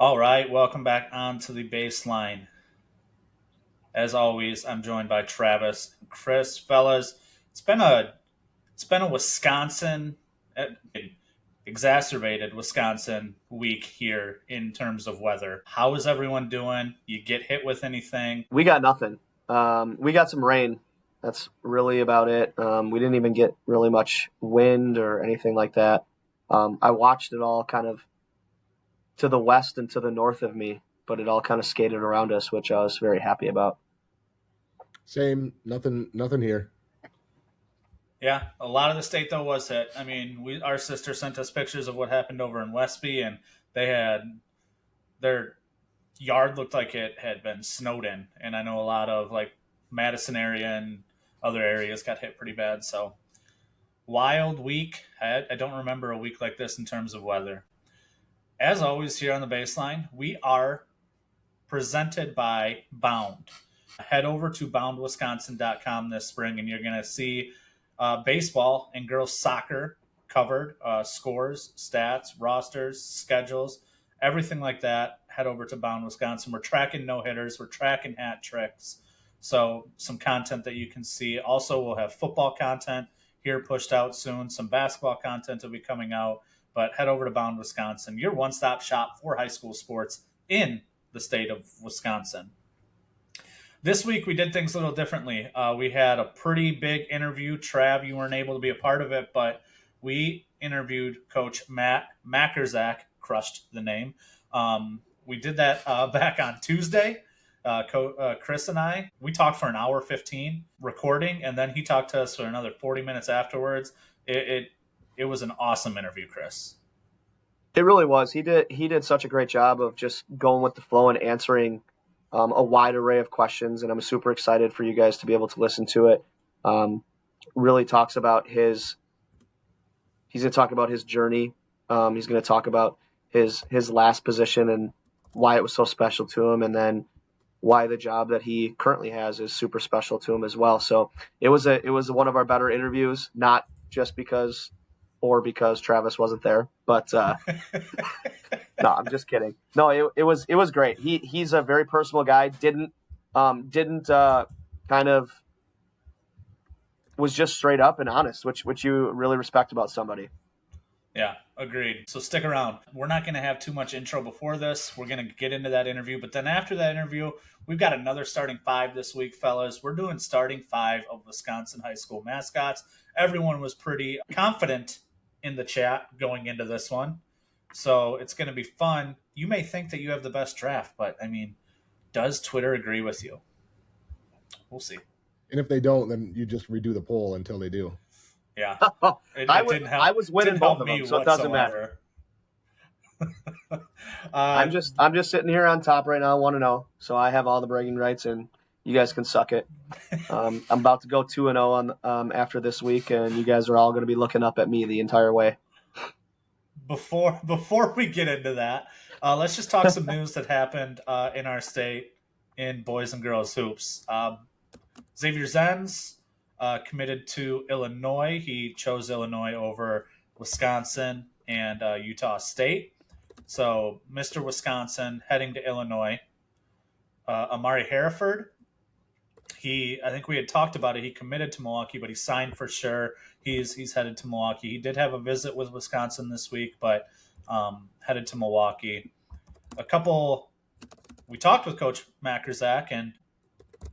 All right, welcome back onto the baseline. As always, I'm joined by Travis and Chris. Fellas, it's been a it's been a Wisconsin uh, exacerbated Wisconsin week here in terms of weather. How is everyone doing? You get hit with anything? We got nothing. We got some rain. That's really about it. We didn't even get really much wind or anything like that. I watched it all kind of to the west and to the north of me, but it all kind of skated around us, which I was very happy about. Same, nothing here. Yeah, a lot of the state though was hit. I mean, our sister sent us pictures of what happened over in Westby, and they had their yard looked like it had been snowed in, and I know a lot of like Madison area and other areas got hit pretty bad. So wild week. I don't remember a week like this in terms of weather. As always, here on the baseline, we are presented by Bound. Head over to boundwisconsin.com this spring, and you're going to see baseball and girls soccer covered, scores, stats, rosters, schedules, everything like that. Head over to Bound Wisconsin. We're tracking no hitters, we're tracking hat tricks. So, some content that you can see. Also, we'll have football content here pushed out soon. Some basketball content will be coming out. But head over to Bound Wisconsin, your one stop shop for high school sports in the state of Wisconsin. This week we did things a little differently. We had a pretty big interview. Trav, you weren't able to be a part of it, but we interviewed Coach Matt Majkrzak, crushed the name. We did that back on Tuesday. Chris and we talked for an hour 15 recording, and then he talked to us for another 40 minutes afterwards. It was an awesome interview, Chris. It really was. He did such a great job of just going with the flow and answering a wide array of questions, and I'm super excited for you guys to be able to listen to it. Really talks about he's going to talk about his journey. He's going to talk about his last position and why it was so special to him, and then why the job that he currently has is super special to him as well. So it was one of our better interviews, not just because Travis wasn't there, but no, I'm just kidding. No, it was great. He's a very personal guy. Didn't kind of was just straight up and honest, which you really respect about somebody. Yeah, agreed. So stick around. We're not going to have too much intro before this. We're going to get into that interview. But then after that interview, we've got another starting five this week, fellas. We're doing starting five of Wisconsin High School Mascots. Everyone was pretty confident in the chat going into this one. So it's going to be fun. You may think that you have the best draft, but I mean, does Twitter agree with you? We'll see. And if they don't, then you just redo the poll until they do. Yeah. I was winning both of them, so it doesn't matter. I'm just sitting here on top right now, 1-0, so I have all the bragging rights, and you guys can suck it. I'm about to go 2-0 on after this week, and you guys are all going to be looking up at me the entire way. Before we get into that, let's just talk some news that happened in our state in boys and girls hoops. Xavier Zenz committed to Illinois. He chose Illinois over Wisconsin and Utah State. So Mr. Wisconsin heading to Illinois. Amari Hereford, I think we had talked about it. He committed to Milwaukee, but he signed for sure. He's headed to Milwaukee. He did have a visit with Wisconsin this week, but headed to Milwaukee. We talked with Coach Majkrzak and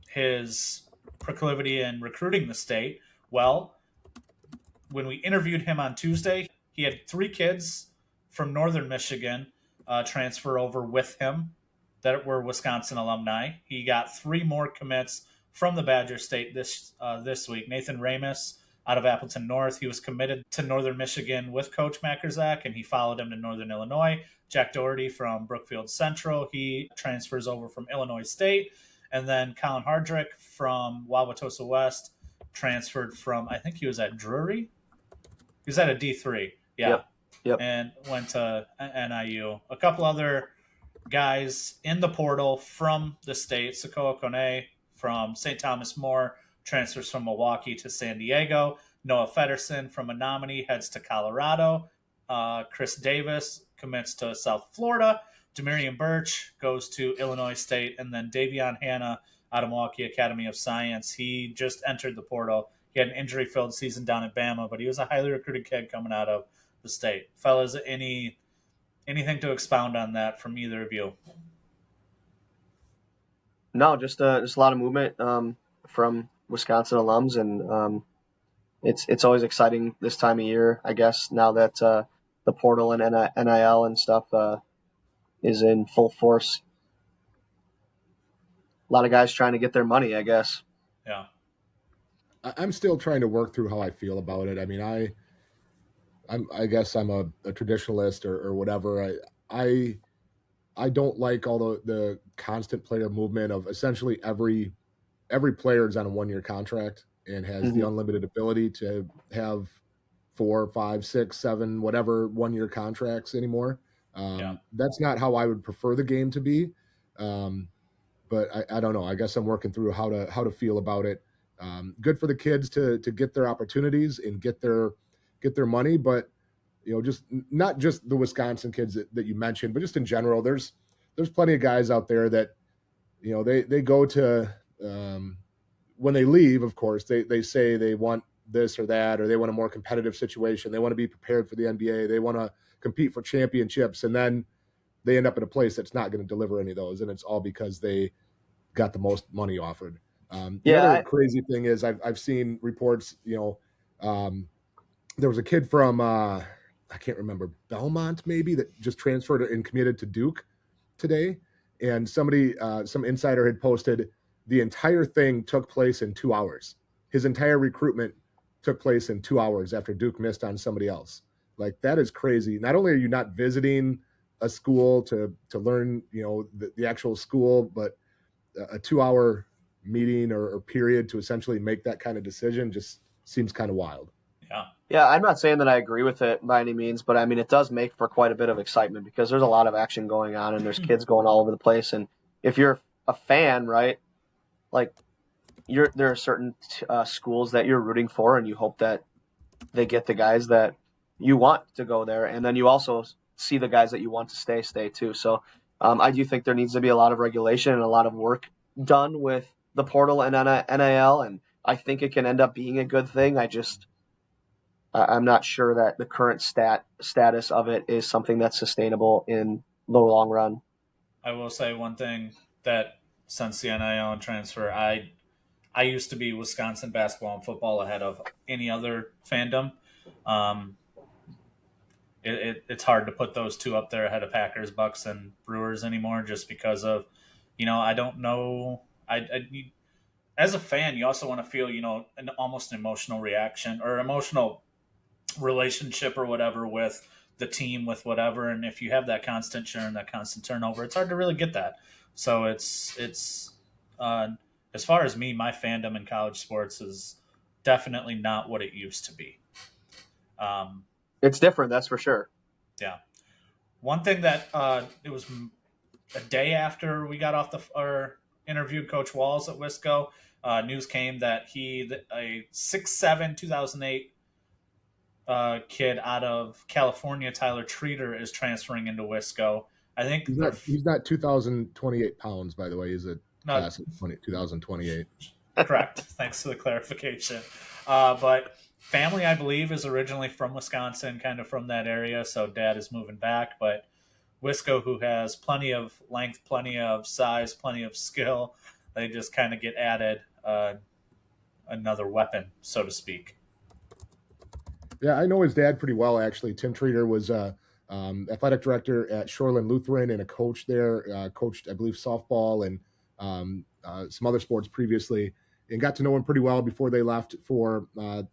his proclivity in recruiting the state. Well, when we interviewed him on Tuesday, he had 3 kids from Northern Michigan transfer over with him that were Wisconsin alumni. He got 3 more commits from the Badger State this week. Nathan Ramus out of Appleton North. He was committed to Northern Michigan with Coach Majkrzak, and he followed him to Northern Illinois. Jack Doherty from Brookfield Central. He transfers over from Illinois State. And then Colin Hardrick from Wauwatosa West transferred from, I think he was at Drury. He was at a D3. Yeah. Yep. And went to NIU. A couple other guys in the portal from the state. Sokoa Kone from St. Thomas More transfers from Milwaukee to San Diego. Noah Fedderson from Menominee heads to Colorado. Chris Davis commits to South Florida. Demarion Birch goes to Illinois State, and then Davion Hanna out of Milwaukee Academy of Science. He just entered the portal. He had an injury-filled season down at Bama, but he was a highly recruited kid coming out of the state. Fellas, anything to expound on that from either of you? No, just a lot of movement from Wisconsin alums, and it's always exciting this time of year, I guess, now that the portal and NIL and stuff is in full force. A lot of guys trying to get their money, I guess. Yeah. I'm still trying to work through how I feel about it. I mean, I guess I'm a traditionalist or whatever. I don't like all the constant player movement of essentially every player is on a 1-year contract and has the unlimited ability to have 4, 5, 6, 7, whatever 1-year contracts anymore. That's not how I would prefer the game to be. But I don't know. I guess I'm working through how to feel about it. Good for the kids to get their opportunities and get their money, but just not just the Wisconsin kids that you mentioned, but just in general, there's plenty of guys out there that they go to when they leave. Of course, they say they want this or that, or they want a more competitive situation. They want to be prepared for the NBA. They want to compete for championships, and then they end up in a place that's not going to deliver any of those, and it's all because they got the most money offered. The other crazy thing is I've seen reports. There was a kid from I can't remember, Belmont maybe, that just transferred and committed to Duke today, and somebody, some insider had posted the entire thing took place in 2 hours. His entire recruitment took place in 2 hours after Duke missed on somebody else. Like, that is crazy. Not only are you not visiting a school to learn, the actual school, but a 2-hour meeting or period to essentially make that kind of decision just seems kind of wild. Yeah, I'm not saying that I agree with it by any means, but I mean, it does make for quite a bit of excitement because there's a lot of action going on and there's kids going all over the place. And if you're a fan, right, like there are certain schools that you're rooting for and you hope that they get the guys that you want to go there. And then you also see the guys that you want to stay too. So I do think there needs to be a lot of regulation and a lot of work done with the portal and NIL. And I think it can end up being a good thing. I'm not sure that the current status of it is something that's sustainable in the long run. I will say one thing, that since the NIL and transfer, I used to be Wisconsin basketball and football ahead of any other fandom. It's hard to put those two up there ahead of Packers, Bucks, and Brewers anymore, just because of, I don't know. As a fan, you also want to feel, an almost emotional reaction or emotional relationship or whatever with the team, with whatever. And if you have that constant churn, that constant turnover, it's hard to really get that. So it's as far as me, my fandom in college sports is definitely not what it used to be. It's different, that's for sure. Yeah. One thing that it was a day after we got off or interviewed Coach Walls at Wisco, news came that a 6'7", 2008 kid out of California, Tyler Treater, is transferring into Wisco. I think he's not 2,028 pounds, by the way. He's a class of 2028. Correct. Thanks for the clarification. But family, I believe, is originally from Wisconsin, kind of from that area. So dad is moving back. But Wisco, who has plenty of length, plenty of size, plenty of skill, they just kind of get added another weapon, so to speak. Yeah, I know his dad pretty well, actually. Tim Treater was athletic director at Shoreland Lutheran and a coach there, coached, I believe, softball and some other sports previously, and got to know him pretty well before they left for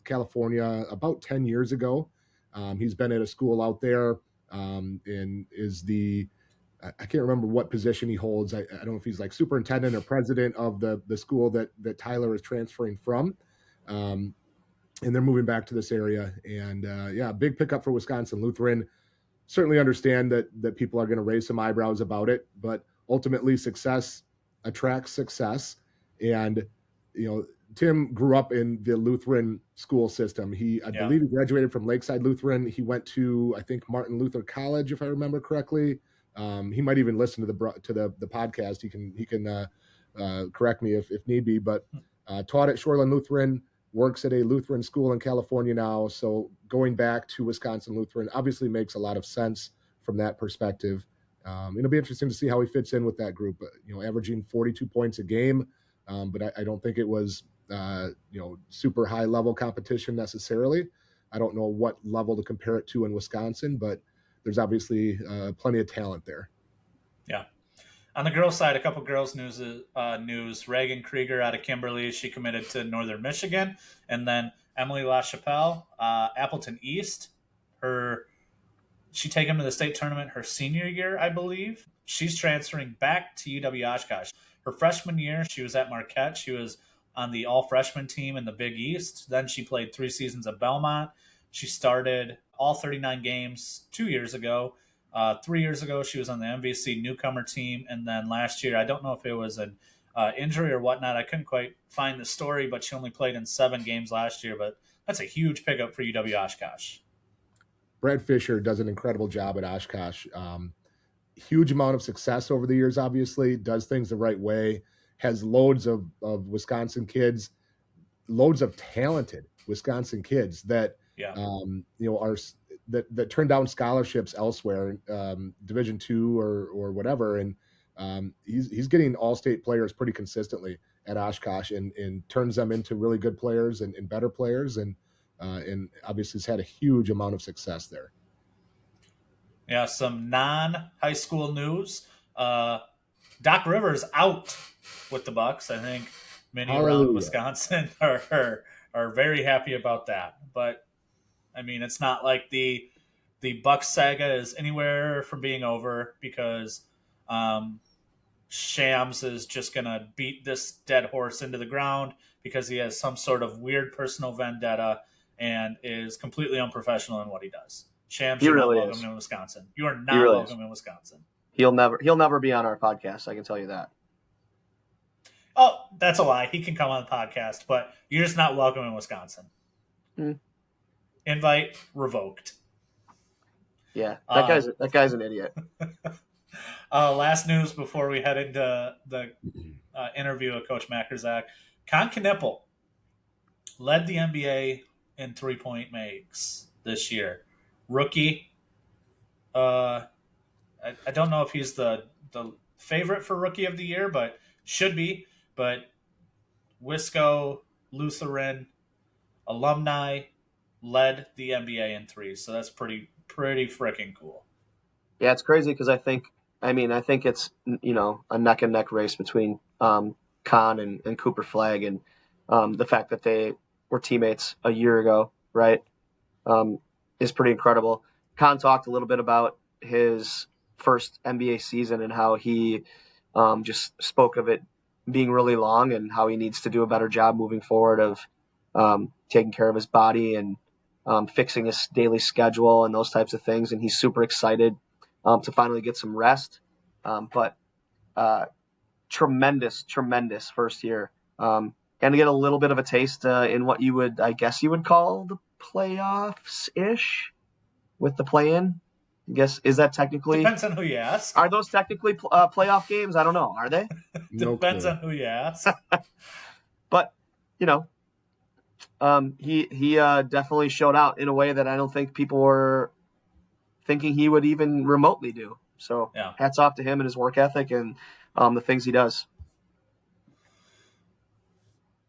California about 10 years ago. He's been at a school out there and is I can't remember what position he holds. I don't know if he's like superintendent or president of the school that Tyler is transferring from. And they're moving back to this area. And big pickup for Wisconsin Lutheran. Certainly understand that people are going to raise some eyebrows about it, but ultimately success attracts success. And, Tim grew up in the Lutheran school system. I believe he graduated from Lakeside Lutheran. He went to, I think, Martin Luther College, if I remember correctly. He might even listen to the podcast. He can correct me if need be. But taught at Shoreland Lutheran, works at a Lutheran school in California now. So going back to Wisconsin Lutheran obviously makes a lot of sense from that perspective. It'll be interesting to see how he fits in with that group. Averaging 42 points a game, but I don't think it was super high level competition necessarily. I don't know what level to compare it to in Wisconsin, but there's obviously plenty of talent there. Yeah. On the girls' side, a couple girls' news. Reagan Krieger out of Kimberly, she committed to Northern Michigan. And then Emily LaChapelle, Appleton East. She took him to the state tournament her senior year, I believe. She's transferring back to UW Oshkosh. Her freshman year, she was at Marquette. She was on the all-freshman team in the Big East. Then she played 3 seasons at Belmont. She started all 39 games 2 years ago. 3 years ago, she was on the MVC newcomer team. And then last year, I don't know if it was an injury or whatnot. I couldn't quite find the story, but she only played in 7 games last year. But that's a huge pickup for UW Oshkosh. Brad Fisher does an incredible job at Oshkosh. Huge amount of success over the years, obviously, does things the right way, has loads of Wisconsin kids, loads of talented Wisconsin kids that are that turn down scholarships elsewhere, Division II or whatever, and he's getting all-state players pretty consistently at Oshkosh and turns them into really good players and better players, and obviously has had a huge amount of success there. Yeah, some non-high school news. Doc Rivers out with the Bucks. I think many around Wisconsin are very happy about that. But I mean, it's not like the Bucks saga is anywhere from being over, because Shams is just gonna beat this dead horse into the ground because he has some sort of weird personal vendetta and is completely unprofessional in what he does. Shams, you're not welcome in Wisconsin. You are not welcome in Wisconsin. He'll never be on our podcast. I can tell you that. Oh, that's a lie. He can come on the podcast, but you're just not welcome in Wisconsin. Invite revoked. Yeah, that guy's an idiot. Last news before we head into the interview with Coach Majkrzak. Con Knippel led the NBA in 3-point makes this year. Rookie. I don't know if he's the favorite for Rookie of the Year, but should be. But Wisco Lutheran alumni led the NBA in threes, so that's pretty freaking cool. Yeah, it's crazy because I think it's a neck and neck race between Con and Cooper Flagg, and the fact that they were teammates a year ago, right, is pretty incredible. Con talked a little bit about his first NBA season and how he just spoke of it being really long and how he needs to do a better job moving forward of taking care of his body and fixing his daily schedule and those types of things. And he's super excited to finally get some rest. But tremendous first year. And to get a little bit of a taste in what you would call the playoffs-ish with the play-in. I guess, is that technically? Depends on who you ask. Are those technically playoff games? I don't know. Are they? Depends on who you ask. But, he definitely showed out in a way that I don't think people were thinking he would even remotely do. So yeah. Hats off to him and his work ethic and the things he does.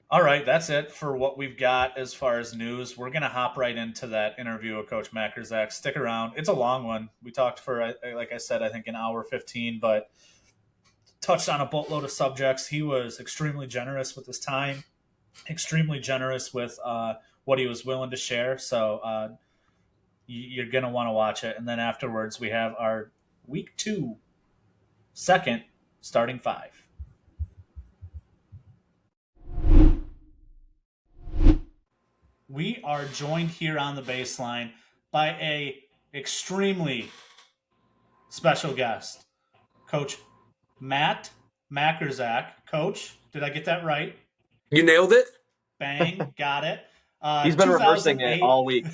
All right, that's it for what we've got as far as news. We're going to hop right into that interview with Coach Majkrzak. Stick around. It's a long one. We talked for, like I said, I think an hour 15, but touched on a boatload of subjects. He was extremely generous with his time, extremely generous with what he was willing to share. So you're going to want to watch it. And then afterwards, we have our week 2, second starting 5. We are joined here on the baseline by a extremely special guest, Coach Matt Majkrzak. Coach, did I get that right? You nailed it. Bang, got it. He's been rehearsing it all week.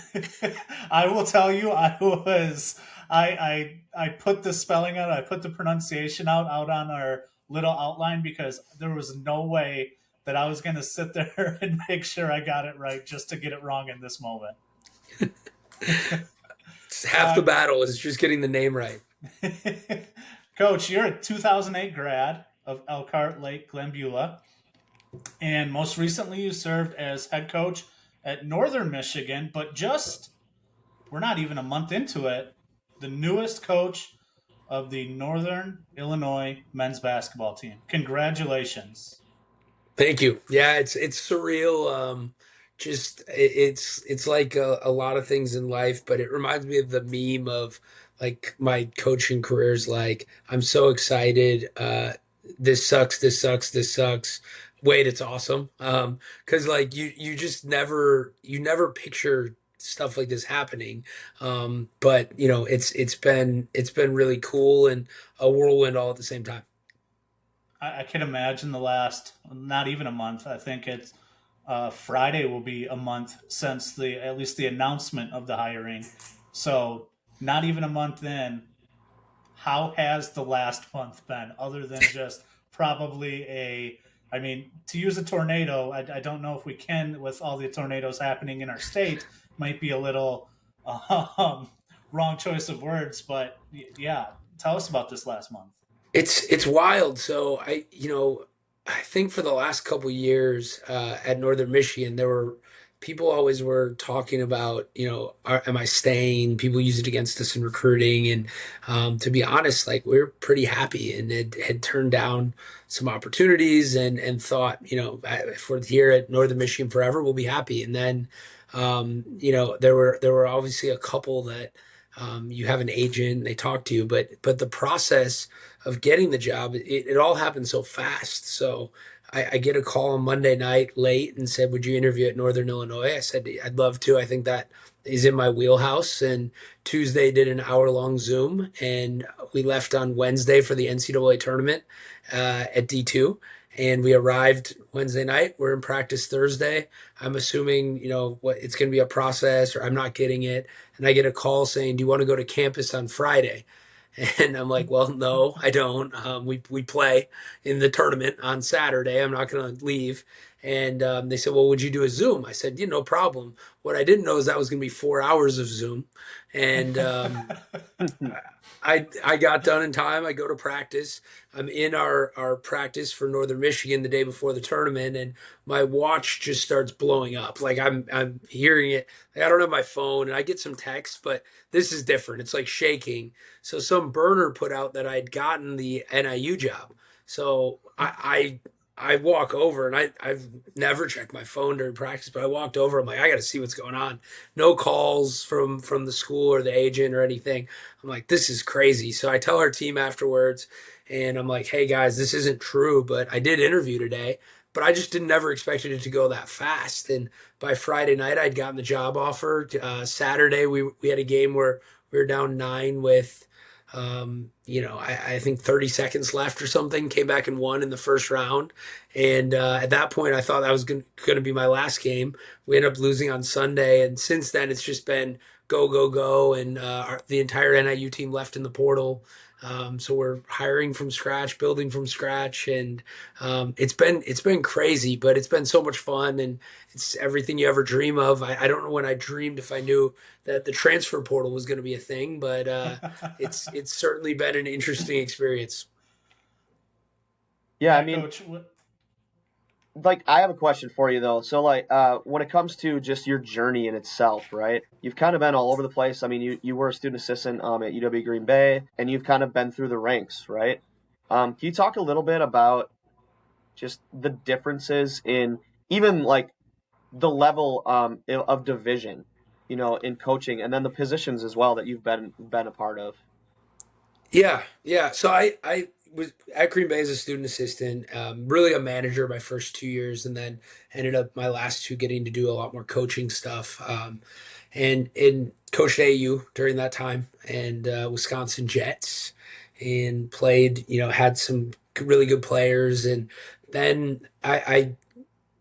I will tell you, I I put the spelling out, I put the pronunciation out on our little outline because there was no way that I was going to sit there and make sure I got it right just to get it wrong in this moment. It's half the Uh, battle is just getting the name right. Coach, you're a 2008 grad of Elkhart Lake Glen Beulah, and most recently you served as head coach at Northern Michigan, but just we're not even a month into it, the newest coach of the Northern Illinois men's basketball team. Congratulations. Thank you. Yeah, it's surreal. Just it's like a lot of things in life, but it reminds me of the meme of like my coaching careers. Like I'm so excited. This sucks. This sucks. This sucks. Wait, it's awesome. Because like you just never picture stuff like this happening. But you know it's been really cool and a whirlwind all at the same time. I can imagine the last, not even a month. I think it's Friday will be a month since the at least the announcement of the hiring. So not even a month in. How has the last month been, other than just probably a? I mean, to use a tornado, I don't know if we can with all the tornadoes happening in our state. Might be a little um, wrong choice of words, but yeah. Tell us about this last month. It's wild. So I think for the last couple years at Northern Michigan, there were people always were talking about, am I staying? People use it against us in recruiting, and to be honest, like we're pretty happy, and had turned down some opportunities, and thought, if we're here at Northern Michigan forever, we'll be happy. And then, there were obviously a couple that. You have an agent, they talk to you, but the process of getting the job, it all happened so fast. So I get a call on Monday night late and said, "Would you interview at Northern Illinois?" I said, "I'd love to. I think that is in my wheelhouse." And Tuesday did an hour-long Zoom, and we left on Wednesday for the NCAA tournament at D2. And we arrived Wednesday night. We're in practice Thursday. I'm assuming, what it's going to be a process, or I'm not getting it. And I get a call saying, "Do you want to go to campus on Friday?" And I'm like, "Well, no, I don't. We play in the tournament on Saturday. I'm not going to leave." And they said, "Well, would you do a Zoom?" I said, "Yeah, no problem." What I didn't know is that was going to be 4 hours of Zoom. And I got done in time. I go to practice. I'm in our practice for Northern Michigan the day before the tournament, and my watch just starts blowing up. Like I'm hearing it. Like I don't have my phone, and I get some texts, but this is different. It's like shaking. So some burner put out that I'd gotten the NIU job. So I walk over, and I've never checked my phone during practice, but I walked over. I'm like, I got to see what's going on. No calls from the school or the agent or anything. I'm like, this is crazy. So I tell our team afterwards, and I'm like, hey guys, this isn't true, but I did interview today. But I just didn't never expected it to go that fast. And by Friday night, I'd gotten the job offer. Saturday, we had a game where we were down 9 with, I think 30 seconds left or something. Came back and won in the first round. And at that point, I thought that was going to be my last game. We ended up losing on Sunday, and since then, it's just been go, go, go. And the entire NIU team left in the portal. So we're hiring from scratch, building from scratch, and it's been crazy, but it's been so much fun, and it's everything you ever dream of. I don't know when I dreamed if I knew that the transfer portal was going to be a thing, but it's certainly been an interesting experience. Yeah, I Yeah, mean, Coach. like I have a question for you though. So like when it comes to just your journey in itself, right? You've kind of been all over the place. I mean, you were a student assistant at UW Green Bay, and you've kind of been through the ranks, right? Can you talk a little bit about just the differences in even like the level of division, in coaching, and then the positions as well that you've been a part of? Yeah, yeah. So I was at Green Bay as a student assistant, really a manager my first 2 years, and then ended up my last two getting to do a lot more coaching stuff. And coached AU during that time, and Wisconsin Jets, and played. Had some really good players, and then I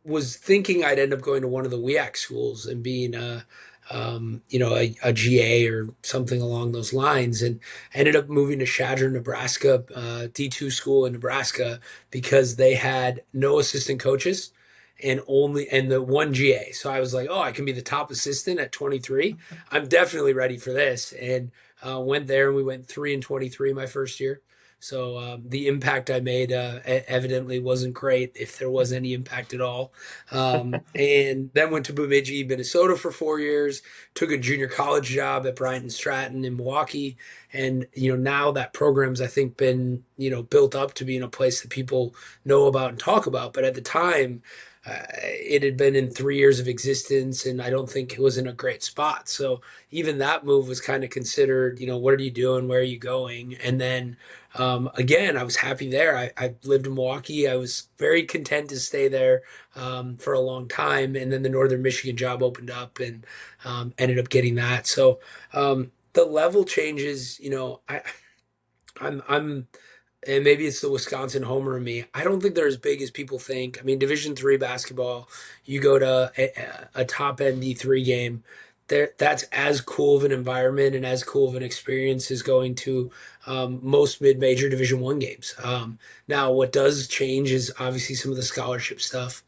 was thinking I'd end up going to one of the WEAC schools and being a GA or something along those lines. And I ended up moving to Shadron, Nebraska, D2 school in Nebraska, because they had no assistant coaches and the one GA. So I was like, oh, I can be the top assistant at 23. I'm definitely ready for this. And went there, and we went 3-23 my first year. So the impact I made evidently wasn't great, if there was any impact at all. And then went to Bemidji, Minnesota for 4 years. Took a junior college job at Bryant and Stratton in Milwaukee, and now that program's, I think, been built up to being a place that people know about and talk about. But at the time, it had been in 3 years of existence, and I don't think it was in a great spot. So even that move was kind of considered, what are you doing? Where are you going? And then again, I was happy there. I lived in Milwaukee. I was very content to stay there for a long time. And then the Northern Michigan job opened up, and ended up getting that. So the level changes, I'm and maybe it's the Wisconsin homer in me. I don't think they're as big as people think. I mean, Division III basketball, you go to a top end D3 game, there that's as cool of an environment and as cool of an experience as going to most mid-major Division I games. Now, what does change is obviously some of the scholarship stuff.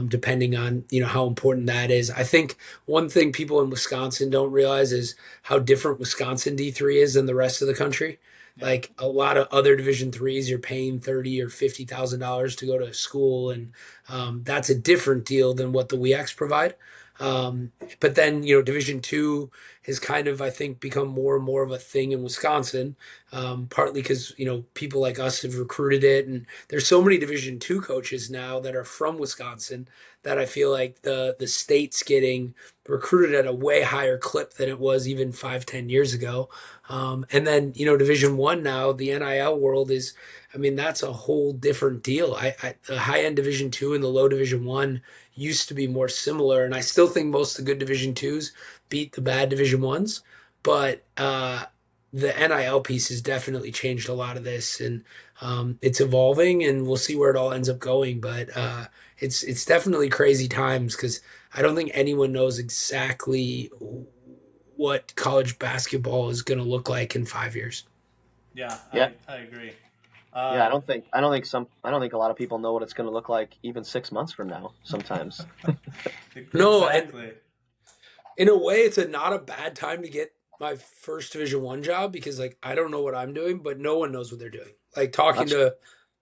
Depending on how important that is. I think one thing people in Wisconsin don't realize is how different Wisconsin D3 is than the rest of the country. Yeah. Like a lot of other Division IIIs, you're paying $30,000 or $50,000 to go to school, and that's a different deal than what the WEX provide. But then Division II has kind of, I think, become more and more of a thing in Wisconsin, partly because people like us have recruited it, and there's so many Division II coaches now that are from Wisconsin that I feel like the state's getting recruited at a way higher clip than it was even 5-10 years ago. And then Division I now, the NIL world is, I mean, that's a whole different deal. The high end Division II and the low Division I used to be more similar, and I still think most of the good Division IIs beat the bad Division Is. But the NIL piece has definitely changed a lot of this, and it's evolving, and we'll see where it all ends up going. But it's definitely crazy times, because I don't think anyone knows exactly what college basketball is going to look like in 5 years. Yeah, Yeah, I agree. yeah. Uh, I don't think a lot of people know what it's going to look like even 6 months from now. Sometimes. No, and exactly. in a way, it's not a bad time to get my first Division I job, because like I don't know what I'm doing, but no one knows what they're doing. Like talking That's to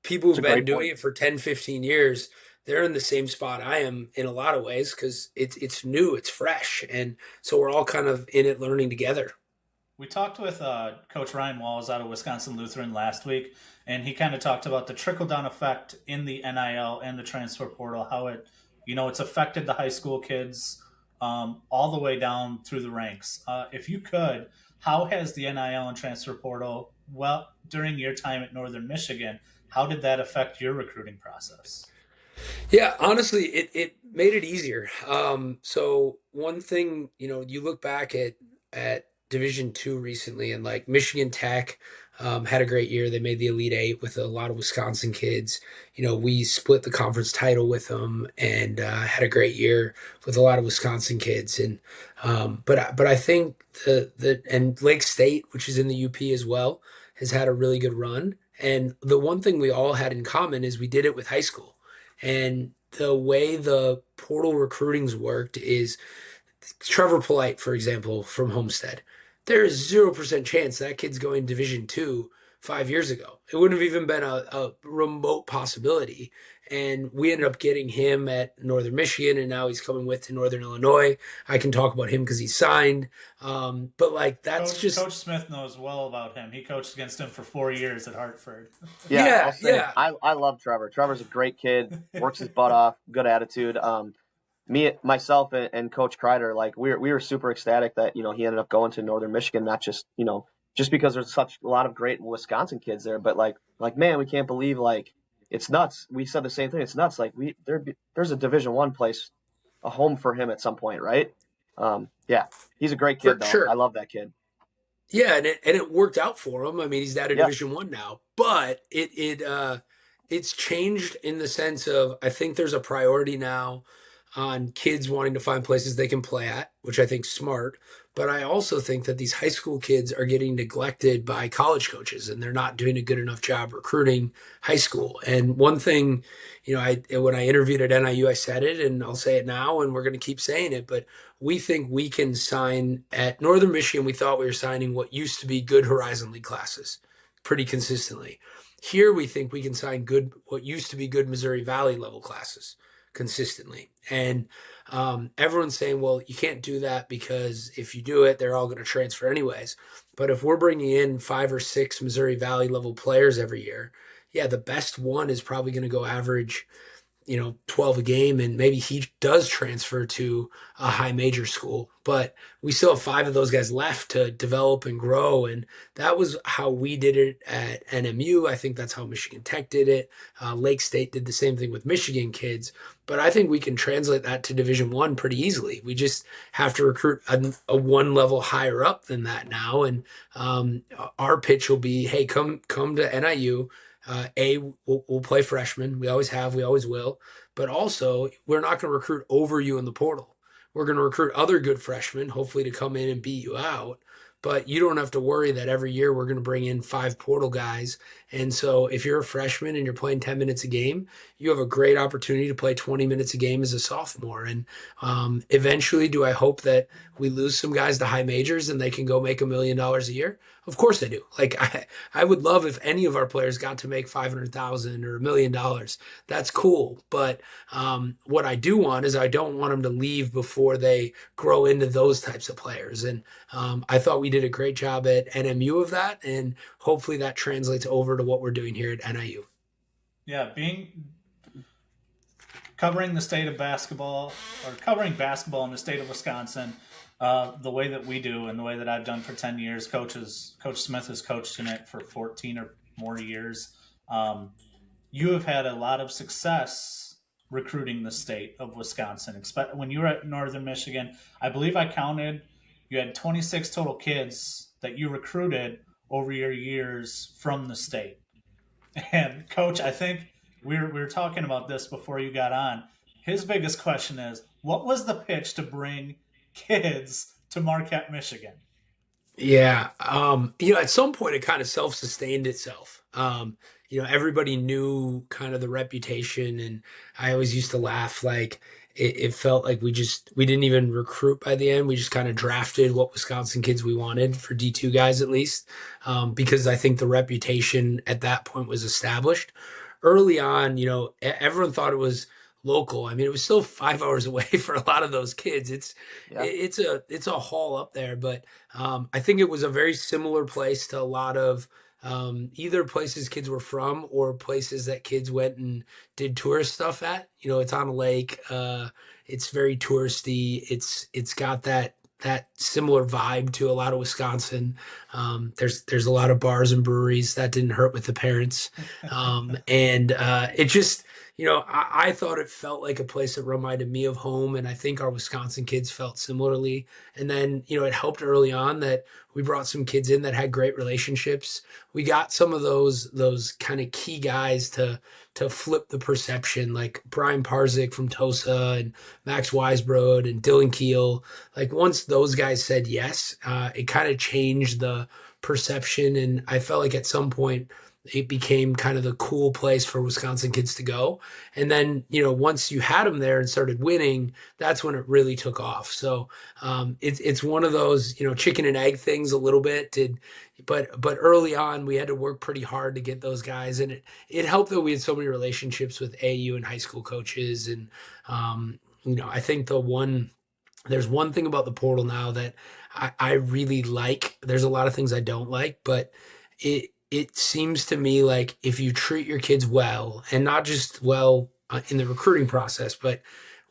people that's who've a been great doing point. it for 10, 15 years, they're in the same spot I am in a lot of ways, because it's new, it's fresh, and so we're all kind of in it learning together. We talked with Coach Ryan Walls out of Wisconsin Lutheran last week, and he kind of talked about the trickle down effect in the NIL and the transfer portal, how it's affected the high school kids all the way down through the ranks. If you could, how has the NIL and transfer portal, well, during your time at Northern Michigan, how did that affect your recruiting process? Yeah, honestly, it made it easier. So one thing, you look back at Division II recently, and like Michigan Tech had a great year. They made the Elite Eight with a lot of Wisconsin kids. We split the conference title with them, and had a great year with a lot of Wisconsin kids. And but I think the and Lake State, which is in the UP as well, has had a really good run. And the one thing we all had in common is we did it with high school. And the way the portal recruitings worked is Trevor Polite, for example, from Homestead. There is 0% chance that kid's going Division II 5 years ago. It wouldn't have even been a remote possibility. And we ended up getting him at Northern Michigan, and now he's coming with to Northern Illinois. I can talk about him because he's signed. But like, that's just, Coach Smith knows well about him. He coached against him for 4 years at Hartford. Yeah, yeah, I'll say yeah. I love Trevor. Trevor's a great kid, works his butt off, good attitude. Me myself and Coach Kreider, like we were super ecstatic that he ended up going to Northern Michigan, not just just because there's such a lot of great Wisconsin kids there, but like man, we can't believe like it's nuts. We said the same thing. It's nuts. Like there's a Division I place, a home for him at some point, right? Yeah, he's a great For kid though. I sure. love that kid. Yeah, and it worked out for him. I mean, he's out of Yeah, Division I now, but it's changed in the sense of, I think there's a priority now. on kids wanting to find places they can play at, which I think is smart. But I also think that these high school kids are getting neglected by college coaches, and they're not doing a good enough job recruiting high school. And one thing, when I interviewed at NIU, I said it, and I'll say it now, and we're going to keep saying it. But we think we can sign at Northern Michigan. We thought we were signing what used to be good Horizon League classes pretty consistently. Here, we think we can sign what used to be good Missouri Valley level classes consistently. And everyone's saying, well, you can't do that because if you do it, they're all going to transfer anyways. But if we're bringing in 5 or 6 Missouri Valley level players every year, yeah, the best one is probably going to go average 12 a game, and maybe he does transfer to a high major school, but we still have 5 of those guys left to develop and grow. And that was how we did it at NMU. I think that's how Michigan Tech did it. Lake State did the same thing with Michigan kids, but I think we can translate that to Division I pretty easily. We just have to recruit a one level higher up than that now. And our pitch will be, hey, come to NIU. We'll play freshmen. We always have, we always will. But also, we're not going to recruit over you in the portal. We're going to recruit other good freshmen, hopefully to come in and beat you out. But you don't have to worry that every year we're going to bring in 5 portal guys. And so if you're a freshman and you're playing 10 minutes a game, you have a great opportunity to play 20 minutes a game as a sophomore. And eventually, do I hope that we lose some guys to high majors and they can go make $1 million a year? Of course I do. Like I would love if any of our players got to make 500,000 or $1 million. That's cool. But what I do want is I don't want them to leave before they grow into those types of players. And I thought we did a great job at NMU of that, and hopefully that translates over to what we're doing here at NIU. Yeah, covering the state of basketball, or covering basketball in the state of Wisconsin, the way that we do and the way that I've done for 10 years. Coach Smith has coached in it for 14 or more years. You have had a lot of success recruiting the state of Wisconsin. When you were at Northern Michigan, I believe I counted, you had 26 total kids that you recruited over your years from the state. And Coach, I think we were talking about this before you got on. His biggest question is, what was the pitch to bring kids to Marquette, Michigan? Yeah. At some point it kind of self-sustained itself. Everybody knew kind of the reputation, and I always used to laugh, like it felt like we didn't even recruit by the end. We just kind of drafted what Wisconsin kids we wanted for D2 guys, at least, because I think the reputation at that point was established. Early on, everyone thought it was local. I mean, it was still 5 hours away for a lot of those kids. Yeah. It's a haul up there, but I think it was a very similar place to a lot of either places kids were from or places that kids went and did tourist stuff at. It's on a lake. It's very touristy. It's got that similar vibe to a lot of Wisconsin. There's a lot of bars and breweries. That didn't hurt with the parents. And it just, I thought it felt like a place that reminded me of home, and I think our Wisconsin kids felt similarly. And then, it helped early on that we brought some kids in that had great relationships. We got some of those kind of key guys to flip the perception, like Brian Parzik from Tosa and Max Weisbrod and Dylan Keel. Like once those guys said yes, it kind of changed the perception, and I felt like at some point it became kind of the cool place for Wisconsin kids to go. And then, once you had them there and started winning, that's when it really took off. So it's one of those, chicken and egg things a little bit. But early on, we had to work pretty hard to get those guys. And it helped that we had so many relationships with AU and high school coaches. And, I think there's one thing about the portal now that I really like. There's a lot of things I don't like, but it seems to me like if you treat your kids well, and not just well in the recruiting process, but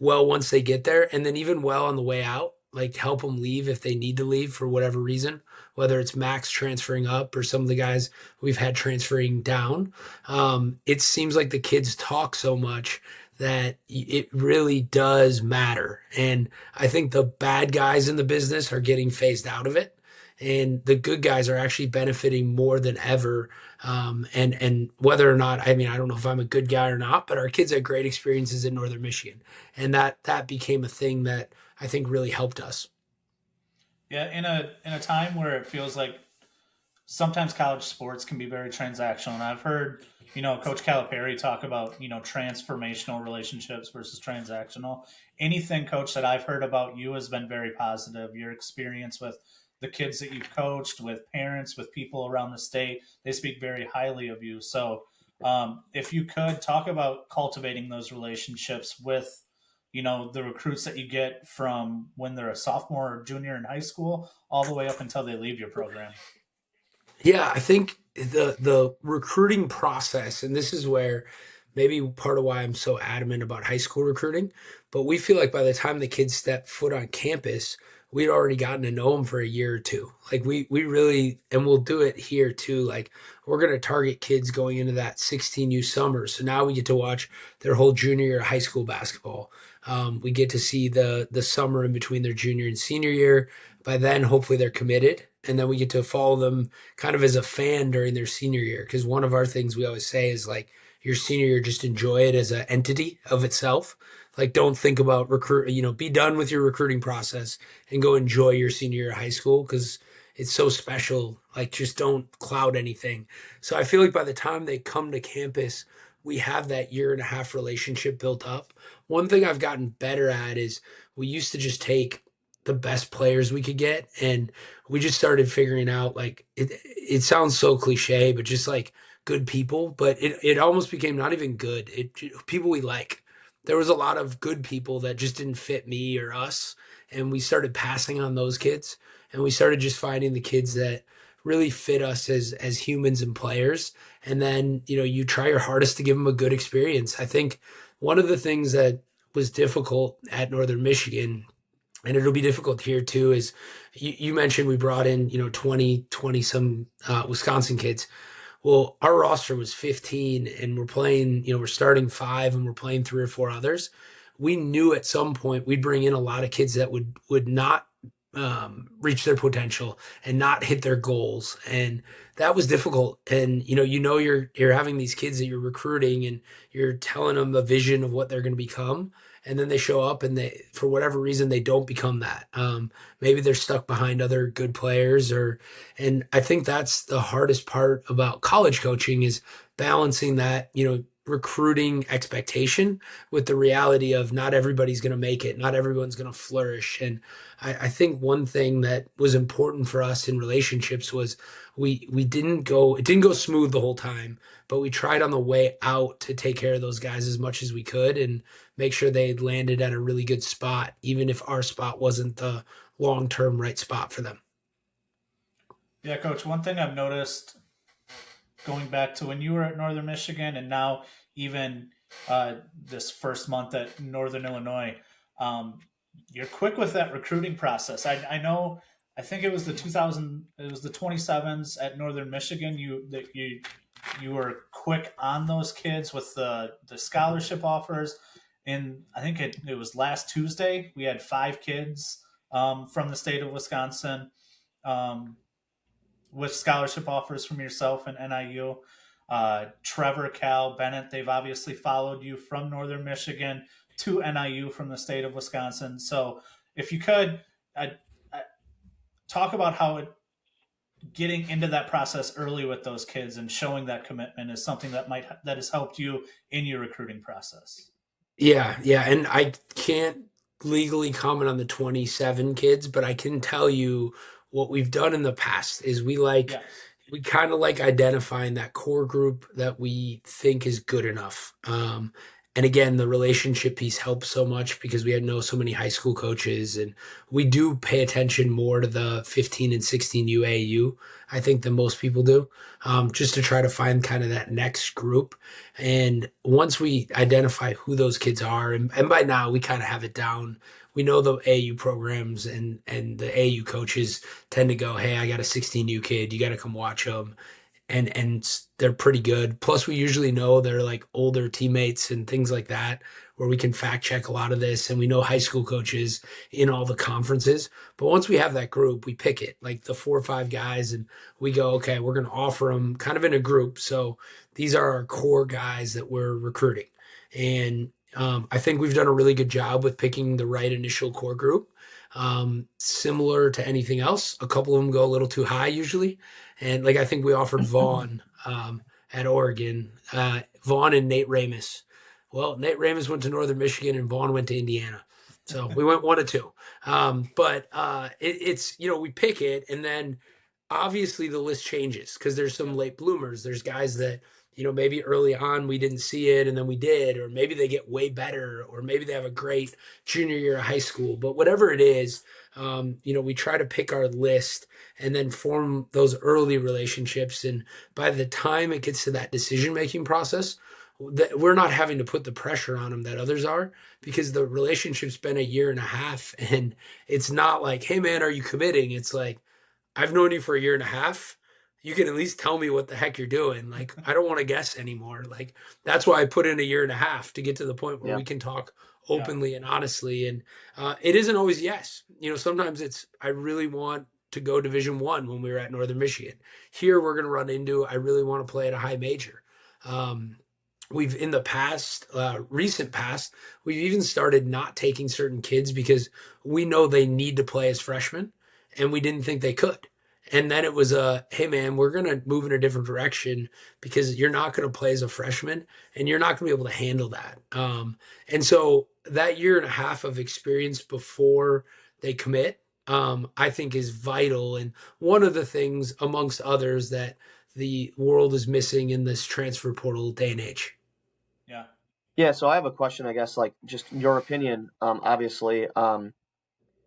well once they get there, and then even well on the way out, like help them leave if they need to leave for whatever reason, whether it's Max transferring up or some of the guys we've had transferring down. It seems like the kids talk so much that it really does matter. And I think the bad guys in the business are getting phased out of it. and the good guys are actually benefiting more than ever. And whether or not, I mean, I don't know if I'm a good guy or not, but our kids had great experiences in Northern Michigan, and that became a thing that I think really helped us. Yeah, in a time where it feels like sometimes college sports can be very transactional, and I've heard Coach Calipari talk about transformational relationships versus transactional. Anything, Coach, that I've heard about you has been very positive. Your experience with the kids that you've coached, with parents, with people around the state, they speak very highly of you. So, if you could talk about cultivating those relationships with the recruits that you get from when they're a sophomore or junior in high school all the way up until they leave your program. Yeah, I think the recruiting process, and this is where maybe part of why I'm so adamant about high school recruiting, but we feel like by the time the kids step foot on campus, we'd already gotten to know them for a year or two. Like we really, and we'll do it here too. Like we're going to target kids going into that 16U summer. So now we get to watch their whole junior year of high school basketball. We get to see the summer in between their junior and senior year. By then, hopefully they're committed, and then we get to follow them kind of as a fan during their senior year. Because one of our things we always say is like your senior year, just enjoy it as an entity of itself. Like don't think about recruit, be done with your recruiting process and go enjoy your senior year of high school because it's so special. Like just don't cloud anything. So I feel like by the time they come to campus, we have that year and a half relationship built up. One thing I've gotten better at is we used to just take the best players we could get, and we just started figuring out like it sounds so cliche, but just like good people. But it almost became not even good. It people we like. There was a lot of good people that just didn't fit me or us, and we started passing on those kids, and we started just finding the kids that really fit us as humans and players. And then you try your hardest to give them a good experience. I think one of the things that was difficult at Northern Michigan, and it'll be difficult here too, is you mentioned we brought in 20 some Wisconsin kids. Well, our roster was 15, and we're playing, we're starting five and we're playing three or four others. We knew at some point we'd bring in a lot of kids that would not reach their potential and not hit their goals, and that was difficult. And you're having these kids that you're recruiting, and you're telling them the vision of what they're going to become, and then they show up and they, for whatever reason, they don't become that. Maybe they're stuck behind other good players, and I think that's the hardest part about college coaching is balancing that, recruiting expectation with the reality of not everybody's going to make it, not everyone's going to flourish. And I think one thing that was important for us in relationships was we didn't go, it didn't go smooth the whole time, but we tried on the way out to take care of those guys as much as we could and make sure they landed at a really good spot, even if our spot wasn't the long-term right spot for them. Yeah, Coach, one thing I've noticed going back to when you were at Northern Michigan and now even this first month at Northern Illinois, you're quick with that recruiting process. I know. I think it was the 27s at Northern Michigan. You were quick on those kids with the scholarship offers. And I think it was last Tuesday. We had 5 kids from the state of Wisconsin with scholarship offers from yourself and NIU. Trevor, Cal, Bennett, they've obviously followed you from Northern Michigan to NIU from the state of Wisconsin. So if you could talk about how getting into that process early with those kids and showing that commitment is something that has helped you in your recruiting process. Yeah, and I can't legally comment on the 27 kids, but I can tell you what we've done in the past is Yes. we kind of like identifying that core group that we think is good enough. And again, the relationship piece helps so much because we had know so many high school coaches, and we do pay attention more to the 15 and 16 UAU, I think, than most people do, just to try to find kind of that next group. And once we identify who those kids are, and by now we kind of have it down. We know the AU programs and the AU coaches tend to go, hey, I got a 16U kid, you got to come watch them. and they're pretty good. Plus, we usually know they're like older teammates and things like that, where we can fact check a lot of this, and we know high school coaches in all the conferences. But once we have that group, we pick it like the 4 or 5 guys, and we go, okay, we're going to offer them kind of in a group. So these are our core guys that we're recruiting, and I think we've done a really good job with picking the right initial core group. Similar to anything else, a couple of them go a little too high usually. And like I think we offered Vaughn at Oregon, Vaughn and Nate Ramus. Well, Nate Ramus went to Northern Michigan and Vaughn went to Indiana. So we went 1 or 2. It's, we pick it, and then obviously the list changes because there's some late bloomers. There's guys that, maybe early on we didn't see it and then we did, or maybe they get way better, or maybe they have a great junior year of high school. But whatever it is, we try to pick our list and then form those early relationships. And by the time it gets to that decision making process, that we're not having to put the pressure on them that others are, because the relationship's been a year and a half, and it's not like, hey man, are you committing? It's like, I've known you for a year and a half. You can at least tell me what the heck you're doing. Like, I don't want to guess anymore. Like, that's why I put in a year and a half to get to the point where Yeah. we can talk Yeah. openly and honestly. And it isn't always yes. Sometimes it's, I really want to go Division 1 when we were at Northern Michigan. Here, we're going to run into, I really want to play at a high major. We've in the past, recent past, we've even started not taking certain kids because we know they need to play as freshmen, and we didn't think they could. And then it was hey man, we're gonna move in a different direction because you're not gonna play as a freshman, and you're not gonna be able to handle that. And so that year and a half of experience before they commit, I think is vital, and one of the things amongst others that the world is missing in this transfer portal day and age. Yeah. Yeah, so I have a question, I guess, like just your opinion, obviously,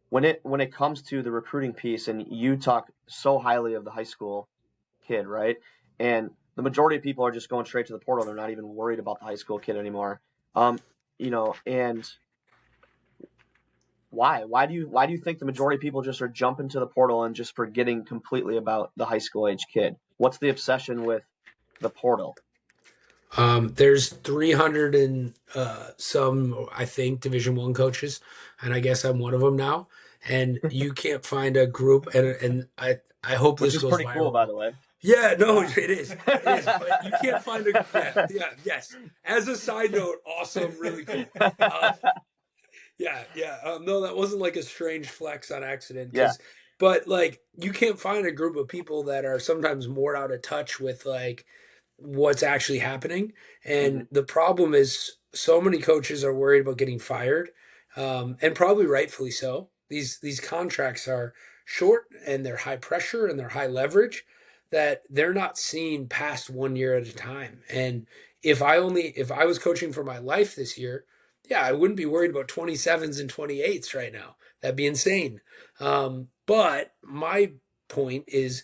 when it comes to the recruiting piece, and you talk so highly of the high school kid, right? And the majority of people are just going straight to the portal. They're not even worried about the high school kid anymore. And why? Why do you think the majority of people just are jumping to the portal and just forgetting completely about the high school age kid? What's the obsession with the portal? There's 300 and some, I think, Division 1 coaches, and I guess I'm one of them now. And you can't find a group, and I hope Which this is goes pretty cool, viral. by the way. Yeah, no, it is. It is. But you can't find a, yes. As a side note, awesome, really cool. Yeah. No, that wasn't like a strange flex on accident. Yeah. But like, you can't find a group of people that are sometimes more out of touch with like what's actually happening. Hmm. And the problem is, so many coaches are worried about getting fired, and probably rightfully so. These contracts are short, and they're high pressure, and they're high leverage, that they're not seeing past 1 year at a time. And if I was coaching for my life this year, yeah, I wouldn't be worried about 27s and 28s right now. That'd be insane. But my point is,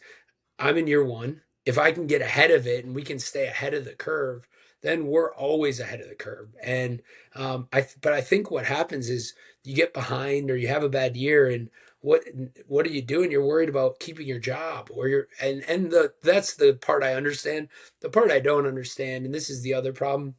I'm in year 1. If I can get ahead of it and we can stay ahead of the curve, then we're always ahead of the curve. And but I think what happens is you get behind or you have a bad year, and what what are you doing? You're worried about keeping your job, or you're and the that's the part I understand. The part I don't understand, and this is the other problem,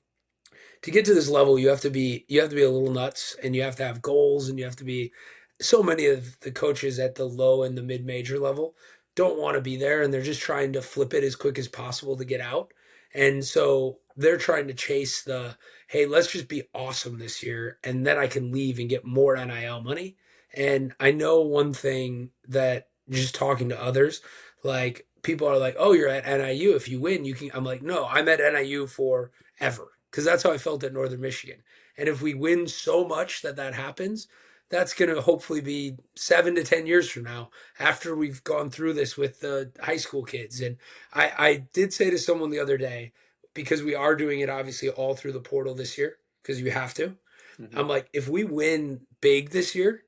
to get to this level, you have to be a little nuts, and you have to have goals, and you have to be, so many of the coaches at the low and the mid major level don't want to be there, and they're just trying to flip it as quick as possible to get out. And so they're trying to chase the, hey, let's just be awesome this year, and then I can leave and get more NIL money. And I know one thing, that just talking to others, like people are like, oh, you're at NIU. If you win, you can. I'm like, no, I'm at NIU for ever, because that's how I felt at Northern Michigan. And if we win so much that happens, that's going to hopefully be 7 to 10 years from now, after we've gone through this with the high school kids. And I did say to someone the other day, because we are doing it obviously all through the portal this year, because you have to. Hmm. I'm like, if we win big this year,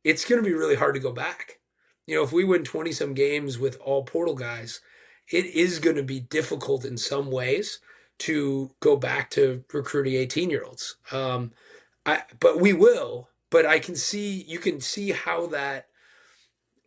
it's going to be really hard to go back. If we win 20 some games with all portal guys, it is going to be difficult in some ways to go back to recruiting 18-year-olds. But we will. But you can see how that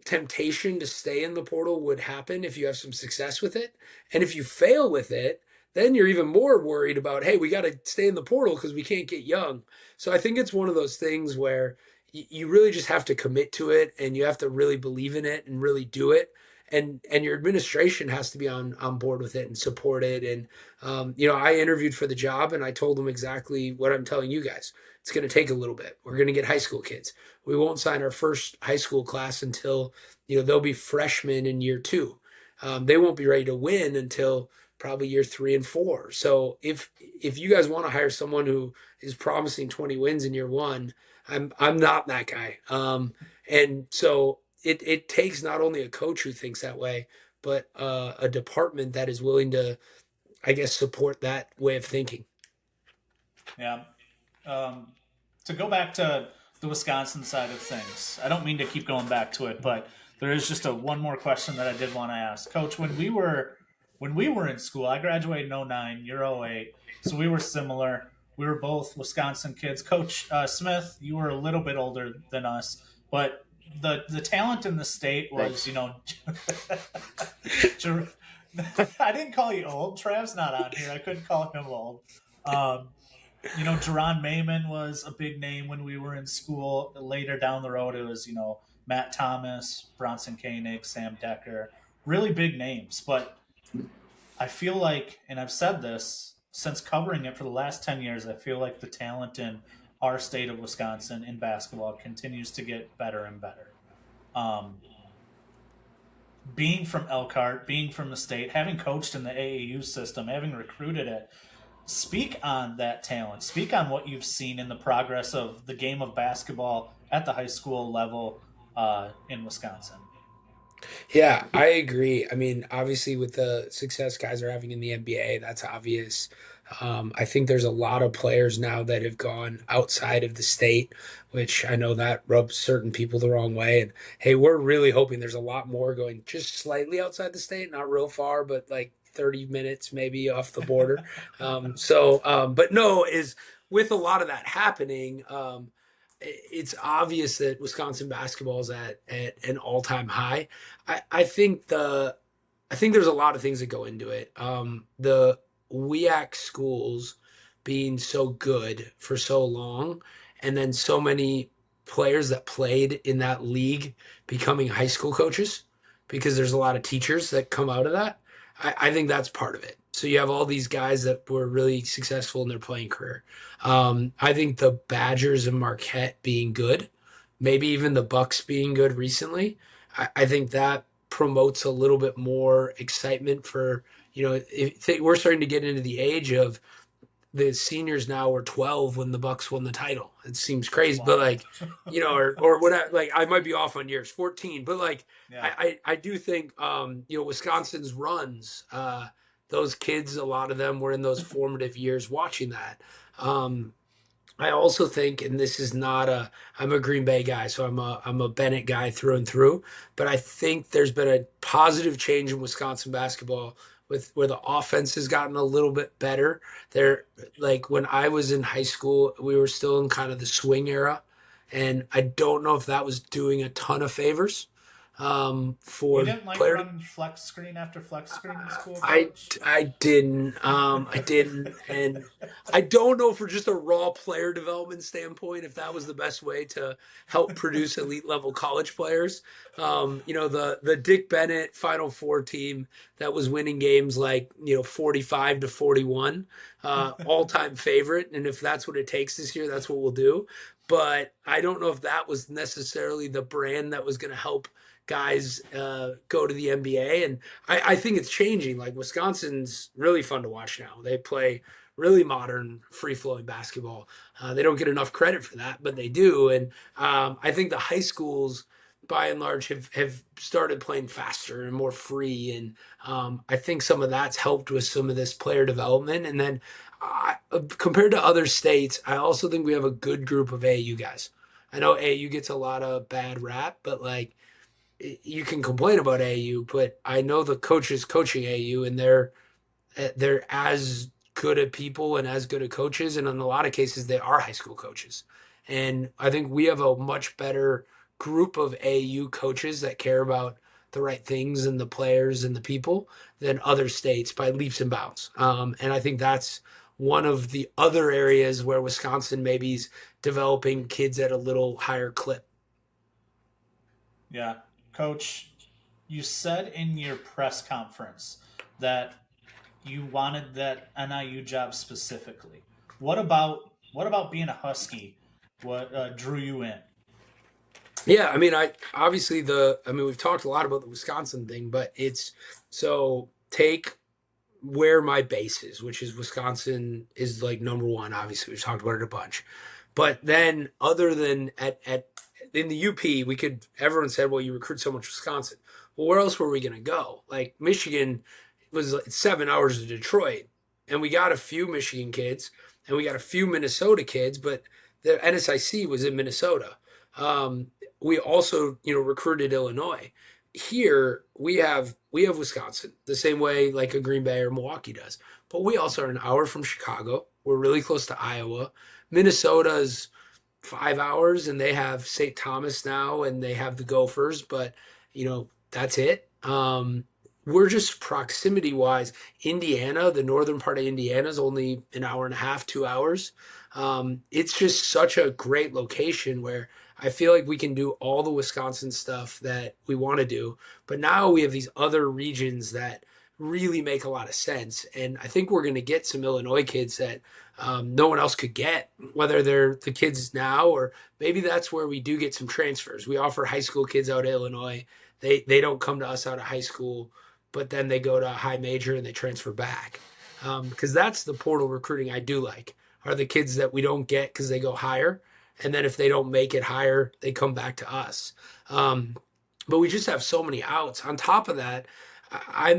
temptation to stay in the portal would happen if you have some success with it. And if you fail with it, then you're even more worried about, hey, we got to stay in the portal because we can't get young. So I think it's one of those things where you really just have to commit to it, and you have to really believe in it and really do it. And your administration has to be on board with it and support it. And I interviewed for the job, and I told them exactly what I'm telling you guys. It's going to take a little bit. We're going to get high school kids. We won't sign our first high school class until they'll be freshmen in year 2. They won't be ready to win until probably year 3 and 4. So if you guys want to hire someone who is promising 20 wins in year 1, I'm not that guy. And so it takes not only a coach who thinks that way, but a department that is willing to, I guess, support that way of thinking. Yeah. To go back to the Wisconsin side of things, I don't mean to keep going back to it, but there is just one more question that I did want to ask, Coach. When we were in school, I graduated in 09, you're 08, so we were similar. We were both Wisconsin kids. Coach Smith, you were a little bit older than us, but the talent in the state was, I didn't call you old. Trav's not on here. I couldn't call him old. Jerron Mayman was a big name when we were in school. Later down the road, it was, Matt Thomas, Bronson Koenig, Sam Decker, really big names. But I feel like, and I've said this since covering it for the last 10 years, I feel like the talent in our state of Wisconsin in basketball continues to get better and better. Being from Elkhart, being from the state, having coached in the AAU system, having recruited it, speak on that talent. Speak on what you've seen in the progress of the game of basketball at the high school level in Wisconsin. Yeah, I agree. I mean, obviously, with the success guys are having in the NBA, that's obvious. I think there's a lot of players now that have gone outside of the state, which I know that rubs certain people the wrong way. And hey, we're really hoping there's a lot more going just slightly outside the state, not real far, but like 30 minutes maybe off the border. But no, is with a lot of that happening, it's obvious that Wisconsin basketball is at an all-time high. I think there's a lot of things that go into it. The WEAC schools being so good for so long, and then so many players that played in that league becoming high school coaches, because there's a lot of teachers that come out of that. I think that's part of it. So you have all these guys that were really successful in their playing career. I think the Badgers and Marquette being good, maybe even the Bucks being good recently, I think that promotes a little bit more excitement for, we're starting to get into the age of the seniors now were 12 when the Bucks won the title. It seems crazy, but like, or whatever, like I might be off on years, 14, but like, Yeah. I do think, Wisconsin's runs, those kids, a lot of them were in those formative years watching that. I also think, and this is not I'm a Green Bay guy, so I'm a Bennett guy through and through, but I think there's been a positive change in Wisconsin basketball with where the offense has gotten a little bit better. There, like when I was in high school, we were still in kind of the swing era, and I don't know if that was doing a ton of favors for You didn't like player. running flex screen after flex screen in school, I Coach? I didn't and I don't know for just a raw player development standpoint if that was the best way to help produce elite level college players. The Dick Bennett Final Four team that was winning games like 45-41, all time favorite, and if that's what it takes this year, that's what we'll do. But I don't know if that was necessarily the brand that was going to help guys go to the NBA. And I think it's changing. Like Wisconsin's really fun to watch now. They play really modern, free flowing basketball. They don't get enough credit for that, but they do. And I think the high schools, by and large, have started playing faster and more free. And I think some of that's helped with some of this player development. And then compared to other states, I also think we have a good group of AAU guys. I know AAU gets a lot of bad rap, but like, you can complain about AU, but I know the coaches coaching AU, and they're as good at people and as good at coaches, and in a lot of cases they are high school coaches. And I think we have a much better group of AAU coaches that care about the right things and the players and the people than other states by leaps and bounds. And I think that's one of the other areas where Wisconsin maybe is developing kids at a little higher clip. Yeah. Coach, you said in your press conference that you wanted that NIU job specifically. What about being a Husky? What drew you in? Yeah, I mean, we've talked a lot about the Wisconsin thing, but it's so take where my base is, which is Wisconsin is like number one. Obviously, we've talked about it a bunch. But then, other than at in the UP, everyone said, "Well, you recruit so much Wisconsin." Well, where else were we going to go? Like Michigan was like 7 hours to Detroit, and we got a few Michigan kids, and we got a few Minnesota kids, but the NSIC was in Minnesota. We also, recruited Illinois. Here we have Wisconsin the same way like a Green Bay or Milwaukee does, but we also are an hour from Chicago. We're really close to Iowa. Minnesota's 5 hours, and they have St. Thomas now, and they have the Gophers, but that's it. We're just proximity wise. Indiana, the northern part of Indiana, is only an hour and a half, 2 hours. It's just such a great location where I feel like we can do all the Wisconsin stuff that we want to do, but now we have these other regions that really make a lot of sense. And I think we're going to get some Illinois kids that no one else could get, whether they're the kids now or maybe that's where we do get some transfers. We offer high school kids out of Illinois. They don't come to us out of high school, but then they go to a high major and they transfer back. Because that's the portal recruiting I do like, are the kids that we don't get because they go higher. And then if they don't make it higher, they come back to us. But we just have so many outs. On top of that, I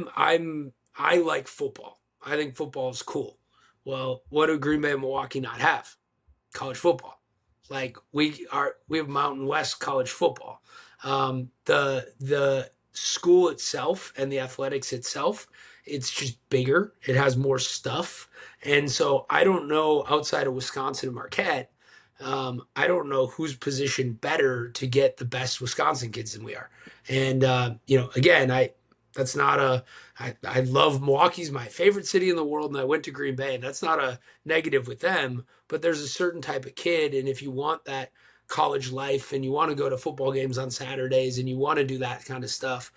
like football. I think football is cool. Well, what do Green Bay and Milwaukee not have? College football. Like we have Mountain West college football. The school itself and the athletics itself, it's just bigger. It has more stuff, and so I don't know outside of Wisconsin and Marquette. I don't know who's positioned better to get the best Wisconsin kids than we are. And again, that's not a I love Milwaukee's my favorite city in the world, and I went to Green Bay, and that's not a negative with them, but there's a certain type of kid, and if you want that college life and you want to go to football games on Saturdays and you want to do that kind of stuff,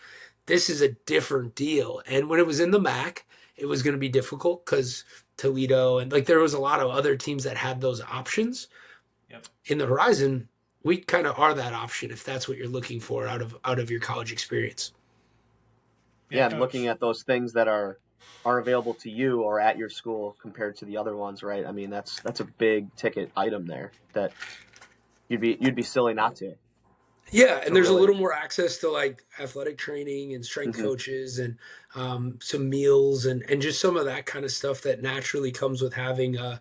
this is a different deal. And when it was in the MAC, it was going to be difficult because Toledo and like there was a lot of other teams that had those options. Yep. In the Horizon, we kind of are that option if that's what you're looking for out of your college experience. Yeah, Coach. and looking at those things that are available to you or at your school compared to the other ones, right? I mean, that's a big ticket item there that you'd be silly not to. Yeah, and there's a really. little more access to like athletic training and strength Mhm. coaches and some meals and just some of that kind of stuff that naturally comes with having a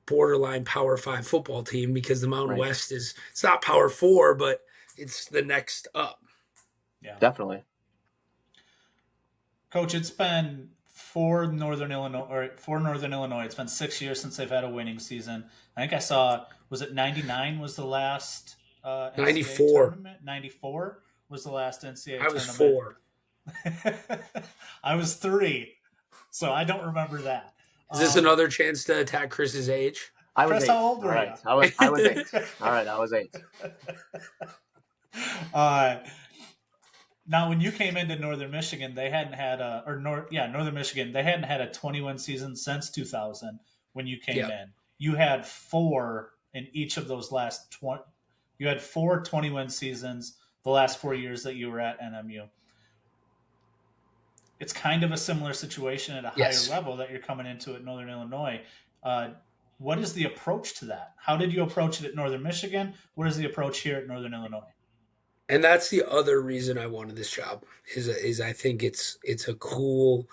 borderline Power Five football team because the Mountain Right. West it's not Power Four, but it's the next up. Yeah. Definitely. Coach, it's been for Northern Illinois. It's been 6 years since they've had a winning season. I think I saw was it 99 was the last NCAA 94. tournament. 94 was the last NCAA I was tournament. 4. I was 3, so I don't remember that. Is this another chance to attack Chris's age? I was Chris, 8. how old were All you? right. I was 8. All right, I was 8. Now, when you came into Northern Michigan, they hadn't had Northern Michigan, they hadn't had a 20-win season since 2000 when you came in. You had 4 in each of those last 20. You had 4 20-win seasons the last 4 years that you were at NMU. It's kind of a similar situation at a higher level that you're coming into at Northern Illinois. What is the approach to that? How did you approach it at Northern Michigan? What is the approach here at Northern Illinois? And that's the other reason I wanted this job is I think it's a cool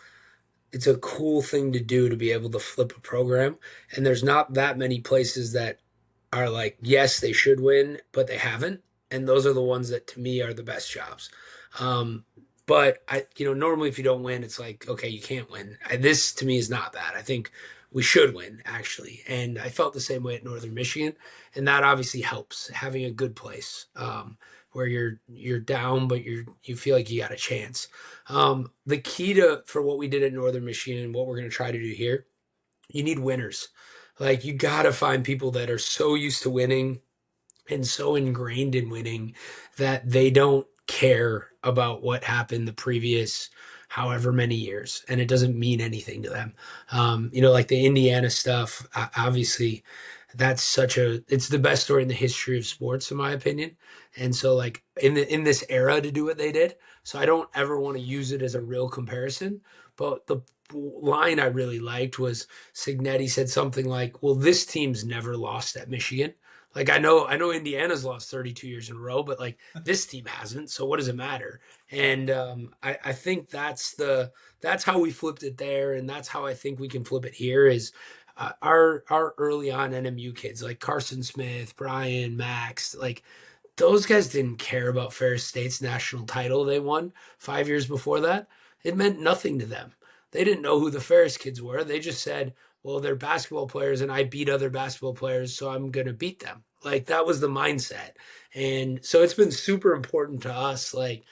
thing to do to be able to flip a program. And there's not that many places that are like, yes, they should win, but they haven't. And those are the ones that to me are the best jobs. But normally if you don't win, it's like, okay, you can't win. This to me is not that. I think we should win actually. And I felt the same way at Northern Michigan, and that obviously helps having a good place where you're down, but you feel like you got a chance. The key to for what we did at Northern Michigan and what we're going to try to do here, you need winners. Like you got to find people that are so used to winning and so ingrained in winning that they don't care about what happened the previous however many years, and it doesn't mean anything to them. Like the Indiana stuff, obviously that's it's the best story in the history of sports in my opinion. And so like in this era to do what they did, so I don't ever want to use it as a real comparison. But the line I really liked was Signetti said something like, well, this team's never lost at Michigan. Like I know Indiana's lost 32 years in a row, but like this team hasn't. So what does it matter? And I think that's how we flipped it there, and that's how I think we can flip it here. Is our early on NMU kids like Carson Smith, Brian, Max, like those guys didn't care about Ferris State's national title they won 5 years before that. It meant nothing to them. They didn't know who the Ferris kids were. They just said, well, they're basketball players and I beat other basketball players, so I'm going to beat them. Like that was the mindset. And so it's been super important to us. Like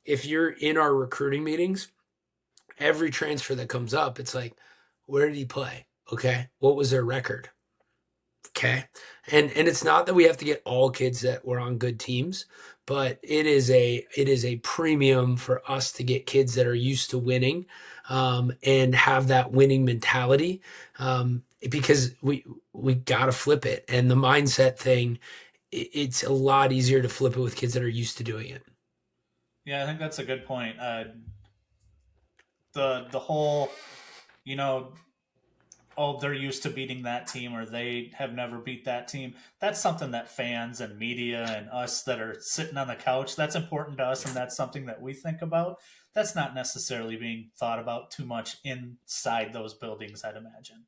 if you're in our recruiting meetings, every transfer that comes up, it's like, where did he play? Okay. What was their record? Okay. And it's not that we have to get all kids that were on good teams, but it is a premium for us to get kids that are used to winning and have that winning mentality because we got to flip it. And the mindset thing, it's a lot easier to flip it with kids that are used to doing it. Yeah, I think that's a good point. The whole, you know, oh, they're used to beating that team or they have never beat that team. That's something that fans and media and us that are sitting on the couch, that's important to us and that's something that we think about. That's not necessarily being thought about too much inside those buildings, I'd imagine.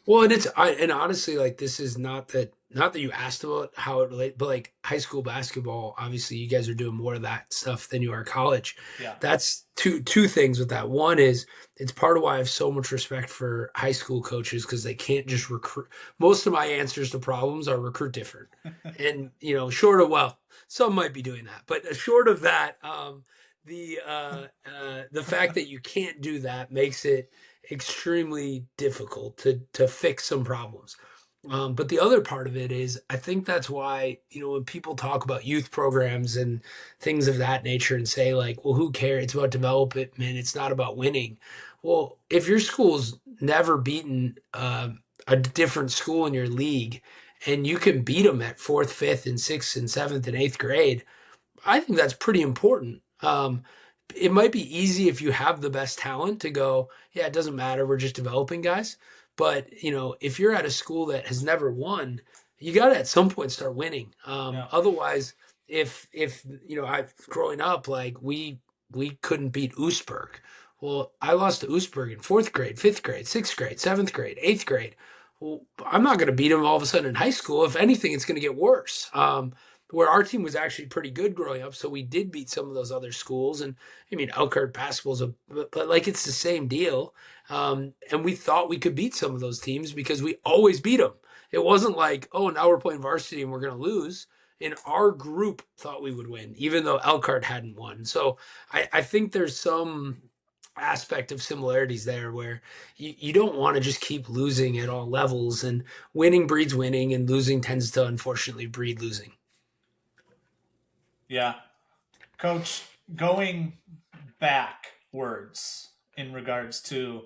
Well, and honestly, like this is not that you asked about how it relate, but like high school basketball, obviously you guys are doing more of that stuff than you are college. Yeah. That's two things with that. One is it's part of why I have so much respect for high school coaches because they can't just recruit. Most of my answers to problems are recruit different, and short of some might be doing that, but short of that, the fact that you can't do that makes it extremely difficult to fix some problems. But the other part of it is, I think that's why, when people talk about youth programs and things of that nature and say, like, well, who cares? It's about development, it's not about winning. Well, if your school's never beaten a different school in your league and you can beat them at fourth, fifth, and sixth, and seventh, and eighth grade, I think that's pretty important. It might be easy if you have the best talent to go, yeah, it doesn't matter. We're just developing guys. But, if you're at a school that has never won, you got to at some point start winning. Yeah. Otherwise, if I growing up, like we couldn't beat Oostburg. Well, I lost to Oostburg in fourth grade, fifth grade, sixth grade, seventh grade, eighth grade. Well, I'm not going to beat them all of a sudden in high school. If anything, it's going to get worse. Where our team was actually pretty good growing up, so we did beat some of those other schools. And I mean, Elkhart basketball's but like it's the same deal. And we thought we could beat some of those teams because we always beat them. It wasn't like, oh, now we're playing varsity and we're going to lose. And our group thought we would win, even though Elkhart hadn't won. So I think there's some aspect of similarities there where you don't want to just keep losing at all levels, and winning breeds winning and losing tends to unfortunately breed losing. Yeah. Coach, going backwards in regards to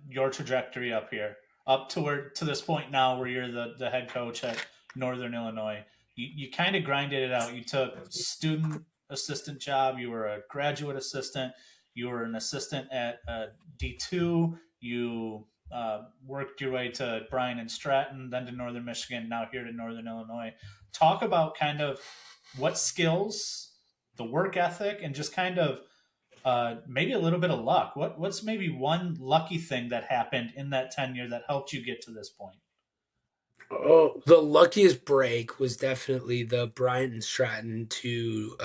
your trajectory up here, up to this point now where you're the head coach at Northern Illinois, you kind of grinded it out. You took student assistant job, you were a graduate assistant, you were an assistant at D2, you worked your way to Bryan and Stratton, then to Northern Michigan, now here to Northern Illinois. Talk about kind of what skills, the work ethic, and just kind of maybe a little bit of luck. What's maybe one lucky thing that happened in that tenure that helped you get to this point? Oh, the luckiest break was definitely the Bryant and Stratton to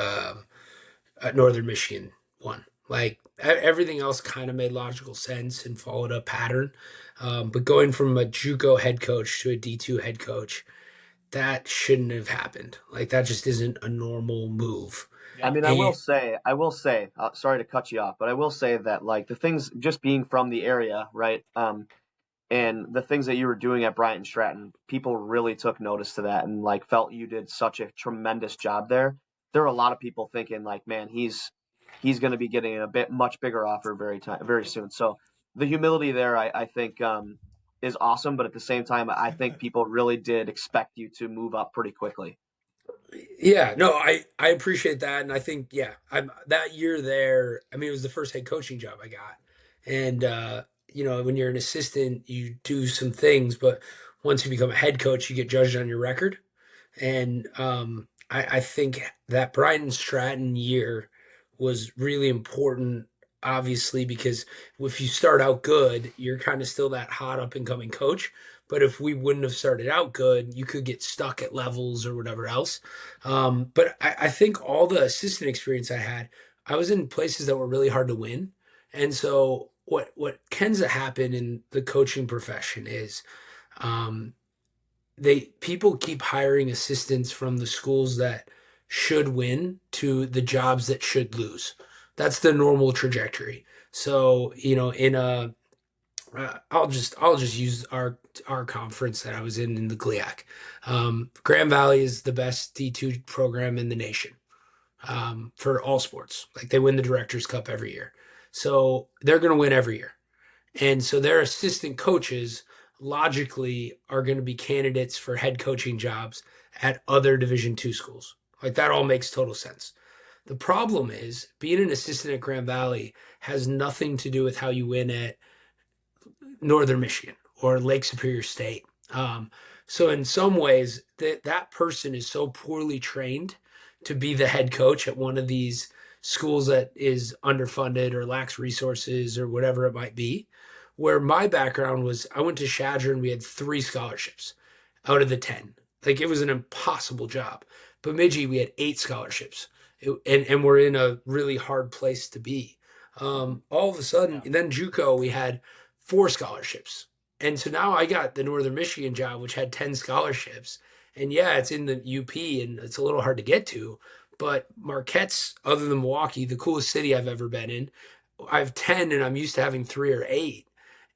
Northern Michigan one. Like everything else kind of made logical sense and followed a pattern. But going from a JUCO head coach to a D2 head coach, that shouldn't have happened. Like that just isn't a normal move. I Yeah. mean, And I will say, sorry to cut you off, but I will say that like the things just being from the area, right? And the things that you were doing at Bryant and Stratton, people really took notice to that and like felt you did such a tremendous job there. There are a lot of people thinking like, man, he's going to be getting a much bigger offer very soon. So the humility there, I think, is awesome. But at the same time, I think people really did expect you to move up pretty quickly. yeah, no, I appreciate that, and I think I'm that year there. I mean, it was the first head coaching job I got, and when you're an assistant, you do some things, but once you become a head coach, you get judged on your record. And I think that Brian Stratton year was really important, obviously, because if you start out good, you're kind of still that hot up and coming coach. But if we wouldn't have started out good, you could get stuck at levels or whatever else. But I think all the assistant experience I had, I was in places that were really hard to win. And so what tends to happen in the coaching profession is um, people keep hiring assistants from the schools that should win to the jobs that should lose. That's the normal trajectory. So, in a I'll just use our conference that I was in the GLIAC. Grand Valley is the best D2 program in the nation for all sports. Like they win the Directors Cup every year, so they're going to win every year. And so their assistant coaches logically are going to be candidates for head coaching jobs at other Division two schools. Like that all makes total sense. The problem is being an assistant at Grand Valley has nothing to do with how you win at Northern Michigan or Lake Superior State. So in some ways, that person is so poorly trained to be the head coach at one of these schools that is underfunded or lacks resources or whatever it might be. Where my background was, I went to Shadron, we had 3 scholarships out of the 10. Like it was an impossible job. Bemidji, we had 8 scholarships. And we're in a really hard place to be. All of a sudden, Yeah. then JUCO, we had 4 scholarships. And so now I got the Northern Michigan job, which had 10 scholarships. And yeah, it's in the UP and it's a little hard to get to. But Marquette's, other than Milwaukee, the coolest city I've ever been in. I have 10 and I'm used to having 3 or 8.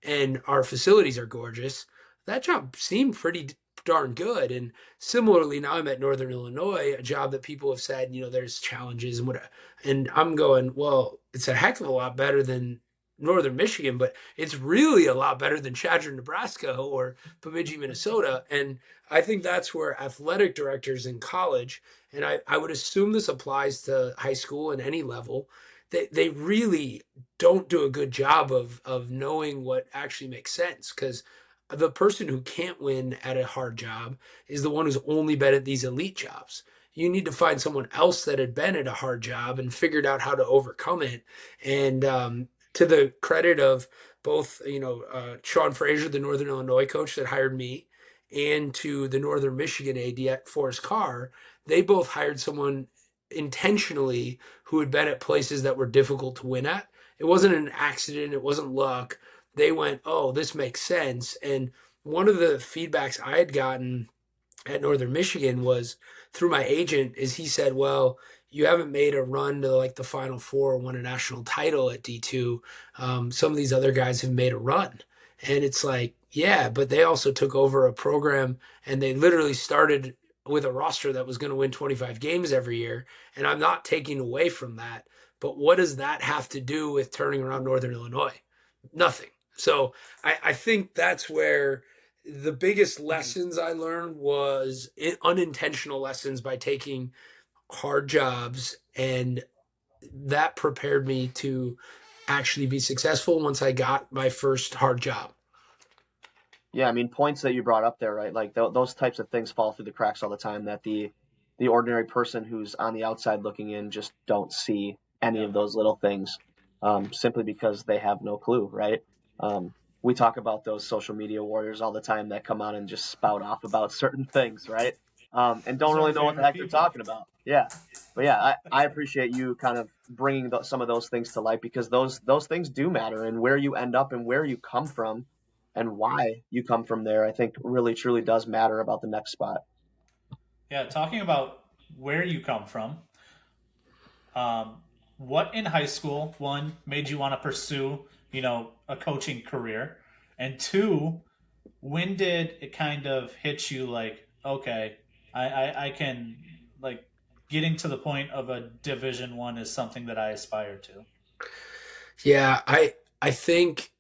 And our facilities are gorgeous. That job seemed pretty darn good. And similarly, now I'm at Northern Illinois, a job that people have said, there's challenges and whatever. And I'm going, well, it's a heck of a lot better than Northern Michigan, but it's really a lot better than Chadron, Nebraska or Bemidji, Minnesota. And I think that's where athletic directors in college, and I would assume this applies to high school and any level, they really don't do a good job of knowing what actually makes sense. Because the person who can't win at a hard job is the one who's only been at these elite jobs. You need to find someone else that had been at a hard job and figured out how to overcome it. And to the credit of both, Sean Frazier, the Northern Illinois coach that hired me, and to the Northern Michigan AD at Forest Carr, they both hired someone intentionally who had been at places that were difficult to win at. It wasn't an accident, it wasn't luck. They went, oh, this makes sense. And one of the feedbacks I had gotten at Northern Michigan was through my agent is he said, well, you haven't made a run to like the Final Four or won a national title at D2. Some of these other guys have made a run. And it's like, yeah, but they also took over a program and they literally started with a roster that was going to win 25 games every year. And I'm not taking away from that. But what does that have to do with turning around Northern Illinois? Nothing. So I think that's where the biggest lessons I learned was unintentional lessons by taking hard jobs, and that prepared me to actually be successful once I got my first hard job. Yeah, I mean, points that you brought up there, right? Like those types of things fall through the cracks all the time that the ordinary person who's on the outside looking in just don't see any Yeah. of those little things, simply because they have no clue, right? We talk about those social media warriors all the time that come on and just spout off about certain things, right? And don't Those are really our know what the favorite heck they're people. talking about. Yeah. But yeah, I appreciate you kind of bringing some of those things to light, because those things do matter, and where you end up and where you come from and why you come from there, I think really truly does matter about the next spot. Yeah, talking about where you come from, um, what in high school, one, made you want to pursue, a coaching career? And two, when did it kind of hit you like, okay, I can, like, getting to the point of a Division 1 is something that I aspire to? Yeah, I think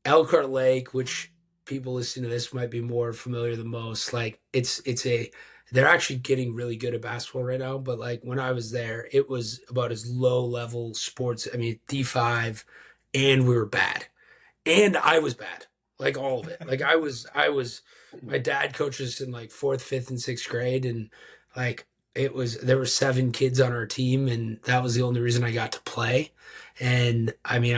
Elkhart Lake, which people listening to this might be more familiar than most, like it's a they're actually getting really good at basketball right now, but like when I was there, it was about as low level sports. I mean, D5, and we were bad. And I was bad, like all of it. Like my dad coaches in like fourth, fifth, and sixth grade, and like there were 7 kids on our team, and that was the only reason I got to play. And I mean,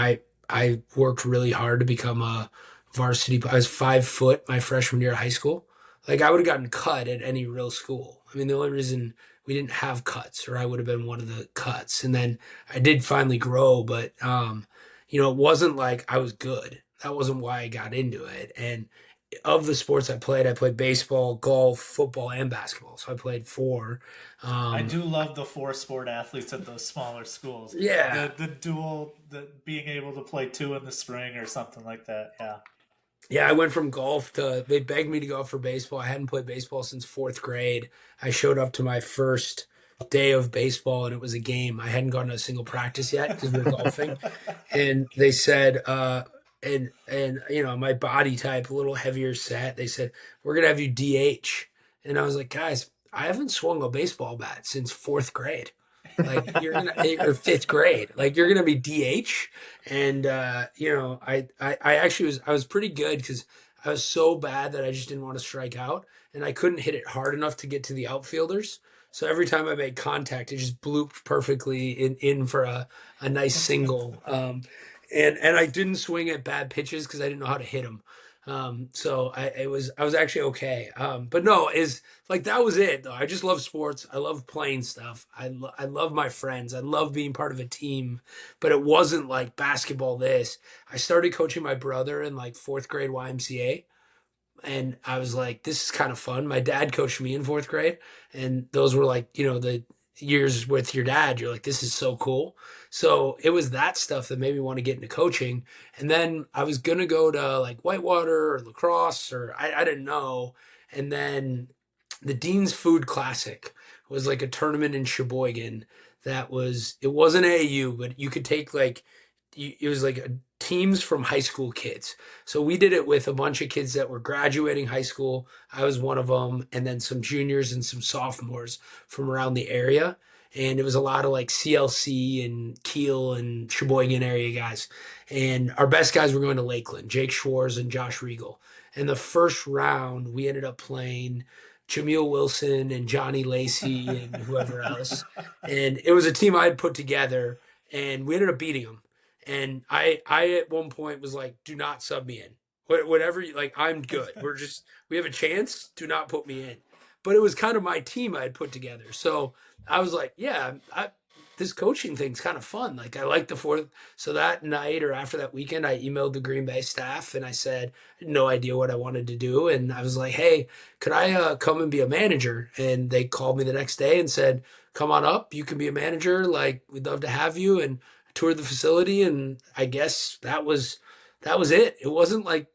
I worked really hard to become a varsity. I was 5 foot my freshman year of high school. Like I would have gotten cut at any real school. I mean, the only reason we didn't have cuts, or I would have been one of the cuts. And then I did finally grow, but it wasn't like I was good. That wasn't why I got into it. And of the sports I played baseball, golf, football, and basketball. So I played 4. I Um, do love the 4 sport athletes at those smaller schools. yeah, The dual, the being able to play 2 in the spring or something like that. Yeah. yeah. I went from golf to they begged me to go for baseball. I hadn't played baseball since fourth grade. I showed up to my first day of baseball, and it was a game. I hadn't gone to a single practice yet because we were golfing. And they said and my body type a little heavier set, they said we're gonna have you DH. And I was like, guys, I haven't swung a baseball bat since fourth grade. Like you're gonna or fifth grade, like you're gonna be DH. And I actually was pretty good because I was so bad that I just didn't want to strike out, and I couldn't hit it hard enough to get to the outfielders. So every time I made contact, it just blooped perfectly in for a nice single. And I didn't swing at bad pitches because I didn't know how to hit them. So I was actually okay. But no, is like that was it though. I just love sports. I love playing stuff. I love my friends. I love being part of a team. But it wasn't like basketball. This I started coaching my brother in like fourth grade YMCA, and I was like, this is kind of fun. My dad coached me in fourth grade, and those were like, the years with your dad. You're like, this is so cool. So it was that stuff that made me want to get into coaching. And then I was gonna go to like Whitewater or lacrosse, or I didn't know. And then the Dean's Food Classic was like a tournament in Sheboygan it wasn't AAU, but you could take like it was like teams from high school kids. So we did it with a bunch of kids that were graduating high school. I was one of them, and then some juniors and some sophomores from around the area. And it was a lot of like CLC and Kiel and Sheboygan area guys. And our best guys were going to Lakeland, Jake Schwartz and Josh Regal. And the first round, we ended up playing Jameel Wilson and Johnny Lacey and whoever else. And it was a team I had put together, and we ended up beating them. And I at one point was like, do not sub me in. Whatever, like, I'm good. We have a chance. Do not put me in. But it was kind of my team I had put together. So I was like, yeah, this coaching thing's kind of fun. Like, I like the fourth. So that night or after that weekend, I emailed the Green Bay staff and I said, I had no idea what I wanted to do. And I was like, hey, could I come and be a manager? And they called me the next day and said, come on up. You can be a manager. Like, we'd love to have you. And toured the facility, and I guess that was it. It wasn't like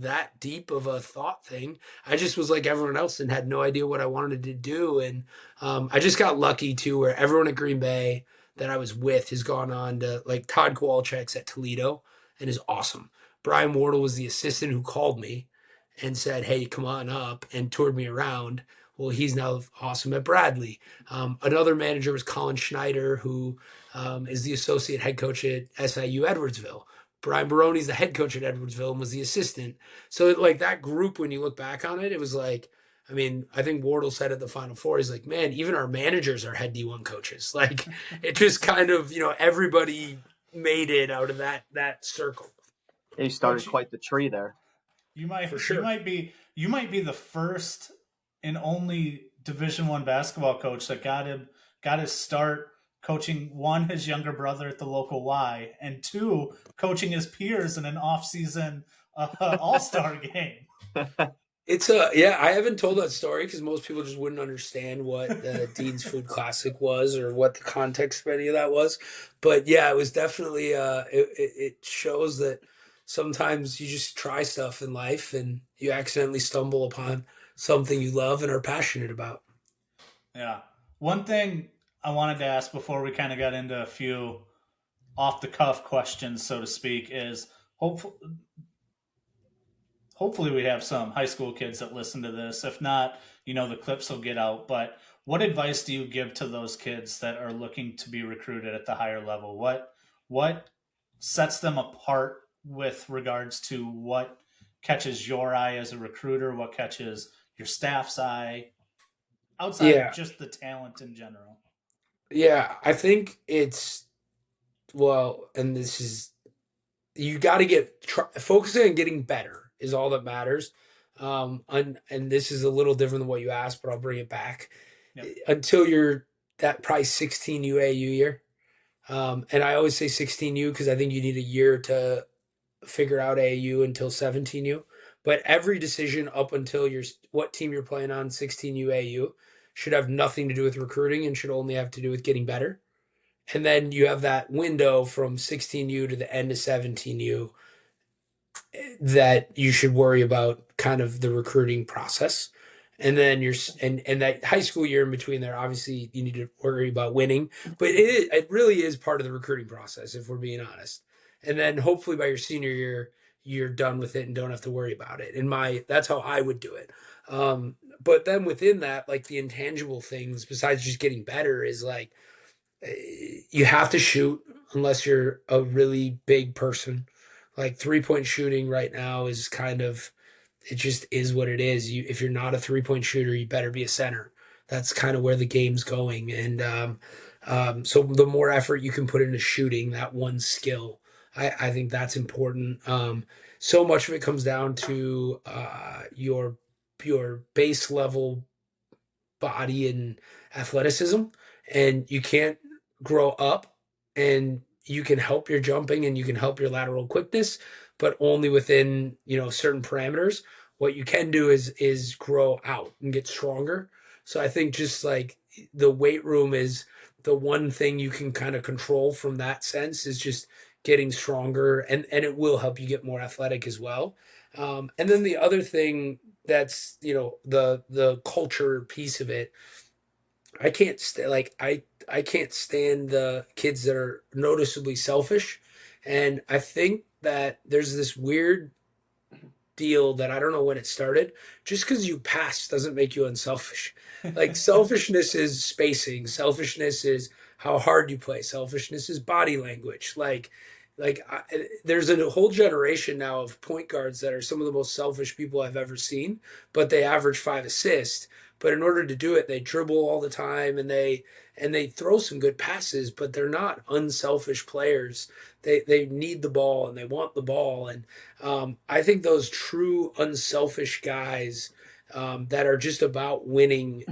that deep of a thought thing. I just was like everyone else and had no idea what I wanted to do. And I just got lucky too, where everyone at Green Bay that I was with has gone on to, like, Todd Kowalczyk's at Toledo and is awesome. Brian Wardle was the assistant who called me and said, hey, come on up, and toured me around. Well, he's now awesome at Bradley. Another manager was Colin Schneider, who is the associate head coach at SIU Edwardsville. Brian Baroni's the head coach at Edwardsville and was the assistant. So, like, that group, when you look back on it, it was like, I mean, I think Wardle said at the Final Four, he's like, man, even our managers are head D1 coaches. Like, it just kind of, everybody made it out of that circle. You started quite the tree there. You might For sure. you might be the first and only Division I basketball coach that got his start coaching, one, his younger brother at the local Y, and two, coaching his peers in an off-season all-star game. It's a yeah. I haven't told that story because most people just wouldn't understand what the Dean's Food Classic was or what the context of any of that was. But yeah, it was definitely. It shows that sometimes you just try stuff in life and you accidentally stumble upon something you love and are passionate about. Yeah. One thing I wanted to ask before we kind of got into a few off the cuff questions, so to speak, is hopefully hopefully we have some high school kids that listen to this. If not, the clips will get out. But what advice do you give to those kids that are looking to be recruited at the higher level? What sets them apart with regards to what catches your eye as a recruiter? What catches your staff's eye outside of Yeah, just the talent in general? yeah. I think it's well, and this is you got to focusing on getting better is all that matters. And this is a little different than what you asked, but I'll bring it back Yep. until you're that probably 16 UAU year. And I always say 16U because I think you need a year to figure out AAU until 17U. But every decision up until what team you're playing on 16U AAU should have nothing to do with recruiting and should only have to do with getting better. And then you have that window from 16U to the end of 17U that you should worry about kind of the recruiting process. And then and that high school year in between there, obviously you need to worry about winning, but it really is part of the recruiting process if we're being honest. And then hopefully by your senior year, you're done with it and don't have to worry about it. That's how I would do it. But then within that, like the intangible things besides just getting better is like you have to shoot unless you're a really big person. Like 3-point shooting right now is kind of it just is what it is. If you're not a 3-point shooter, you better be a center. That's kind of where the game's going. And so the more effort you can put into shooting that one skill, I think that's important. So much of it comes down to your base level body and athleticism, and you can't grow up, and you can help your jumping and you can help your lateral quickness, but only within certain parameters. What you can do is grow out and get stronger. So I think just like the weight room is the one thing you can kind of control from that sense is just getting stronger, and it will help you get more athletic as well. And then the other thing that's the culture piece of it. I can't st- like I can't stand the kids that are noticeably selfish, and I think that there's this weird deal that I don't know when it started. Just because you pass doesn't make you unselfish. Like selfishness is spacing. Selfishness is how hard you play. Selfishness is body language. There's a whole generation now of point guards that are some of the most selfish people I've ever seen, but they average 5 assists. But in order to do it, they dribble all the time and they throw some good passes, but they're not unselfish players. They need the ball and they want the ball, and I think those true unselfish guys that are just about winning,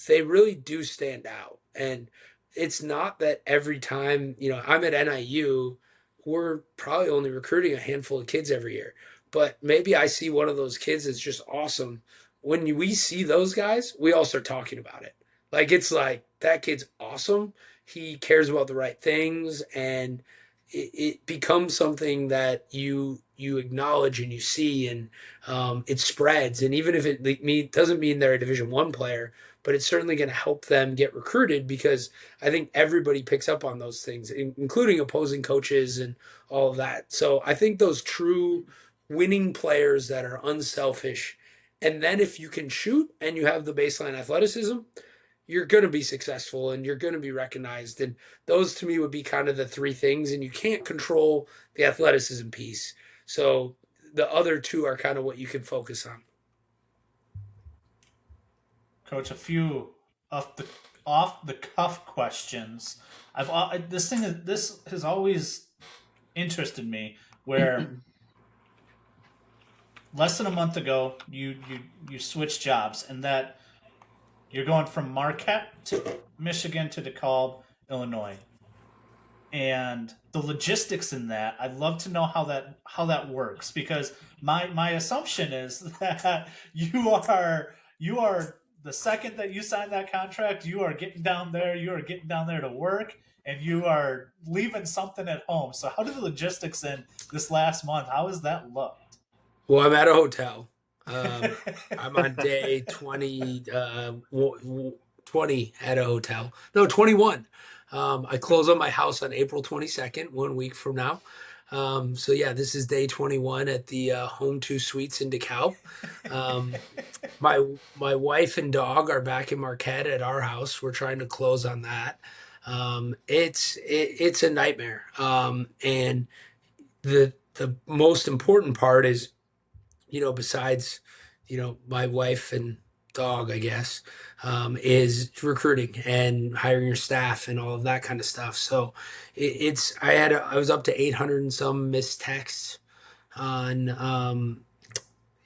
they really do stand out. And it's not that every time, I'm at NIU, we're probably only recruiting a handful of kids every year. But maybe I see one of those kids that's just awesome. When we see those guys, we all start talking about it. Like, it's like, that kid's awesome. He cares about the right things, and it becomes something that you acknowledge and you see, and it spreads. And even if doesn't mean they're a Division I player, but it's certainly going to help them get recruited because I think everybody picks up on those things, including opposing coaches and all of that. So I think those true winning players that are unselfish, and then if you can shoot and you have the baseline athleticism, you're going to be successful and you're going to be recognized. And those to me would be kind of the three things. And you can't control the athleticism piece. So the other two are kind of what you can focus on. Coach, a few off the cuff questions. This has always interested me. Where less than a month ago, you switched jobs, and that You're going from Marquette to Michigan to DeKalb, Illinois, and the logistics in that. I'd love to know how that works, because my assumption is that you are the second that you sign that contract, you are getting down there, to work, and you are leaving something at home. So how do the logistics in this last month? How has that looked? Well, I'm at a hotel. Um, I'm on day 20, 20 at a hotel. No, 21. I close on my house on April 22nd, 1 week from now. So yeah, this is day 21 at the Home 2 Suites in DeKalb. Um, my wife and dog are back in Marquette at our house. We're trying to close on that. It's a nightmare. And the most important part is, besides, my wife and dog, I guess, is recruiting and hiring your staff and all of that kind of stuff. So I was up to 800 and some missed texts on,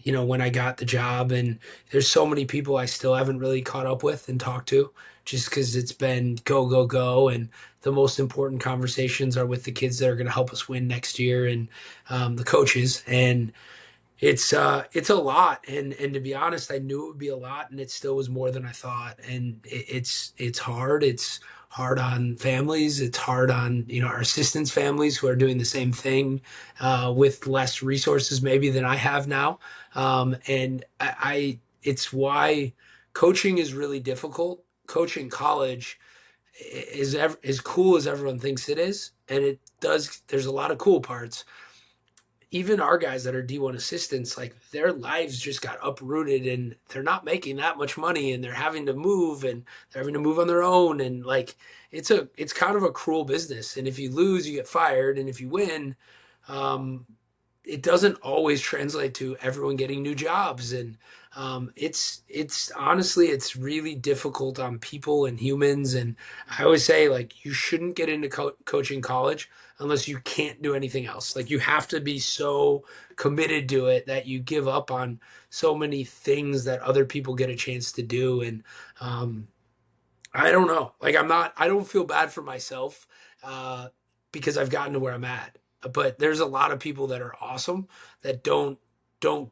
when I got the job, and there's so many people I still haven't really caught up with and talked to, just because it's been go, go, go. And the most important conversations are with the kids that are going to help us win next year, and the coaches. And it's a lot, and to be honest, I knew it would be a lot, and it still was more than I thought. And it's hard. It's hard on families. It's hard on our assistants' families who are doing the same thing with less resources maybe than I have now. And it's why coaching is really difficult. Coaching college is as cool as everyone thinks it is, and it does. There's a lot of cool parts. Even our guys that are D1 assistants, like their lives just got uprooted, and they're not making that much money, and they're having to move, and they're having to move on their own. And like, it's kind of a cruel business. And if you lose, you get fired. And if you win, um, it doesn't always translate to everyone getting new jobs. And it's honestly, it's really difficult on people and humans. And I always say, like, you shouldn't get into coaching college unless you can't do anything else. Like, you have to be so committed to it that you give up on so many things that other people get a chance to do. And um, I don't know. Like, I don't feel bad for myself uh, because I've gotten to where I'm at. But there's a lot of people that are awesome that don't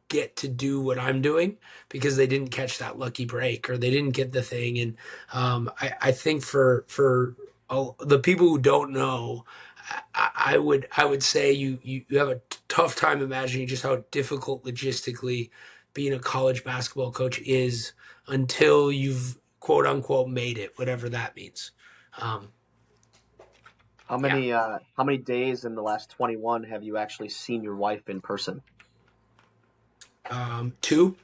get to do what I'm doing because they didn't catch that lucky break, or they didn't get the thing. And I think for the people who don't know, I would say you have a tough time imagining just how difficult logistically being a college basketball coach is until you've quote unquote made it, whatever that means. Um, yeah, How many days in the last 21 have you actually seen your wife in person? two,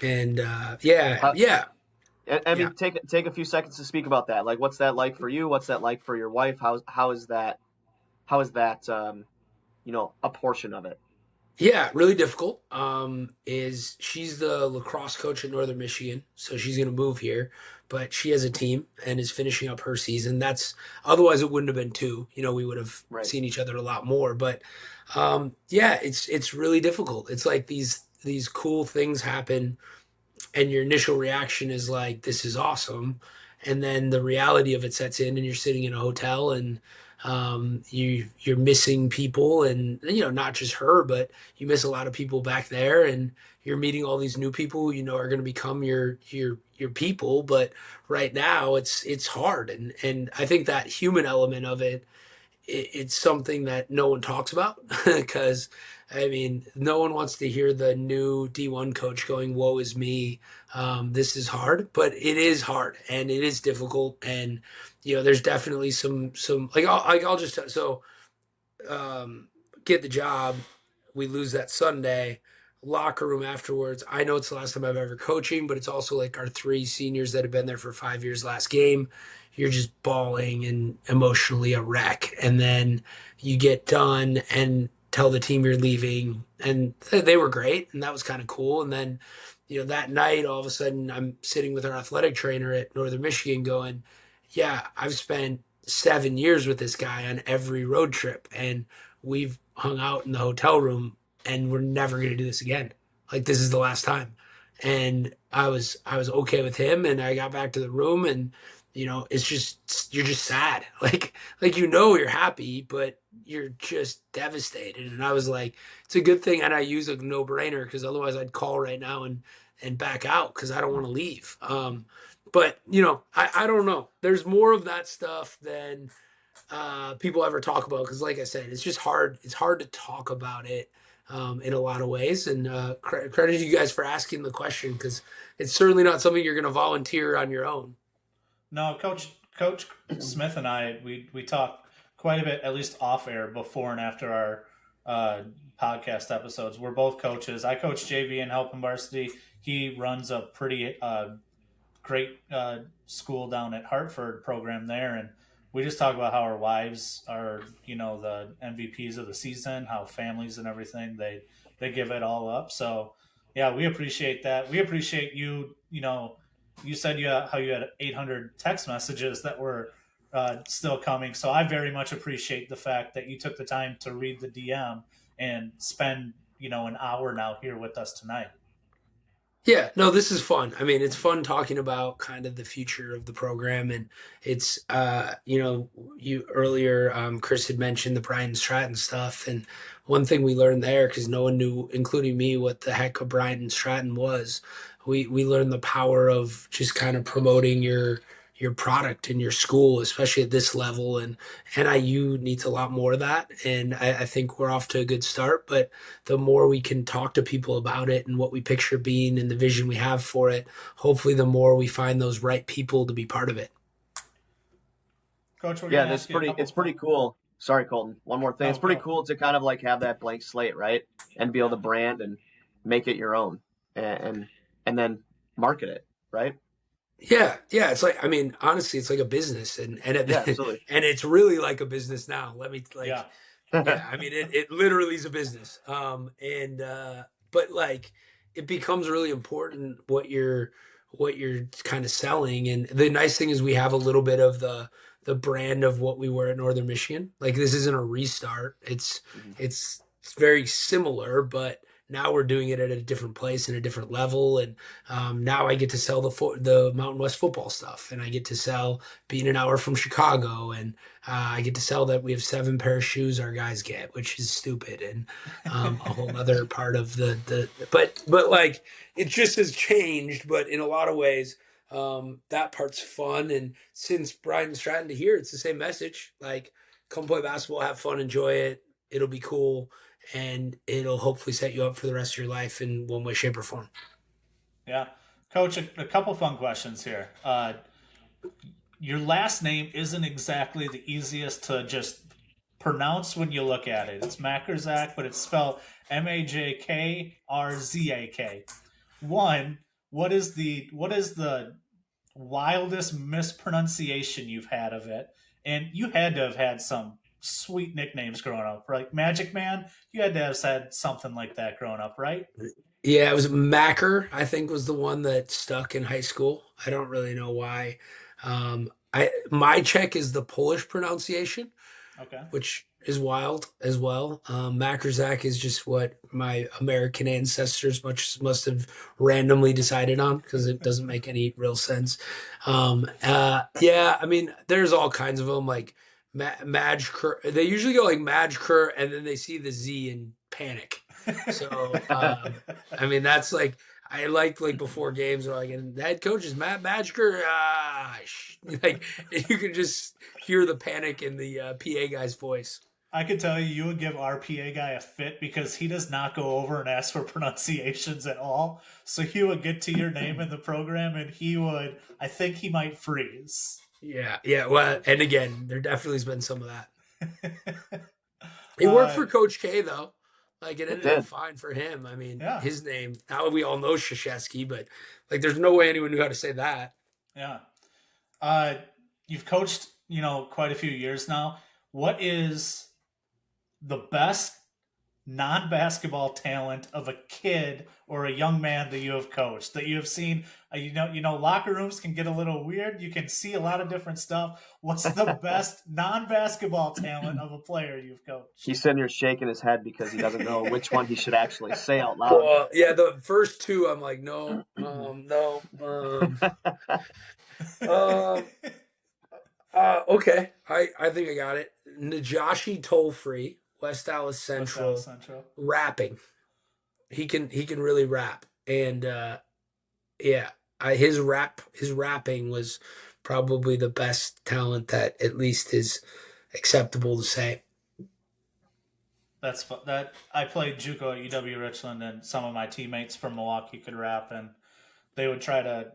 and yeah, Uh, yeah, I yeah. mean, take a few seconds to speak about that. Like, what's that like for you? What's that like for your wife? How is that a portion of it? Yeah, really difficult. Is she's the lacrosse coach at Northern Michigan, so she's going to move here, but she has a team and is finishing up her season. That's otherwise it wouldn't have been two. We would have Right. seen each other a lot more. But yeah, it's really difficult. It's like these cool things happen, and your initial reaction is like, this is awesome. And then the reality of it sets in, and you're sitting in a hotel, and you're missing people, and not just her, but you miss a lot of people back there, and you're meeting all these new people who are going to become your people. But right now it's hard, and I think that human element of it's something that no one talks about because I mean, no one wants to hear the new D1 coach going, "Woe is me." This is hard, but it is hard and it is difficult. And there's definitely some I'll just so um, get the job. We lose that Sunday. Locker room afterwards. I know it's the last time I've ever coaching, but it's also like our three seniors that have been there for 5 years last game. You're just bawling and emotionally a wreck. And then you get done and tell the team you're leaving. And they were great. And that was kind of cool. And then, that night, all of a sudden, I'm sitting with our athletic trainer at Northern Michigan going, yeah, I've spent 7 years with this guy on every road trip, and we've hung out in the hotel room, and we're never going to do this again. Like, this is the last time. and I was okay with him, and I got back to the room, and it's just you're just sad, like you're happy, but you're just devastated. And I was like, it's a good thing, and I use a no brainer because otherwise I'd call right now and back out because I don't want to leave. But I don't know. There's more of that stuff than people ever talk about because, like I said, it's just hard. It's hard to talk about it in a lot of ways. And credit to you guys for asking the question because it's certainly not something you're going to volunteer on your own. No, Coach Smith and I we talked quite a bit, at least off air, before and after our podcast episodes. We're both coaches. I coach JV and Helping Varsity. He runs a pretty great school down at Hartford program there, and we just talk about how our wives are, the MVPs of the season, how families and everything they give it all up. So yeah, we appreciate that. We appreciate you. You said how you had 800 text messages that were still coming. So I very much appreciate the fact that you took the time to read the DM and spend an hour now here with us tonight. Yeah, no, this is fun. I mean, it's fun talking about kind of the future of the program, and it's you earlier, Chris had mentioned the Brian Stratton stuff, and one thing we learned there because no one knew, including me, what the heck a Brian Stratton was. We learned the power of just kind of promoting your product in your school, especially at this level, and NIU needs a lot more of that, and I think we're off to a good start, but the more we can talk to people about it and what we picture being and the vision we have for it, hopefully the more we find those right people to be part of it. Coach, we're Yeah, going to ask you a couple. it's pretty cool. Sorry, Colton. One more thing. It's pretty cool to kind of like have that blank slate, right? And be able to brand and make it your own and then market it, right? Yeah, it's like, I mean, honestly, it's like a business, Yeah, absolutely. and it's really like a business now. Let me Yeah. yeah, I mean, it literally is a business. But like, it becomes really important what you're kind of selling. And the nice thing is we have a little bit of the brand of what we were at Northern Michigan. Like, this isn't a restart. It's very similar, but now we're doing it at a different place and a different level. And now I get to sell the Mountain West football stuff, and I get to sell being an hour from Chicago, and I get to sell that we have 7 pair of shoes our guys get, which is stupid, and a whole other part of but like it just has changed. But in a lot of ways, that part's fun. And since Brian Stratton to here, it's the same message. Like, come play basketball, have fun, enjoy it. It'll be cool, and it'll hopefully set you up for the rest of your life in one way, shape, or form. Yeah. Coach, a couple fun questions here. Your last name isn't exactly the easiest to just pronounce when you look at it. It's Majkrzak, but it's spelled Majkrzak. One, what is the wildest mispronunciation you've had of it? And you had to have had some sweet nicknames growing up, right? Magic Man, you had to have said something like that growing up, right? Yeah, it was Macker, I think, was the one that stuck in high school. I don't really know why. I my check is the Polish pronunciation, Okay. which is wild as well. Majkrzak is just what my American ancestors must have randomly decided on because it doesn't make any real sense. Yeah, I mean, there's all kinds of them, like Majker. They usually go like Majker, and then they see the Z and panic. So, I mean, that's like I like before games, or like, and the head coach is Matt Majker. Like you can just hear the panic in the PA guy's voice. I could tell you would give our PA guy a fit because he does not go over and ask for pronunciations at all. So he would get to your name in the program and I think he might freeze. Yeah. Well, and again, there definitely has been some of that. It worked for Coach K though. Like it ended up fine for him. I mean, Yeah. his name, now we all know Krzyzewski, but like there's no way anyone knew how to say that. Yeah. You've coached, quite a few years now. What is the best non-basketball talent of a kid or a young man that you have coached, that you have seen Locker rooms can get a little weird. You can see a lot of different stuff. What's the best non-basketball talent of a player you've coached? He's sitting here shaking his head because he doesn't know which one he should actually say out loud. Well, yeah, the first two, I'm like, no, no. Okay, I think I got it. Najashi Toll-Free, West Dallas Central, rapping. He can really rap, and yeah, his rapping was probably the best talent that at least is acceptable to say. That's fun. That I played JUCO at UW Richland, and some of my teammates from Milwaukee could rap, and they would try to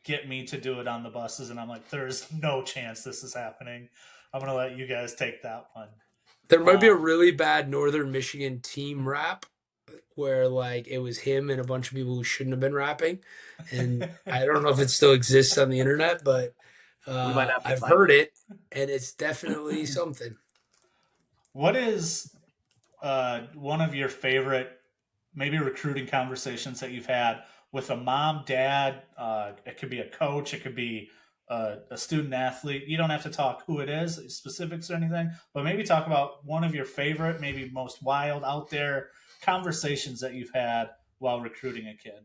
get me to do it on the buses, and I'm like, there's no chance this is happening. I'm gonna let you guys take that one. There might be a really bad Northern Michigan team rap where like it was him and a bunch of people who shouldn't have been rapping, and I don't know if it still exists on the internet, but I've heard it, and it's definitely something. What is one of your favorite maybe recruiting conversations that you've had with a mom, dad? It could be a coach, it could be a student athlete. You don't have to talk who it is, specifics or anything, but maybe talk about one of your favorite, maybe most wild out there conversations that you've had while recruiting a kid.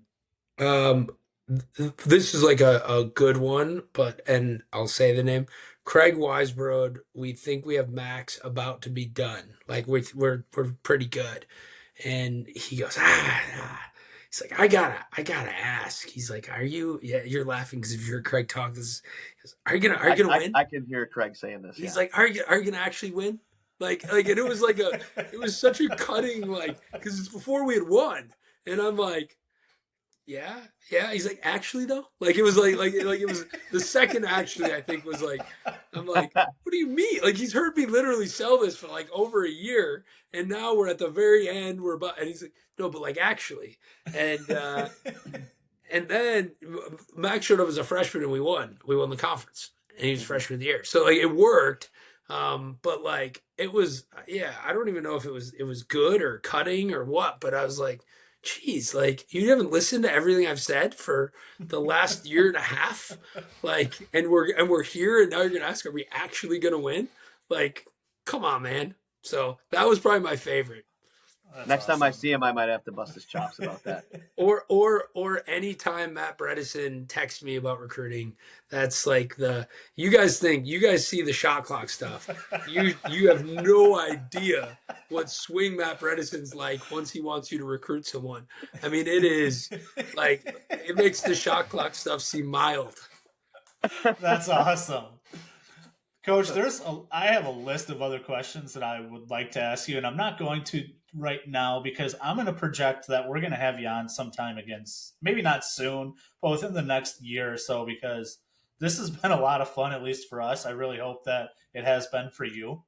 This is like a good one, and I'll say the name. Craig Weisbrod, we think we have Max about to be done. Like we're pretty good. And he goes, he's like, I gotta ask. He's like, are you? Yeah, you're laughing because if you're Craig talk, this is, are you gonna win? I can hear Craig saying this. He's like, are you gonna actually win? Like, and it was like it was such a cutting, like, because it's before we had won, and I'm like, yeah. He's like, actually though, like it was like it was the second actually. I think was like, I'm like, what do you mean? Like he's heard me literally sell this for like over a year, and now we're at the very end. We're about, and he's like, no, but like actually, and then Max showed up as a freshman and we won the conference, and he was freshman of the year, so like it worked. But like it was, yeah, I don't even know if it was good or cutting or what, but I was like, geez, like you haven't listened to everything I've said for the last year and a half, like, and we're here, and now you're gonna ask, are we actually gonna win? Like, come on, man. So that was probably my favorite. Next time I see him, I might have to bust his chops about that. Or anytime Matt Bredesen texts me about recruiting, that's like you guys see the shot clock stuff. You have no idea what swing Matt Bredesen's like once he wants you to recruit someone. I mean, it is like it makes the shot clock stuff seem mild. That's awesome. Coach, I have a list of other questions that I would like to ask you, and I'm not going to right now because I'm going to project that we're going to have you on sometime again. Maybe not soon, but within the next year or so, because this has been a lot of fun, at least for us. I really hope that it has been for you.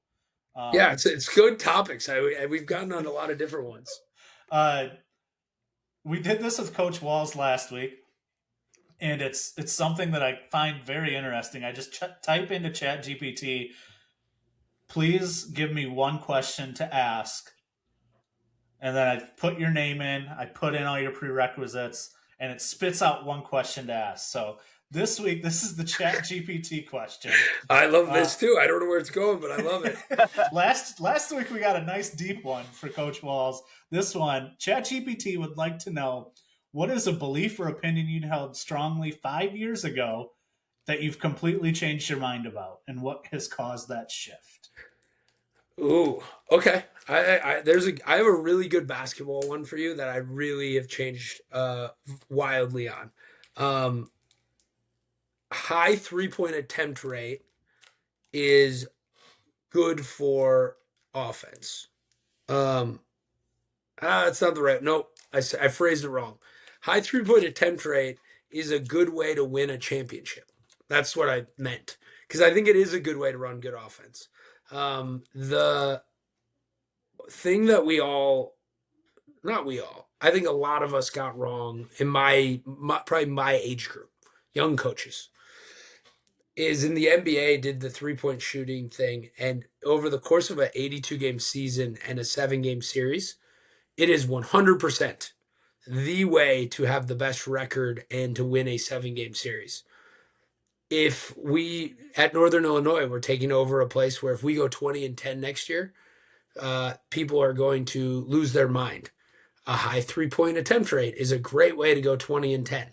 Yeah, it's good topics. We've gotten on a lot of different ones. We did this with Coach Walls last week. And it's something that I find very interesting. I just type into ChatGPT, please give me one question to ask. And then I put your name in, I put in all your prerequisites, and it spits out one question to ask. So this week, this is the ChatGPT question. I love this too. I don't know where it's going, but I love it. Last week, we got a nice deep one for Coach Walls. This one, ChatGPT would like to know, what is a belief or opinion you held strongly 5 years ago that you've completely changed your mind about, and what has caused that shift? Ooh, okay. I have a really good basketball one for you that I really have changed wildly on. High 3-point attempt rate is good for offense. It's not the right. Nope, I phrased it wrong. High 3-point attempt rate is a good way to win a championship. That's what I meant, because I think it is a good way to run good offense. The thing that I think a lot of us got wrong in my probably my age group, young coaches, is in the NBA did the 3-point shooting thing, and over the course of an 82-game season and a 7-game series, it is 100% the way to have the best record and to win a 7-game series. If we at Northern Illinois, we're taking over a place where if we go 20-10 next year, people are going to lose their mind. A high 3-point attempt rate is a great way to go 20-10.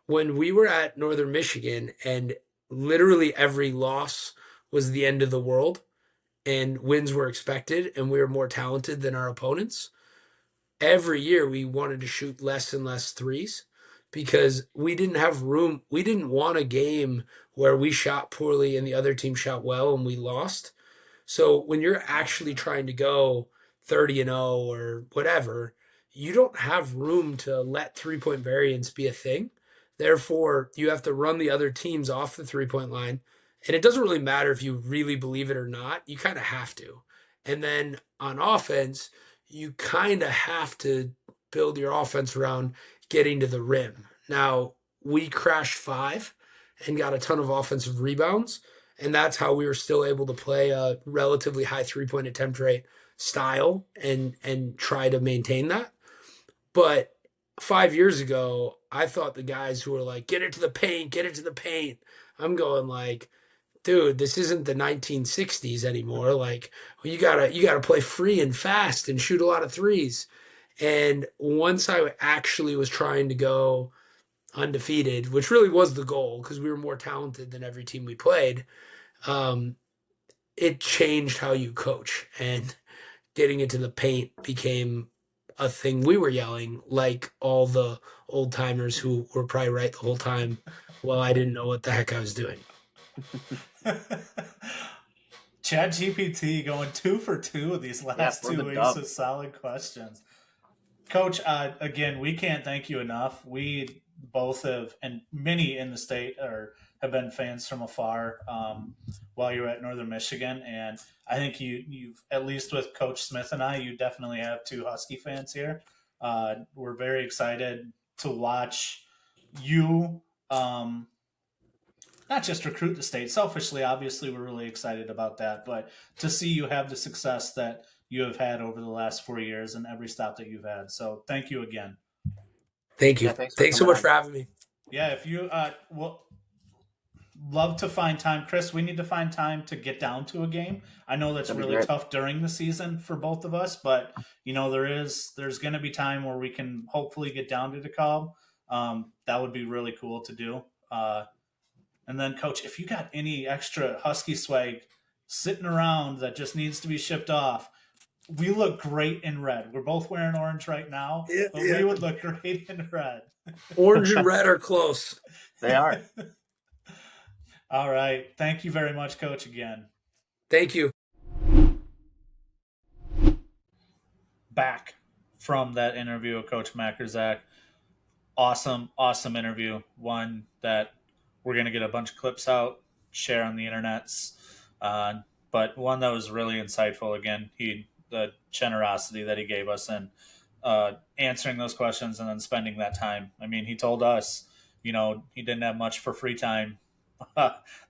When we were at Northern Michigan and literally every loss was the end of the world and wins were expected and we were more talented than our opponents, every year we wanted to shoot less and less threes because we didn't have room. We didn't want a game where we shot poorly and the other team shot well and we lost. So when you're actually trying to go 30-0 or whatever, you don't have room to let 3-point variance be a thing. Therefore, you have to run the other teams off the 3-point line. And it doesn't really matter if you really believe it or not. You kind of have to. And then on offense, you kind of have to build your offense around getting to the rim. Now, we crashed 5 and got a ton of offensive rebounds. And that's how we were still able to play a relatively high 3-point attempt rate style and try to maintain that. But 5 years ago, I thought the guys who were like, get it to the paint, get it to the paint. I'm going like, dude, this isn't the 1960s anymore. Like, well, you gotta play free and fast and shoot a lot of threes. And once I actually was trying to go undefeated, which really was the goal because we were more talented than every team we played, um, it changed how you coach. And getting into the paint became a thing we were yelling, like all the old timers who were probably right the whole time. Well, I didn't know what the heck I was doing. Chad GPT going 2 for 2 of these last 2 weeks with solid questions. Coach, again, we can't thank you enough. We both have, and many in the state have been fans from afar while you were at Northern Michigan. And I think you've, at least with Coach Smith and I, you definitely have 2 Husky fans here. We're very excited to watch you not just recruit the state. Selfishly, obviously, we're really excited about that. But to see you have the success that you have had over the last 4 years and every stop that you've had. So thank you again. Thank you. Yeah, thanks so much for having me. Yeah, if you will love to find time, Chris, we need to find time to get down to a game. I know that's really tough during the season for both of us, but there's going to be time where we can hopefully get down to DeKalb. That would be really cool to do. And then, Coach, if you got any extra Husky swag sitting around that just needs to be shipped off, we look great in red. We're both wearing orange right now, but we would look great in red. Orange and red are close. They are. All right. Thank you very much, Coach, again. Thank you. Back from that interview with Coach Majkrzak. Awesome interview. One that we're going to get a bunch of clips out, share on the internets. But one that was really insightful. Again, the generosity that he gave us and answering those questions and then spending that time. I mean, he told us, he didn't have much for free time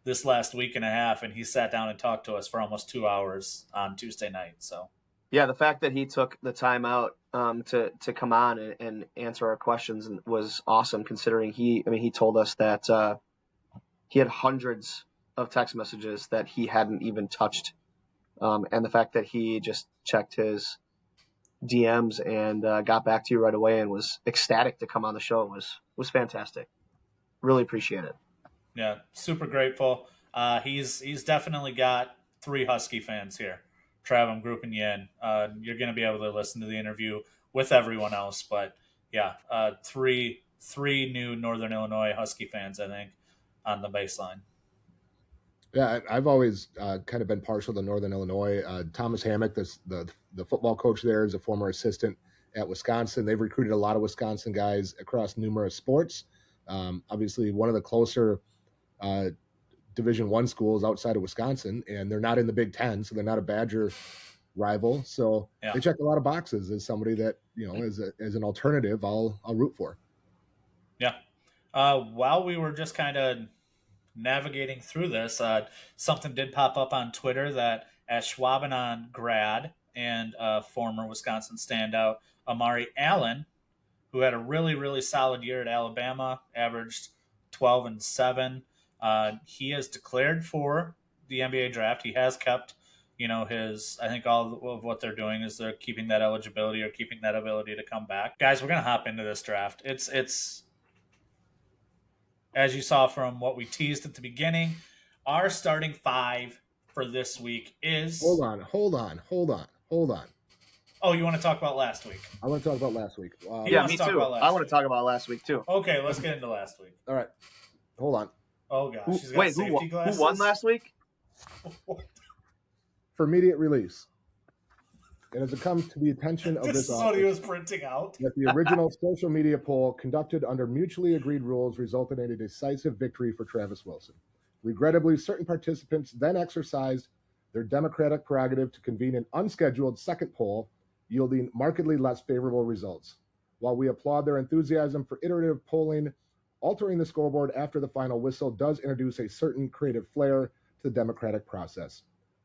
this last week and a half, and he sat down and talked to us for almost 2 hours on Tuesday night. So, yeah, the fact that he took the time out to come on and answer our questions was awesome, considering he told us that he had hundreds of text messages that he hadn't even touched. And the fact that he just checked his DMs and got back to you right away and was ecstatic to come on the show was fantastic. Really appreciate it. Yeah, super grateful. He's definitely got 3 Husky fans here. Trav, I'm grouping you in. You're going to be able to listen to the interview with everyone else. But, yeah, 3 new Northern Illinois Husky fans, I think, on the baseline. Yeah, I've always kind of been partial to Northern Illinois. Thomas Hammock, the football coach there, is a former assistant at Wisconsin. They've recruited a lot of Wisconsin guys across numerous sports. Obviously, one of the closer Division I schools outside of Wisconsin, and they're not in the Big Ten, so they're not a Badger rival. So They check a lot of boxes as somebody that as an alternative, I'll root for. Yeah. While we were just kind of navigating through this, something did pop up on Twitter that Ashwaubenon grad and former Wisconsin standout Amari Allen, who had a really, really solid year at Alabama, averaged 12-7. He has declared for the NBA draft. He has kept, his. I think all of what they're doing is they're keeping that eligibility or keeping that ability to come back. Guys, we're gonna hop into this draft. It's as you saw from what we teased at the beginning. Our starting five for this week is. Hold on. Oh, you want to talk about last week? I want to talk about last week. Yeah, me too. I want to talk about last week too. Okay, let's get into last week. All right. Hold on. Oh gosh, she's got Wait, safety glasses. Who won last week? For immediate release. It has come to the attention of This this is what he was printing out. that the original social media poll conducted under mutually agreed rules resulted in a decisive victory for Travis Wilson. Regrettably, certain participants then exercised their democratic prerogative to convene an unscheduled second poll, yielding markedly less favorable results. While we applaud their enthusiasm for iterative polling, altering the scoreboard after the final whistle does introduce a certain creative flair to the democratic process.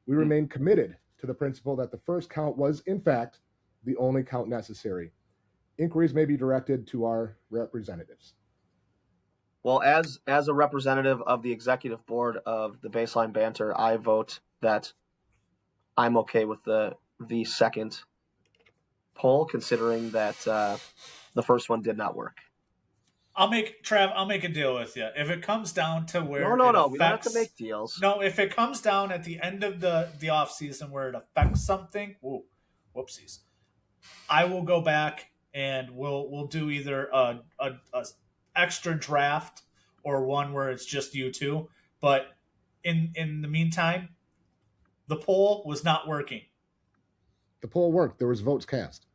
We remain committed to the principle that the first count was, in fact, the only count necessary. Inquiries may be directed to our representatives. Well, as a representative of the executive board of the Baseline Banter, I vote that I'm okay with the second poll, considering that the first one did not work. I'll make a deal with you. If it comes down to where no, we don't have to make deals. No, if it comes down at the end of the off season where it affects something, whoopsies. I will go back and we'll do either a extra draft or one where it's just you two. But in the meantime, the poll was not working. The poll worked. There was votes cast.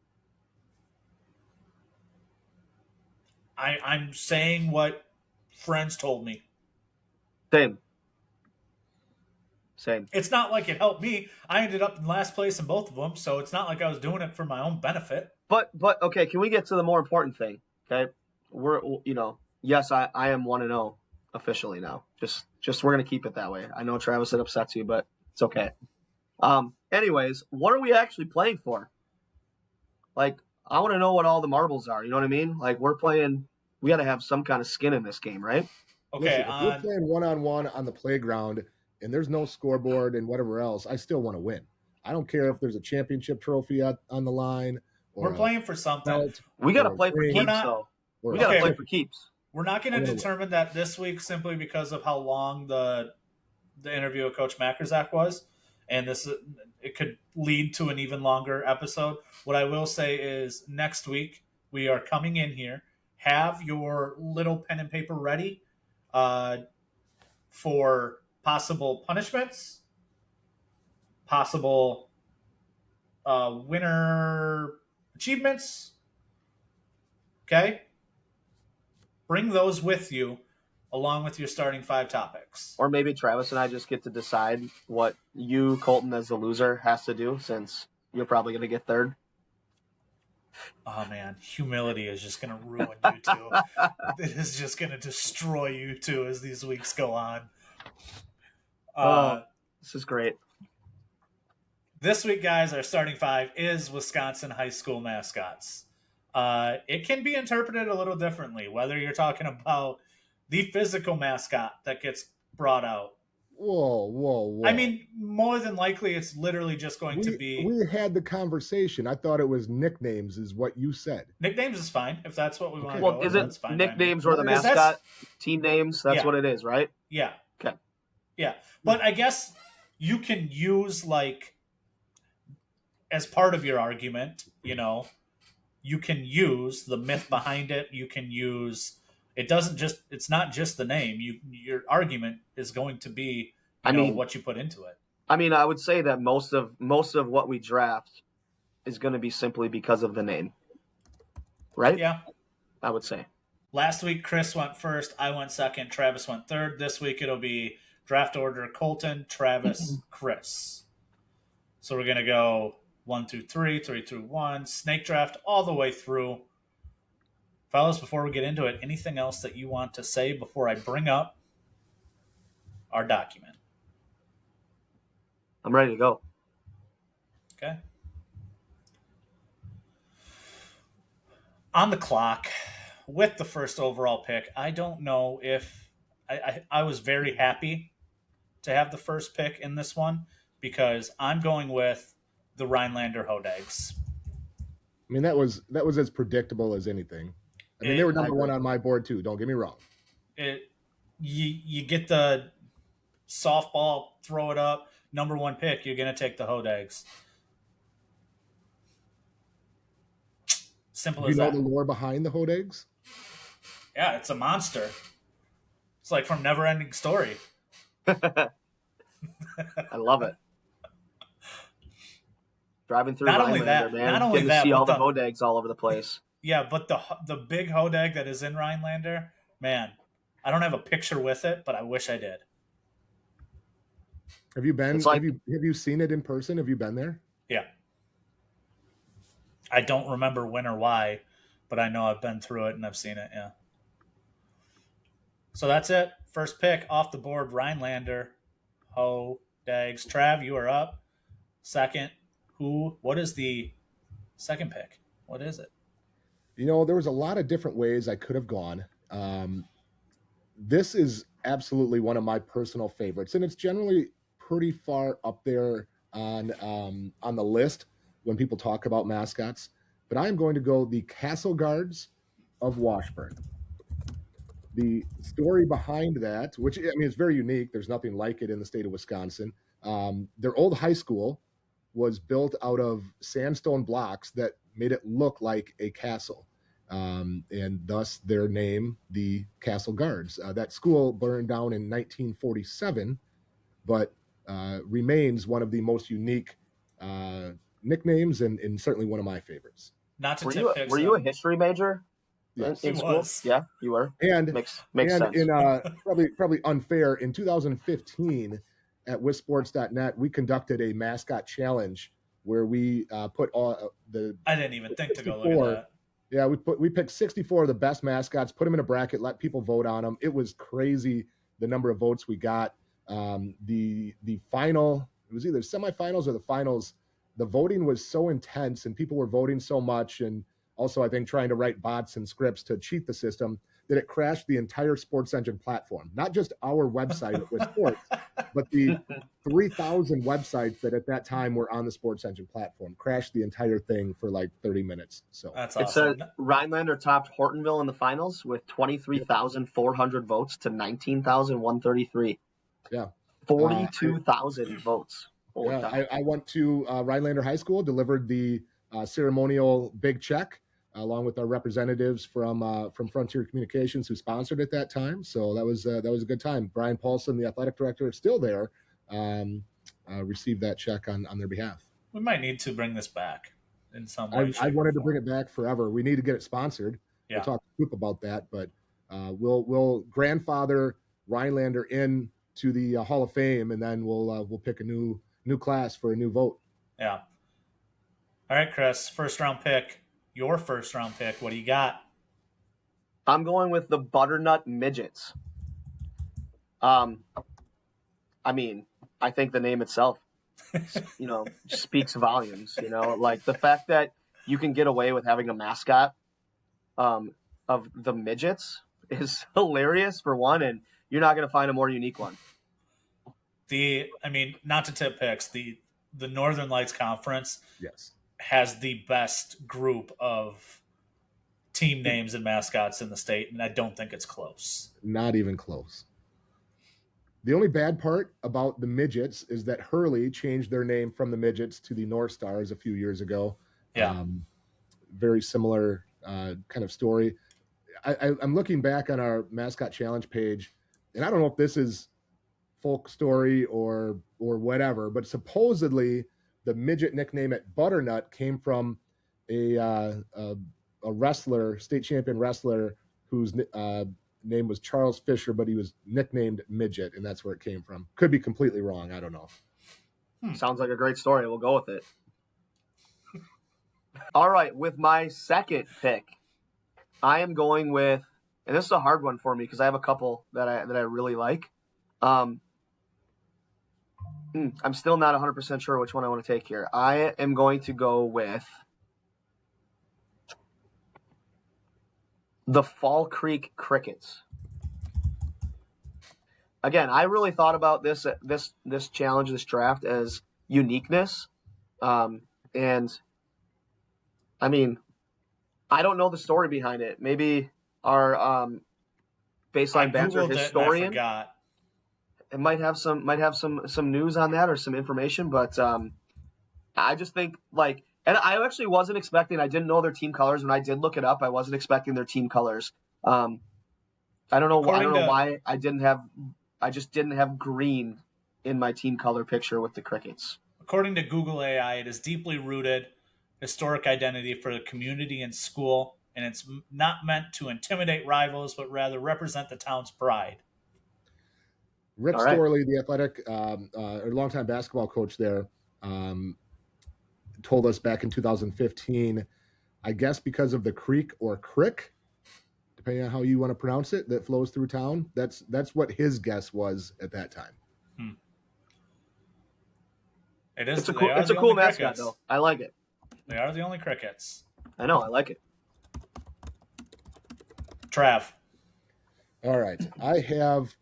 I'm saying what friends told me. Same. It's not like it helped me. I ended up in last place in both of them, so it's not like I was doing it for my own benefit. But okay, can we get to the more important thing? Okay, we're yes, I am 1-0 officially now. Just we're gonna keep it that way. I know Travis, it upsets you, but it's okay. Anyways, what are we actually playing for? Like, I want to know what all the marbles are. You know what I mean? Like, we're playing. We got to have some kind of skin in this game, right? Okay. Listen, if we're playing one-on-one on the playground and there's no scoreboard and whatever else, I still want to win. I don't care if there's a championship trophy on the line. Or we're playing for something. We got to play for keeps, though. We got to play for keeps. We're not going to determine that this week simply because of how long the interview with Coach Majkrzak was, and it could lead to an even longer episode. What I will say is next week we are coming in here. Have your little pen and paper ready for possible punishments, possible winner achievements. Okay? Bring those with you along with your starting five topics. Or maybe Travis and I just get to decide what you, Colton, as the loser, has to do, since you're probably going to get third. Oh, man. Humility is just going to ruin you two. It is just going to destroy you two as these weeks go on. This is great. This week, guys, our starting five is Wisconsin High School Mascots. It can be interpreted a little differently, whether you're talking about the physical mascot that gets brought out. Whoa. I mean, more than likely, it's literally just going to be... We had the conversation. I thought it was nicknames is what you said. Nicknames is fine, if that's what we want to go with. Well, is it fine, nicknames or the mascot? Team names? That's what it is, right? Yeah. Okay. Yeah. But I guess you can use, like, as part of your argument, you can use the myth behind it. You can use... It's not just the name. Your argument is going to be, what you put into it. I mean, I would say that most of what we draft is going to be simply because of the name, right? Yeah, I would say. Last week, Chris went first. I went second. Travis went third. This week, it'll be draft order: Colton, Travis, Chris. So we're gonna go 1 through 3, 3 through 1, snake draft all the way through. Fellas, before we get into it, anything else that you want to say before I bring up our document? I'm ready to go. Okay. On the clock with the first overall pick, I don't know if I was very happy to have the first pick in this one because I'm going with the Rhinelander Hodags. I mean, that was as predictable as anything. I mean, they were It, number one on my board too. Don't get me wrong. it you get the softball, throw it up, number one pick, you're gonna take the Hodags. Simple Do you as know the that. lore behind the Hodags? Yeah, it's a monster. It's like from Never-Ending Story. I love it. Driving through Not only Rhinelander, that, not man, only getting to that, see all but the Hodags all over the place. yeah, but the big Hodag that is in Rhinelander, man, I don't have a picture with it, but I wish I did. Have you been? It's like Have you seen it in person? Have you been there? Yeah, I don't remember when or why, but I know I've been through it and I've seen it. Yeah. So that's it. First pick off the board, Rhinelander, Hodags. Trav, you are up. Second, what is the second pick? What is it? You know, there was a lot of different ways I could have gone. This is absolutely one of my personal favorites, and it's generally pretty far up there on the list when people talk about mascots. But I am going to go the Castle Guards of Washburn. The story behind that, which I mean, it's very unique. There's nothing like it in the state of Wisconsin. Their old high school was built out of sandstone blocks that made it look like a castle. And thus their name, the Castle Guards. That school burned down in 1947, but remains one of the most unique nicknames and certainly one of my favorites. Not to were tip you picks. were you a history major Yes. in school? Was. Yeah, you were. And Makes and sense. in probably unfair, in 2015 at wisports.net, we conducted a mascot challenge where we put all the I didn't even think to go look 64 at that. Yeah, we picked 64 of the best mascots, put them in a bracket, let people vote on them. It was crazy the number of votes we got. The final, it was either semifinals or the finals. The voting was so intense and people were voting so much, and also I think trying to write bots and scripts to cheat the system, that it crashed the entire Sports Engine platform. Not just our website with sports, but the 3,000 websites that at that time were on the Sports Engine platform crashed the entire thing for like 30 minutes. So That's It said awesome. Rhinelander topped Hortonville in the finals with 23,400 votes to 19,133. yeah, 42,000 votes. Holy cow. I went to Rhinelander High School, delivered the ceremonial big check along with our representatives from Frontier Communications who sponsored it that time. So that was a good time. Brian Paulson, the athletic director, is still there. Received that check on their behalf. We might need to bring this back in some way. I wanted to bring it back forever. We need to get it sponsored. Yeah. We'll talk to Coop about that, but we'll grandfather Rhinelander in to the Hall of Fame, and then we'll pick a new class for a new vote. Yeah. All right, Chris. First round pick. Your first round pick. What do you got? I'm going with the Butternut Midgets. I mean, I think the name itself, speaks volumes. Like the fact that you can get away with having a mascot of the Midgets is hilarious for one, and you're not going to find a more unique one. Not to tip picks, the Northern Lights Conference Yes. has the best group of team names and mascots in the state, and I don't think it's close. Not even close. The only bad part about the Midgets is that Hurley changed their name from the Midgets to the North Stars a few years ago. Yeah. Very similar kind of story. I'm looking back on our mascot challenge page, and I don't know if this is folk story or whatever, but supposedly the midget nickname at Butternut came from a wrestler, state champion wrestler, whose name was Charles Fisher, but he was nicknamed Midget, and that's where it came from. Could be completely wrong. I don't know. Sounds like a great story. We'll go with it. All right, with my second pick, I am going with, and this is a hard one for me because I have a couple that I really like. I'm still not 100% sure which one I want to take here. I am going to go with The Fall Creek Crickets. Again, I really thought about this challenge, this draft, as uniqueness. And I mean, I don't know the story behind it. Maybe our I baseline banter googled it and I historian forgot. it might have some news on that or some information, but I just think and I actually wasn't expecting. I didn't know their team colors when I did look it up. I wasn't expecting their team colors. I don't know. I don't know why I didn't have. I just didn't have green in my team color picture with the Crickets. According to Google AI, it is deeply rooted historic identity for the community and school, and it's not meant to intimidate rivals, but rather represent the town's pride. Rick All right. Storley, the athletic or longtime basketball coach there, told us back in 2015, I guess because of the creek or crick, depending on how you want to pronounce it, that flows through town. That's what his guess was at that time. It is. It's a cool mascot, though. I like it. They are the only Crickets. I know. I like it. Trav. All right. I have,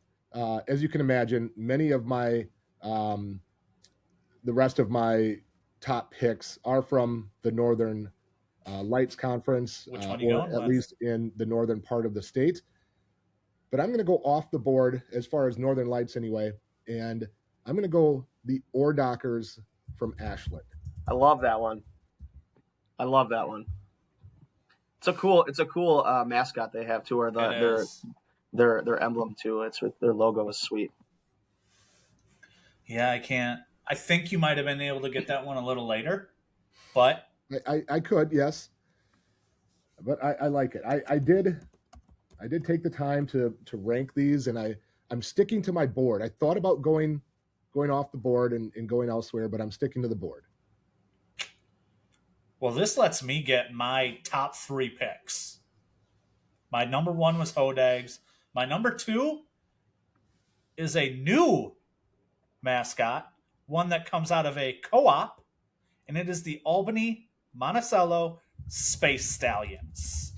as you can imagine, many of my, the rest of my top picks are from the Northern Lights Conference, Which one you or going at with? least in the northern part of the state. But I'm going to go off the board as far as Northern Lights anyway, and I'm going to go the Ordockers from Ashland. I love that one. It's a cool mascot they have too, or their emblem too. Their logo is sweet. Yeah, I can't. I think you might have been able to get that one a little later, but I could, yes, but I like it. I did take the time to rank these, and I'm sticking to my board. I thought about going off the board and going elsewhere, but I'm sticking to the board. Well, this lets me get my top 3 picks. My number 1 was Hodags. My number 2 is a new mascot, one that comes out of a co-op, and it is the Albany Monticello Space Stallions.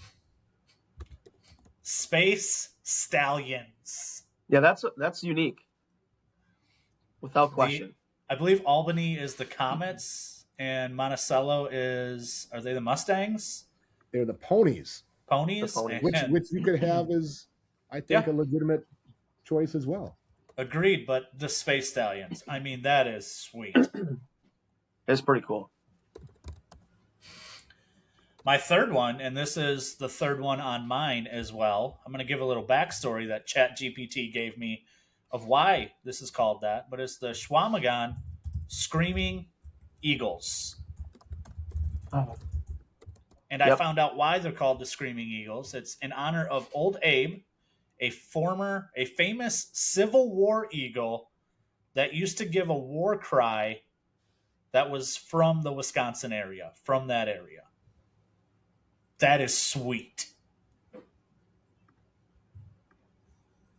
Space Stallions. Yeah, that's unique, without question. I believe Albany is the Comets, and Monticello are they the Mustangs? They're the ponies. Ponies? Which you could have as, I think, a legitimate choice as well. Agreed, but the Space Stallions. I mean, that is sweet. It's pretty cool. My third one, and this is the third one on mine as well. I'm going to give a little backstory that ChatGPT gave me of why this is called that, but it's the Schwamagon Screaming Eagles. Oh. And I found out why they're called the Screaming Eagles. It's in honor of Old Abe, a famous Civil War eagle that used to give a war cry that was from the Wisconsin area, from that area. That is sweet.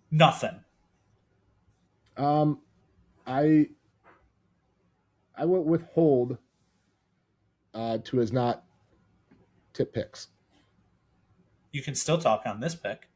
Nothing. I will withhold to as not tip picks. You can still talk on this pick.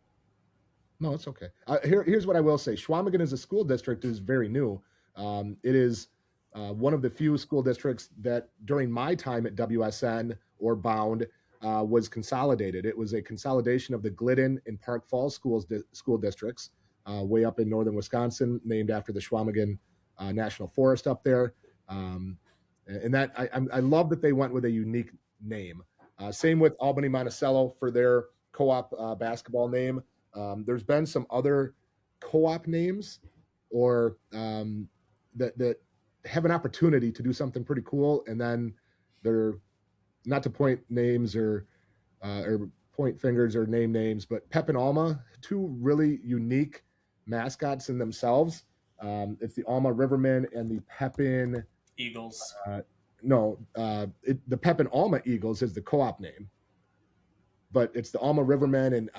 No, it's okay. Here's what I will say. Schwamigan as a school district is very new. It is one of the few school districts that during my time at WSN or Bound was consolidated. It was a consolidation of the Glidden and Park Falls school districts way up in northern Wisconsin, named after the Schwamigan National Forest up there. And that I love that they went with a unique name. Same with Albany Monticello for their co-op basketball name. There's been some other co-op names or that have an opportunity to do something pretty cool, and then they're not to point names or point fingers or name names, but Pep and Alma, two really unique mascots in themselves. It's the Alma Rivermen and the Pepin Eagles. The Pep and Alma Eagles is the co-op name, but it's the Alma Rivermen and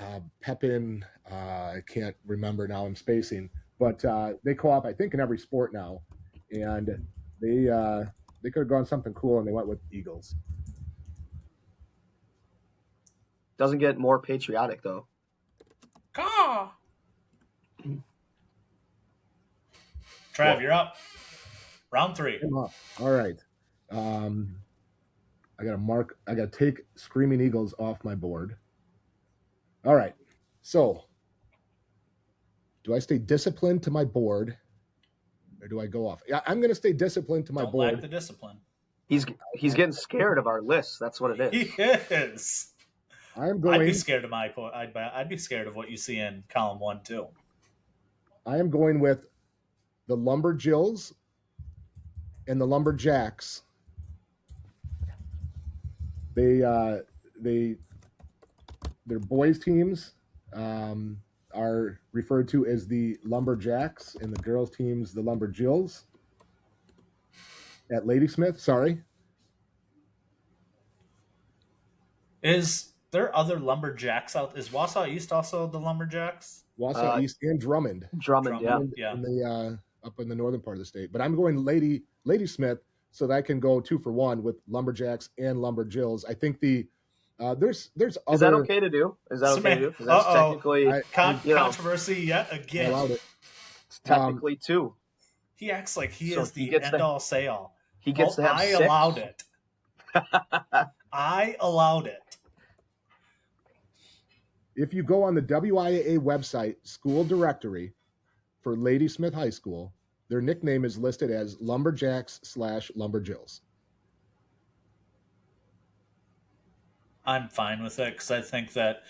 Pepin. I can't remember now. I'm spacing, but they co-op, I think, in every sport now, and they could have gone something cool, and they went with Eagles. Doesn't get more patriotic though. Caw. Trav, you're up. Round 3. I'm up. All right. I gotta take Screaming Eagles off my board. All right. So do I stay disciplined to my board or do I go off? Yeah, I'm gonna stay disciplined to my Don't board. lack the discipline. He's getting scared of our list. That's what it is. He is. I'm going I'd be scared of I'd be scared of what you see in column 1 too. I am going with the Lumberjills and the Lumberjacks. Their boys teams are referred to as the Lumberjacks, and the girls teams the Lumberjills. At Ladysmith, sorry. Is there other lumberjacks out? Is Wausau East also the lumberjacks? Wausau East and Drummond. Drummond, Yeah. In the up in the northern part of the state. But I'm going Ladysmith so that I can go 2 for 1 with Lumberjacks and Lumberjills. I think there's other. Is that okay to do? Is that okay to do? Because that's technically controversy yet again. Allowed it. It's technically 2. He acts like he So is he the gets end to- all say all. He gets to have I 6. allowed it. I allowed it. If you go on the WIAA website school directory for Ladysmith High School, their nickname is listed as Lumberjacks/Lumberjills. I'm fine with it because I think that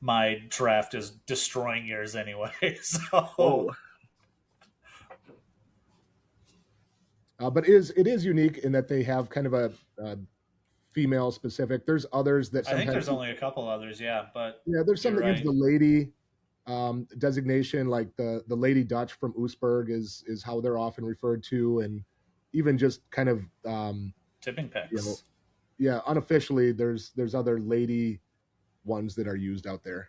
my draft is destroying yours anyway. So Oh, But it is unique in that they have kind of a female specific. There's others that I sometimes think there's only a couple others, but yeah. There's some you're that use the lady designation, like the Lady Dutch from Oostburg is how they're often referred to, and even just kind of tipping picks. Unofficially there's other lady ones that are used out there.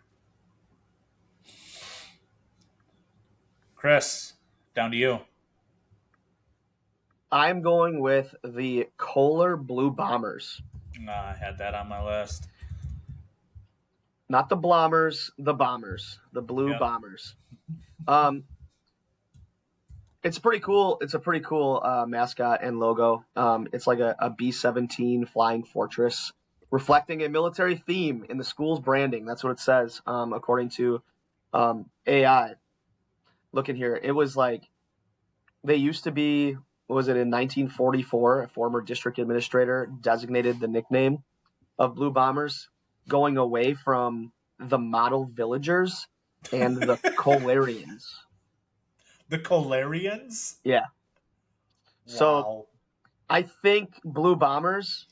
Chris, down to you. I'm going with the Kohler Blue Bombers. I had that on my list. Not the Blommers, the Bombers, the Blue Yep. Bombers. It's pretty cool. It's a pretty cool mascot and logo. It's like a B-17 flying fortress, reflecting a military theme in the school's branding. That's what it says, according to AI. Looking here, it was like they used to be. What was it in 1944? A former district administrator designated the nickname of Blue Bombers, going away from the model villagers and the Kohlerians. The Kohlerians? Yeah. Wow. So I think Blue Bombers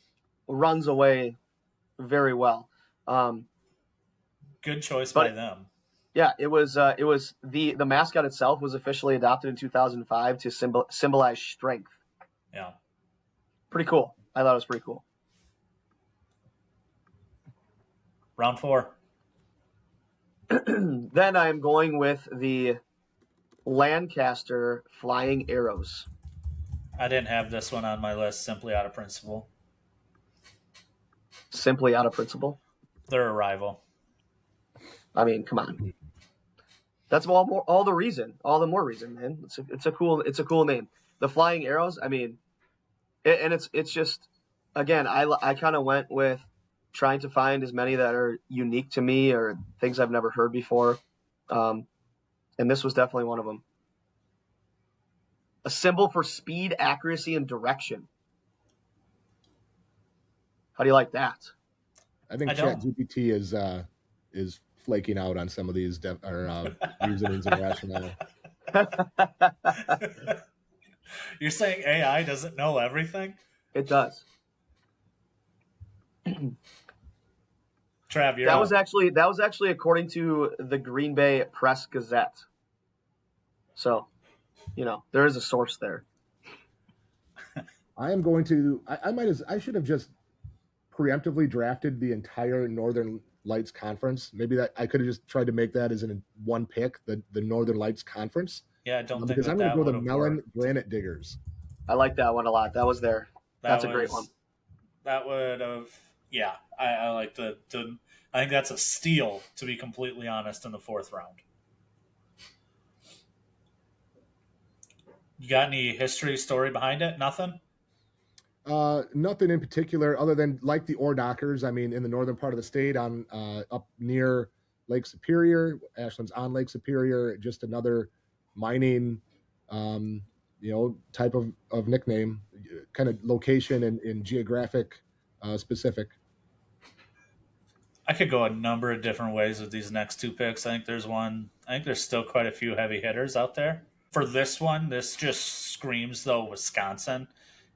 runs away very well. Good choice by but- them. Yeah, it was the mascot itself was officially adopted in 2005 to symbolize strength. Yeah. Pretty cool. I thought it was pretty cool. Round 4. Then I'm going with the Lancaster Flying Arrows. I didn't have this one on my list simply out of principle. Simply out of principle. Their arrival. I mean, come on. That's all the reason, all the more reason, man. It's a cool name. The Flying Arrows. I mean, it's just, again, I kind of went with trying to find as many that are unique to me or things I've never heard before, and this was definitely one of them. A symbol for speed, accuracy, and direction. How do you like that? I think I don't. ChatGPT is flaking out on some of these reasonings and rationale. You're saying AI doesn't know everything? It does. Trav, you're That up. was actually according to the Green Bay Press Gazette. So, there is a source there. I am going to. I should have just preemptively drafted the entire Northern Lights Conference. Maybe that I could have just tried to make that as in one pick, the Northern Lights Conference. Yeah, I don't think because I'm going that to go the would've Mellon worked. Granite Diggers. I like that one a lot. That was there. That's a great one. That would have, yeah. I like the I think that's a steal, to be completely honest, in the 4th round. You got any history story behind it? Nothing? Nothing in particular other than like the Ore Dockers. I mean, in the northern part of the state, on up near Lake Superior. Ashland's on Lake Superior. Just another mining, type of nickname, kind of location and geographic specific. I could go a number of different ways with these next 2 picks. I think there's still quite a few heavy hitters out there. For this one, this just screams, though, Wisconsin.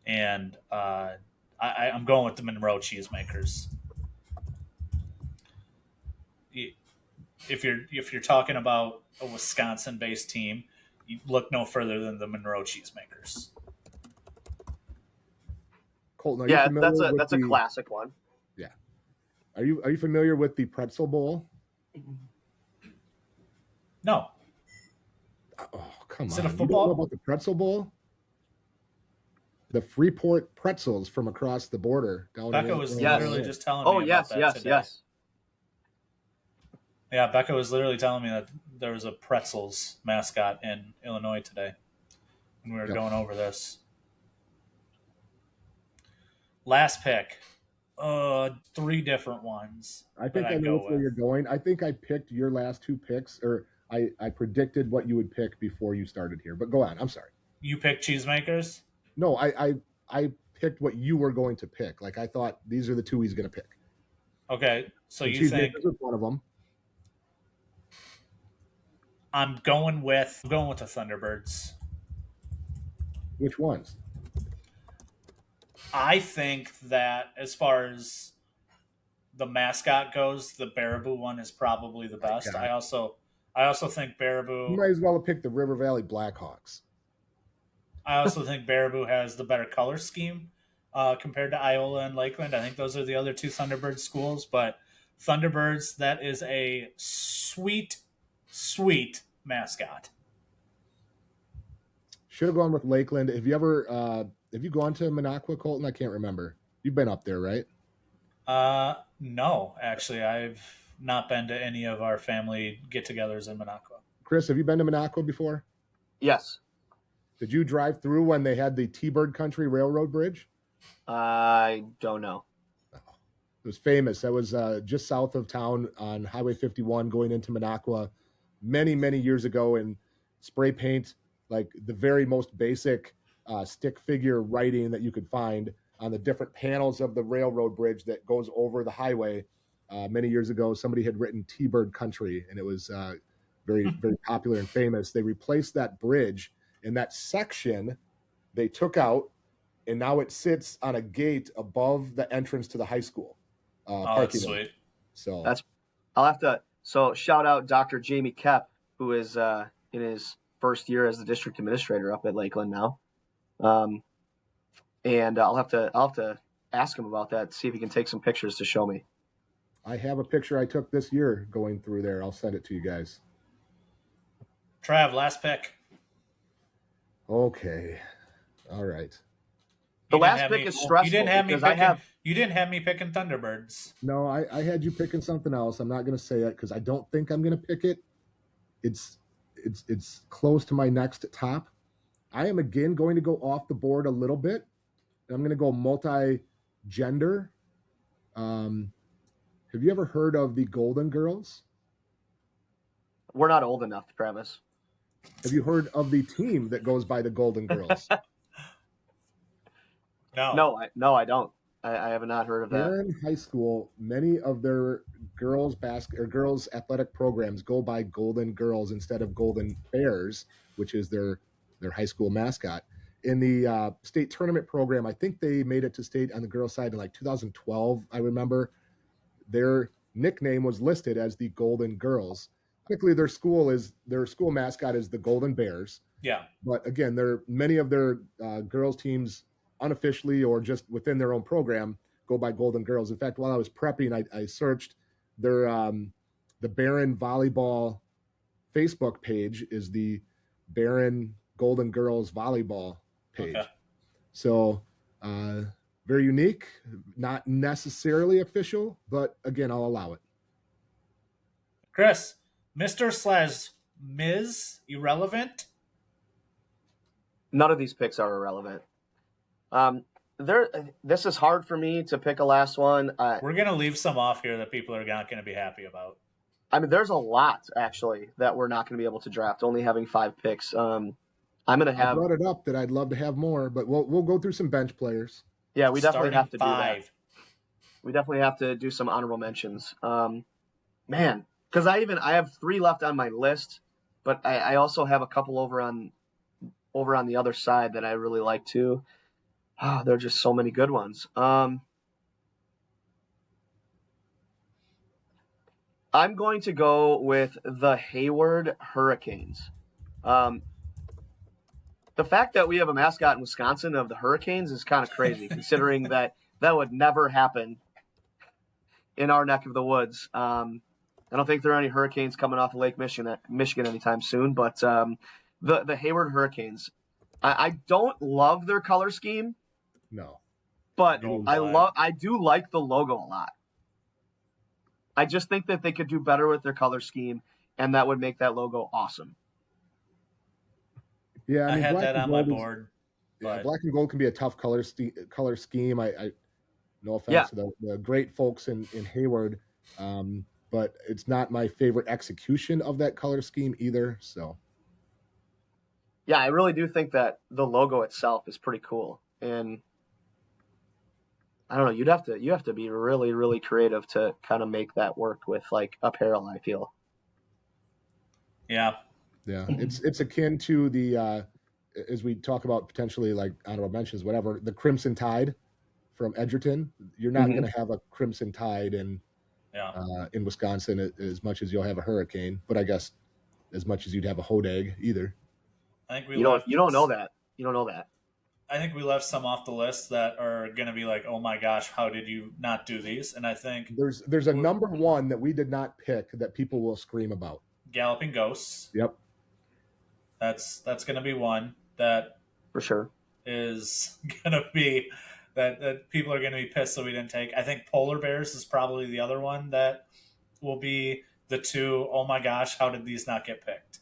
And I'm going with the Monroe Cheesemakers. If you're talking about a Wisconsin-based team, you look no further than the Monroe Cheesemakers. Colton, yeah, that's a classic one. Yeah. Are you familiar with the Pretzel Bowl? No. Oh, come Is on. it a You football? don't know about the Pretzel Bowl? The Freeport pretzels from across the border down Becca in was Yes. literally just telling me Oh about yes, that yes, today. yes. Yeah, Becca was literally telling me that there was a pretzels mascot in Illinois today when we were going over this. Last pick. 3 different ones. I think that I know go where with. you're going. I think I picked your last 2 picks, or I predicted what you would pick before you started here. But go on. I'm sorry. You picked Cheesemakers? No, I picked what you were going to pick. Like I thought these are the 2 he's going to pick. Okay, so And you think Cheesemakers was one of them. I'm going with the Thunderbirds. Which ones? I think that as far as the mascot goes, the Baraboo one is probably the best. Okay. I also think You Baraboo. might as well have picked the River Valley Blackhawks. I also think Baraboo has the better color scheme compared to Iola and Lakeland. I think those are the other 2 Thunderbird schools, but Thunderbirds, that is a sweet, sweet mascot. Should have gone with Lakeland. Have you gone to Minocqua, Colton? I can't remember. You've been up there, right? No, actually, I've not been to any of our family get-togethers in Minocqua. Chris, have you been to Minocqua before? Yes. Did you drive through when they had the T-Bird Country Railroad Bridge? I don't know. It was famous. That was just south of town on Highway 51 going into Minocqua many, many years ago, and spray paint, like the very most basic stick figure writing that you could find on the different panels of the railroad bridge that goes over the highway. Many years ago, somebody had written T-Bird Country, and it was very, very popular and famous. They replaced that bridge, and that section they took out, and now it sits on a gate above the entrance to the high school. Oh, Parking that's lot. sweet. So I'll have to. So shout out Dr. Jamie Kep, who is in his first year as the district administrator up at Lakeland now. And I'll have to ask him about that. See if he can take some pictures to show me. I have a picture I took this year going through there. I'll send it to you guys. Trav, last pick. Okay. All right. The last pick is stressful. You didn't have me because picking. You didn't have me picking Thunderbirds. No, I had you picking something else. I'm not going to say it because I don't think I'm going to pick it. It's close to my next top. I am again going to go off the board a little bit. I'm going to go multi-gender. Have you ever heard of the Golden Girls? We're not old enough, Travis. Have you heard of the team that goes by the Golden Girls? No. No, I don't. I have not heard of that. Here in high school, many of their girls athletic programs go by Golden Girls instead of Golden Bears, which is their high school mascot. In the state tournament program, I think they made it to state on the girls' side in like 2012. I remember their nickname was listed as the Golden Girls. Technically, their school mascot is the Golden Bears. Yeah. But again, many of their girls teams unofficially or just within their own program go by Golden Girls. In fact, while I was prepping, I searched their the Barron volleyball Facebook page is the Barron Golden Girls volleyball page. Okay. So very unique, not necessarily official, but again, I'll allow it. Chris, Mr./Ms. Irrelevant. None of these picks are irrelevant. There. This is hard for me to pick a last one. We're gonna leave some off here that people are not gonna be happy about. I mean, there's a lot actually that we're not going to be able to draft. Only having 5 picks. I'm going to I have. brought it up that I'd love to have more, but we'll go through some bench players. Yeah, we definitely Starting have to do 5. that. We definitely have to do some honorable mentions. Man, because I have 3 left on my list, but I also have a couple over on the other side that I really like too. There are just so many good ones. I'm going to go with the Hayward Hurricanes. The fact that we have a mascot in Wisconsin of the Hurricanes is kind of crazy, considering that would never happen in our neck of the woods. I don't think there are any Hurricanes coming off of Lake Michigan anytime soon, but the Hayward Hurricanes. I don't love their color scheme. No, but I do like the logo a lot. I just think that they could do better with their color scheme, and that would make that logo awesome. Yeah, I had that on my board. Yeah, black and gold can be a tough color scheme. I no offense to the great folks in Hayward, but it's not my favorite execution of that color scheme either. So, yeah, I really do think that the logo itself is pretty cool, and I don't know. You have to be really, really creative to kind of make that work with like apparel, I feel. Yeah. Yeah. It's akin to the as we talk about potentially like honorable mentions, whatever, the Crimson Tide from Edgerton. You're not going to have a Crimson Tide in Wisconsin as much as you'll have a Hurricane, but I guess as much as you'd have a Hodag either. I think you don't know that. You don't know that. I think we left some off the list that are going to be like, oh my gosh, how did you not do these? And I think there's a number 1 that we did not pick that people will scream about. Galloping Ghosts. Yep. That's going to be one that for sure is going to be that people are going to be pissed that we didn't take. I think Polar Bears is probably the other one that will be the 2. Oh my gosh, how did these not get picked?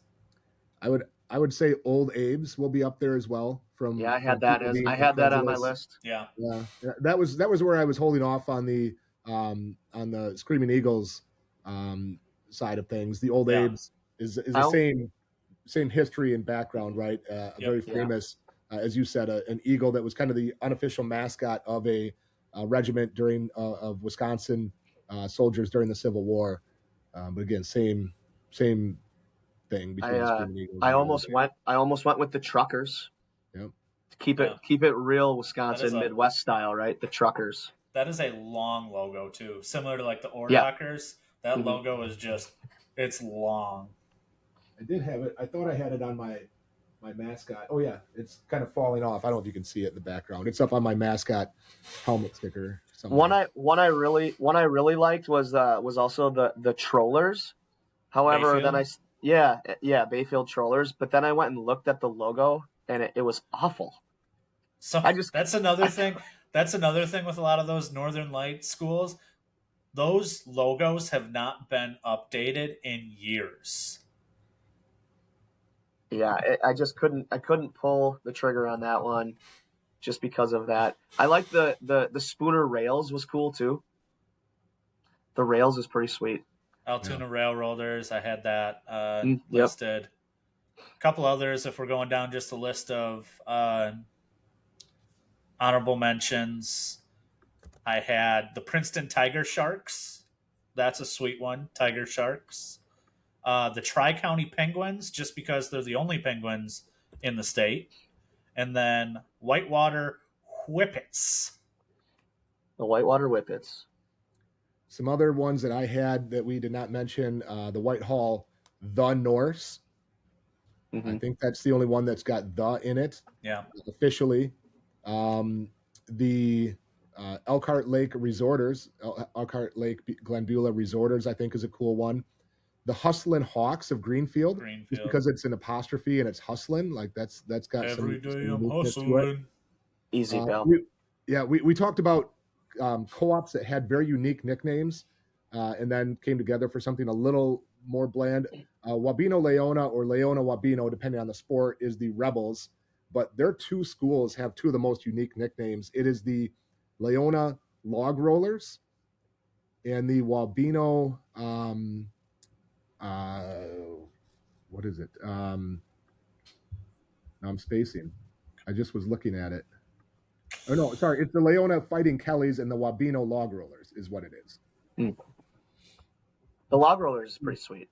I would say Old Abe's will be up there as well. I had that on my list. Yeah. That was where I was holding off on the Screaming Eagles side of things. The Old Abe's is the same history and background, right? Very famous, as you said, an eagle that was kind of the unofficial mascot of a regiment during of Wisconsin soldiers during the Civil War. But again, same thing between the Screaming Eagles. I almost went with the Truckers. Yep. Keep it real Wisconsin Midwest style, right? The Truckers. That is a long logo too, similar to like the Ordockers. That logo is it's long. I did have it. I thought I had it on my mascot. Oh yeah, it's kind of falling off. I don't know if you can see it in the background. It's up on my mascot helmet sticker. One I really liked was also the Trollers. However, Bayfield? then Bayfield Trollers. But then I went and looked at the logo, and it was awful. So that's another thing. That's another thing with a lot of those Northern Light schools. Those logos have not been updated in years. Yeah, I just couldn't pull the trigger on that one just because of that. I like the Spooner Rails was cool too. The Rails is pretty sweet. Altoona Railroaders, I had that listed. A couple others, if we're going down just a list of honorable mentions, I had the Princeton Tiger Sharks. That's a sweet one, Tiger Sharks. The Tri-County Penguins, just because they're the only penguins in the state. And then Whitewater Whippets. The Whitewater Whippets. Some other ones that I had that we did not mention, the Whitehall, the Norse. I think that's the only one that's got the in it. Yeah. Officially. The Elkhart Lake Resorters, Elkhart Lake Glenbeulah Resorters, I think is a cool one. The Hustlin' Hawks of Greenfield, just because it's an apostrophe and it's hustling, like that's got every some day I'm hustling. Easy, pal. We talked about co-ops that had very unique nicknames, and then came together for something a little more bland. Wabino Leona or Leona Wabino, depending on the sport, is the Rebels. But their two schools have two of the most unique nicknames. It is the Leona Log Rollers and the Wabino. What is it? Now I'm spacing. I just was looking at it. Oh no, sorry. It's the Leona Fighting Kellys and the Wabino Log Rollers is what it is. The log rollers is pretty sweet.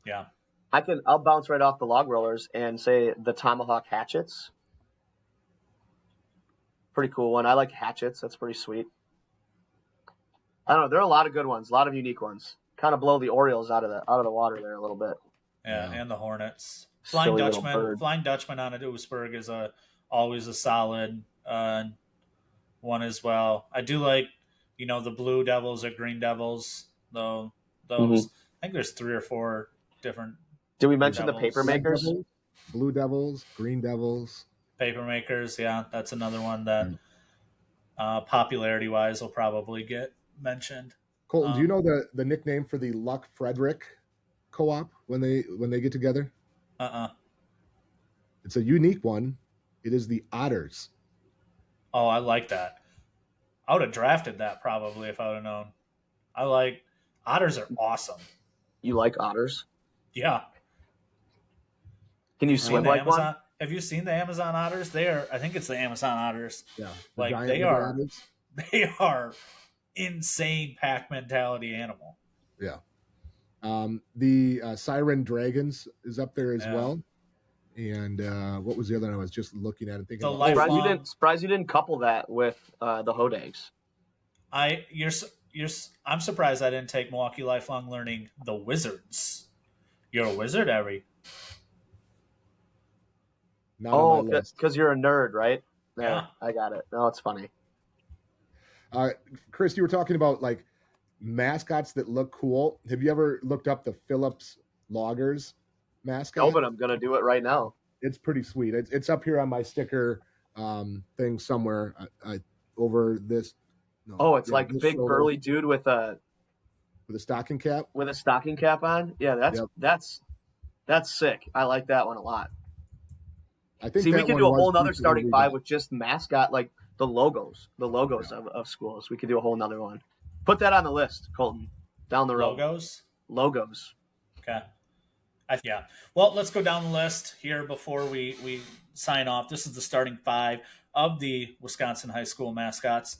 Yeah. I'll bounce right off the log rollers and say the Tomahawk Hatchets. Pretty cool one. I like hatchets. That's pretty sweet. I don't know. There are a lot of good ones, a lot of unique ones. Kind of blow the Orioles out of the water there a little bit. Yeah, and the Hornets. Silly little bird. Flying Dutchman on a Duisburg is always a solid one as well. I do like, the Blue Devils or Green Devils, though. Those I think there's 3 or 4 different. Did we mention the paper makers? Blue Devils, Green Devils. Paper makers, yeah, that's another one that popularity wise will probably get mentioned. Colton, do you know the nickname for the Luck Frederick co-op when they get together? It's a unique one. It is the Otters. Oh, I like that. I would have drafted that probably if I would have known. Otters are awesome. You like otters? Yeah. Can you swim like one? Have you seen the Amazon otters? I think it's the Amazon otters. Yeah. They are insane pack mentality animal. Yeah. The Siren Dragons is up there as well. And what was the other one I was just looking at and thinking about? Surprised you didn't couple that with the Hodags. I'm surprised I didn't take Milwaukee Lifelong Learning the Wizards. You're a wizard, Ari. Because you're a nerd, right? Yeah. I got it. No, it's funny. Chris, you were talking about like mascots that look cool. Have you ever looked up the Phillips Loggers mascot? No, but I'm going to do it right now. It's pretty sweet. It's up here on my sticker thing somewhere over this. No, it's like big shoulder. Burly dude with a stocking cap. With a stocking cap on. Yeah, that's sick. I like that one a lot. I think we can do a whole nother starting 5 with just mascot, like the logos of schools. We could do a whole nother one. Put that on the list, Colton. Down the road. Logos. Okay. Yeah. Well, let's go down the list here before we sign off. This is the starting 5 of the Wisconsin High School Mascots.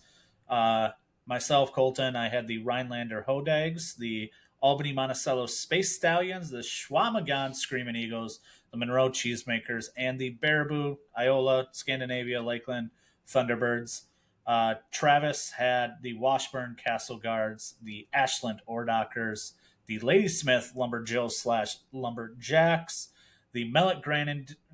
Myself, Colton, I had the Rhinelander Hodags, the Albany Monticello Space Stallions, the Schwamagon Screaming Eagles, the Monroe Cheesemakers, and the Baraboo, Iola, Scandinavia, Lakeland Thunderbirds. Travis had the Washburn Castle Guards, the Ashland Ordockers, the Ladysmith Lumberjills / Lumberjacks, the Mellet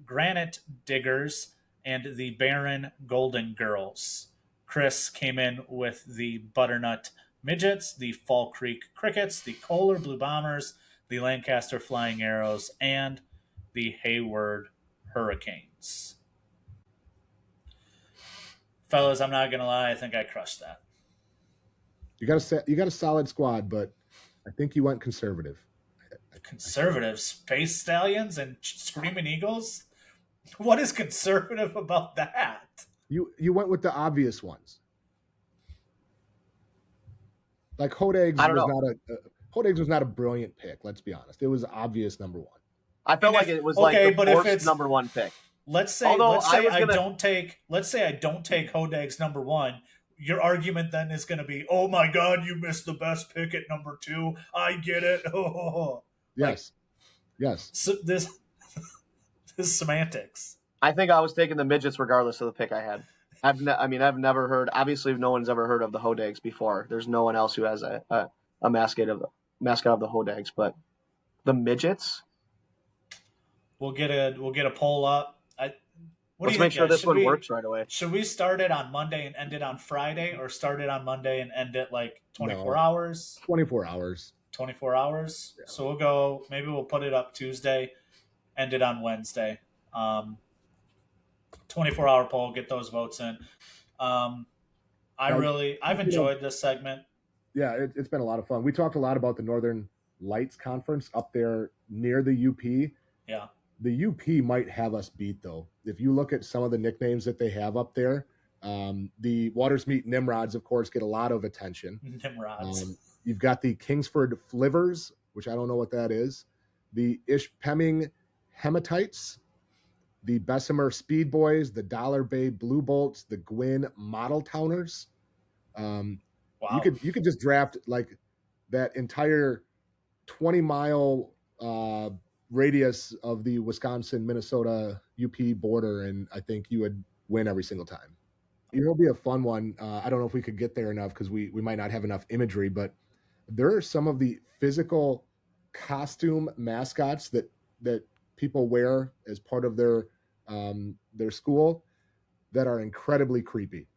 Granite Diggers, and the Barron Golden Girls. Chris came in with the Butternut Midgets, the Fall Creek Crickets, the Kohler Blue Bombers, the Lancaster Flying Arrows, and the Hayward Hurricanes. Fellas, I'm not gonna lie, I think I crushed that. You got a solid squad, but I think you went conservative. Conservative? Space Stallions and Screaming Eagles? What is conservative about that? You went with the obvious ones. Like Hodags was not a brilliant pick, let's be honest. It was obvious number 1. I felt like it was the forced number 1 pick. Let's say I don't take Hodags number 1. Your argument then is going to be, "Oh my God, you missed the best pick at number 2. I get it." Yes, yes. So this semantics. I think I was taking the midgets regardless of the pick I had. I've never heard. Obviously, no one's ever heard of the Hodags before. There's no one else who has a mascot of the Hodags, but the midgets. We'll get a poll up. Let's make sure this one works right away. Should we start it on Monday and end it on Friday, or start it on Monday and end it like 24 hours? 24 hours. 24 hours. Yeah. So maybe we'll put it up Tuesday, end it on Wednesday. 24-hour poll, get those votes in. I've enjoyed this segment. Yeah, it's been a lot of fun. We talked a lot about the Northern Lights Conference up there near the UP. Yeah. The UP might have us beat, though. If you look at some of the nicknames that they have up there, the Waters Meet Nimrods, of course, get a lot of attention. Nimrods. You've got the Kingsford Flivers, which I don't know what that is. The Ishpeming Hematites, the Bessemer Speed Boys, the Dollar Bay Blue Bolts, the Gwyn Model Towners. Wow. You could just draft like that entire 20-mile radius of the Wisconsin-Minnesota UP border, and I think you would win every single time. It'll be a fun one. I don't know if we could get there enough because we might not have enough imagery, but there are some of the physical costume mascots that people wear as part of their school that are incredibly creepy.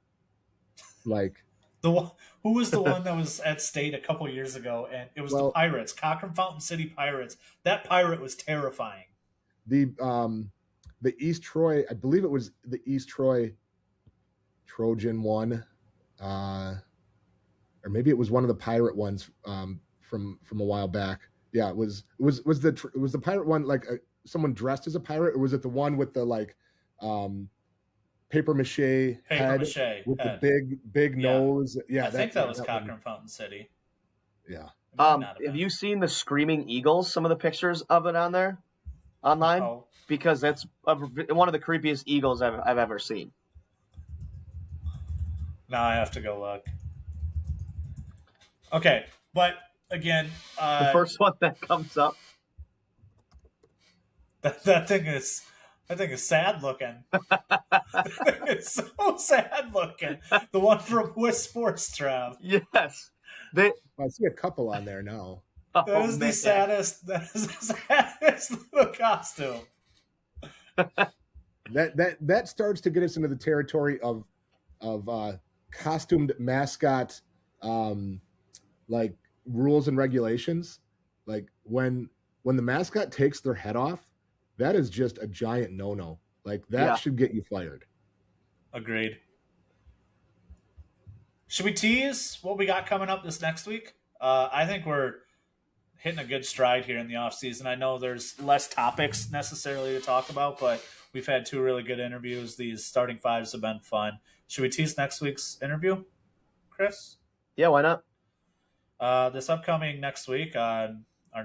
Like who was the one that was at state a couple years ago, and it was the Pirates, Cochran Fountain City Pirates. That pirate was terrifying. The East Troy, I believe it was the East Troy Trojan one, or maybe it was one of the pirate ones from a while back. Yeah, it was the pirate one, like someone dressed as a pirate, or was it the one with the like paper mache head with the big nose? Yeah, I think that was Cochran Fountain City. Yeah. Have you seen the Screaming Eagles? Some of the pictures of it on there online, because that's one of the creepiest eagles I've ever seen. Now I have to go look. Okay, but again, the first one that comes up. That thing is sad looking. It's so sad looking. The one from West Sports, Trav. Yes. I see a couple on there now. That is the saddest little costume. That starts to get us into the territory of costumed mascot like rules and regulations. Like when the mascot takes their head off, that is just a giant no-no. Like that should get you fired. Agreed. Should we tease what we got coming up this next week? I think we're hitting a good stride here in the off season. I know there's less topics necessarily to talk about, but we've had 2 really good interviews. These starting fives have been fun. Should we tease next week's interview, Chris? Yeah, why not? This upcoming next week, our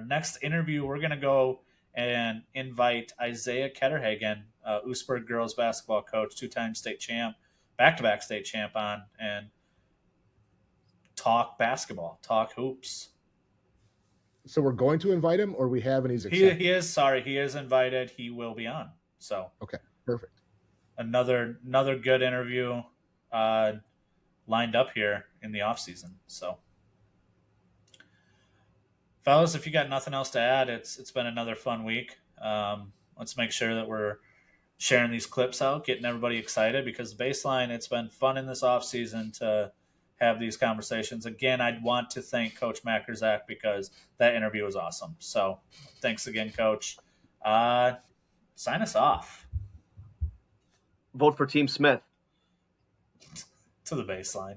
next interview, we're going to go and invite Isaiah Ketterhagen, Oostburg girls basketball coach, 2-time state champ, back-to-back state champ on, and talk basketball, talk hoops. So we're going to invite him, or we have, and he's accepted? He is invited. He will be on. So okay, perfect. Another good interview lined up here in the off season. So, fellas, if you got nothing else to add, it's been another fun week. Let's make sure that we're sharing these clips out, getting everybody excited, because the baseline, it's been fun in this off season to have these conversations. Again, I'd want to thank Coach Majkrzak because that interview was awesome. So thanks again, Coach. Sign us off. Vote for Team Smith. To the baseline.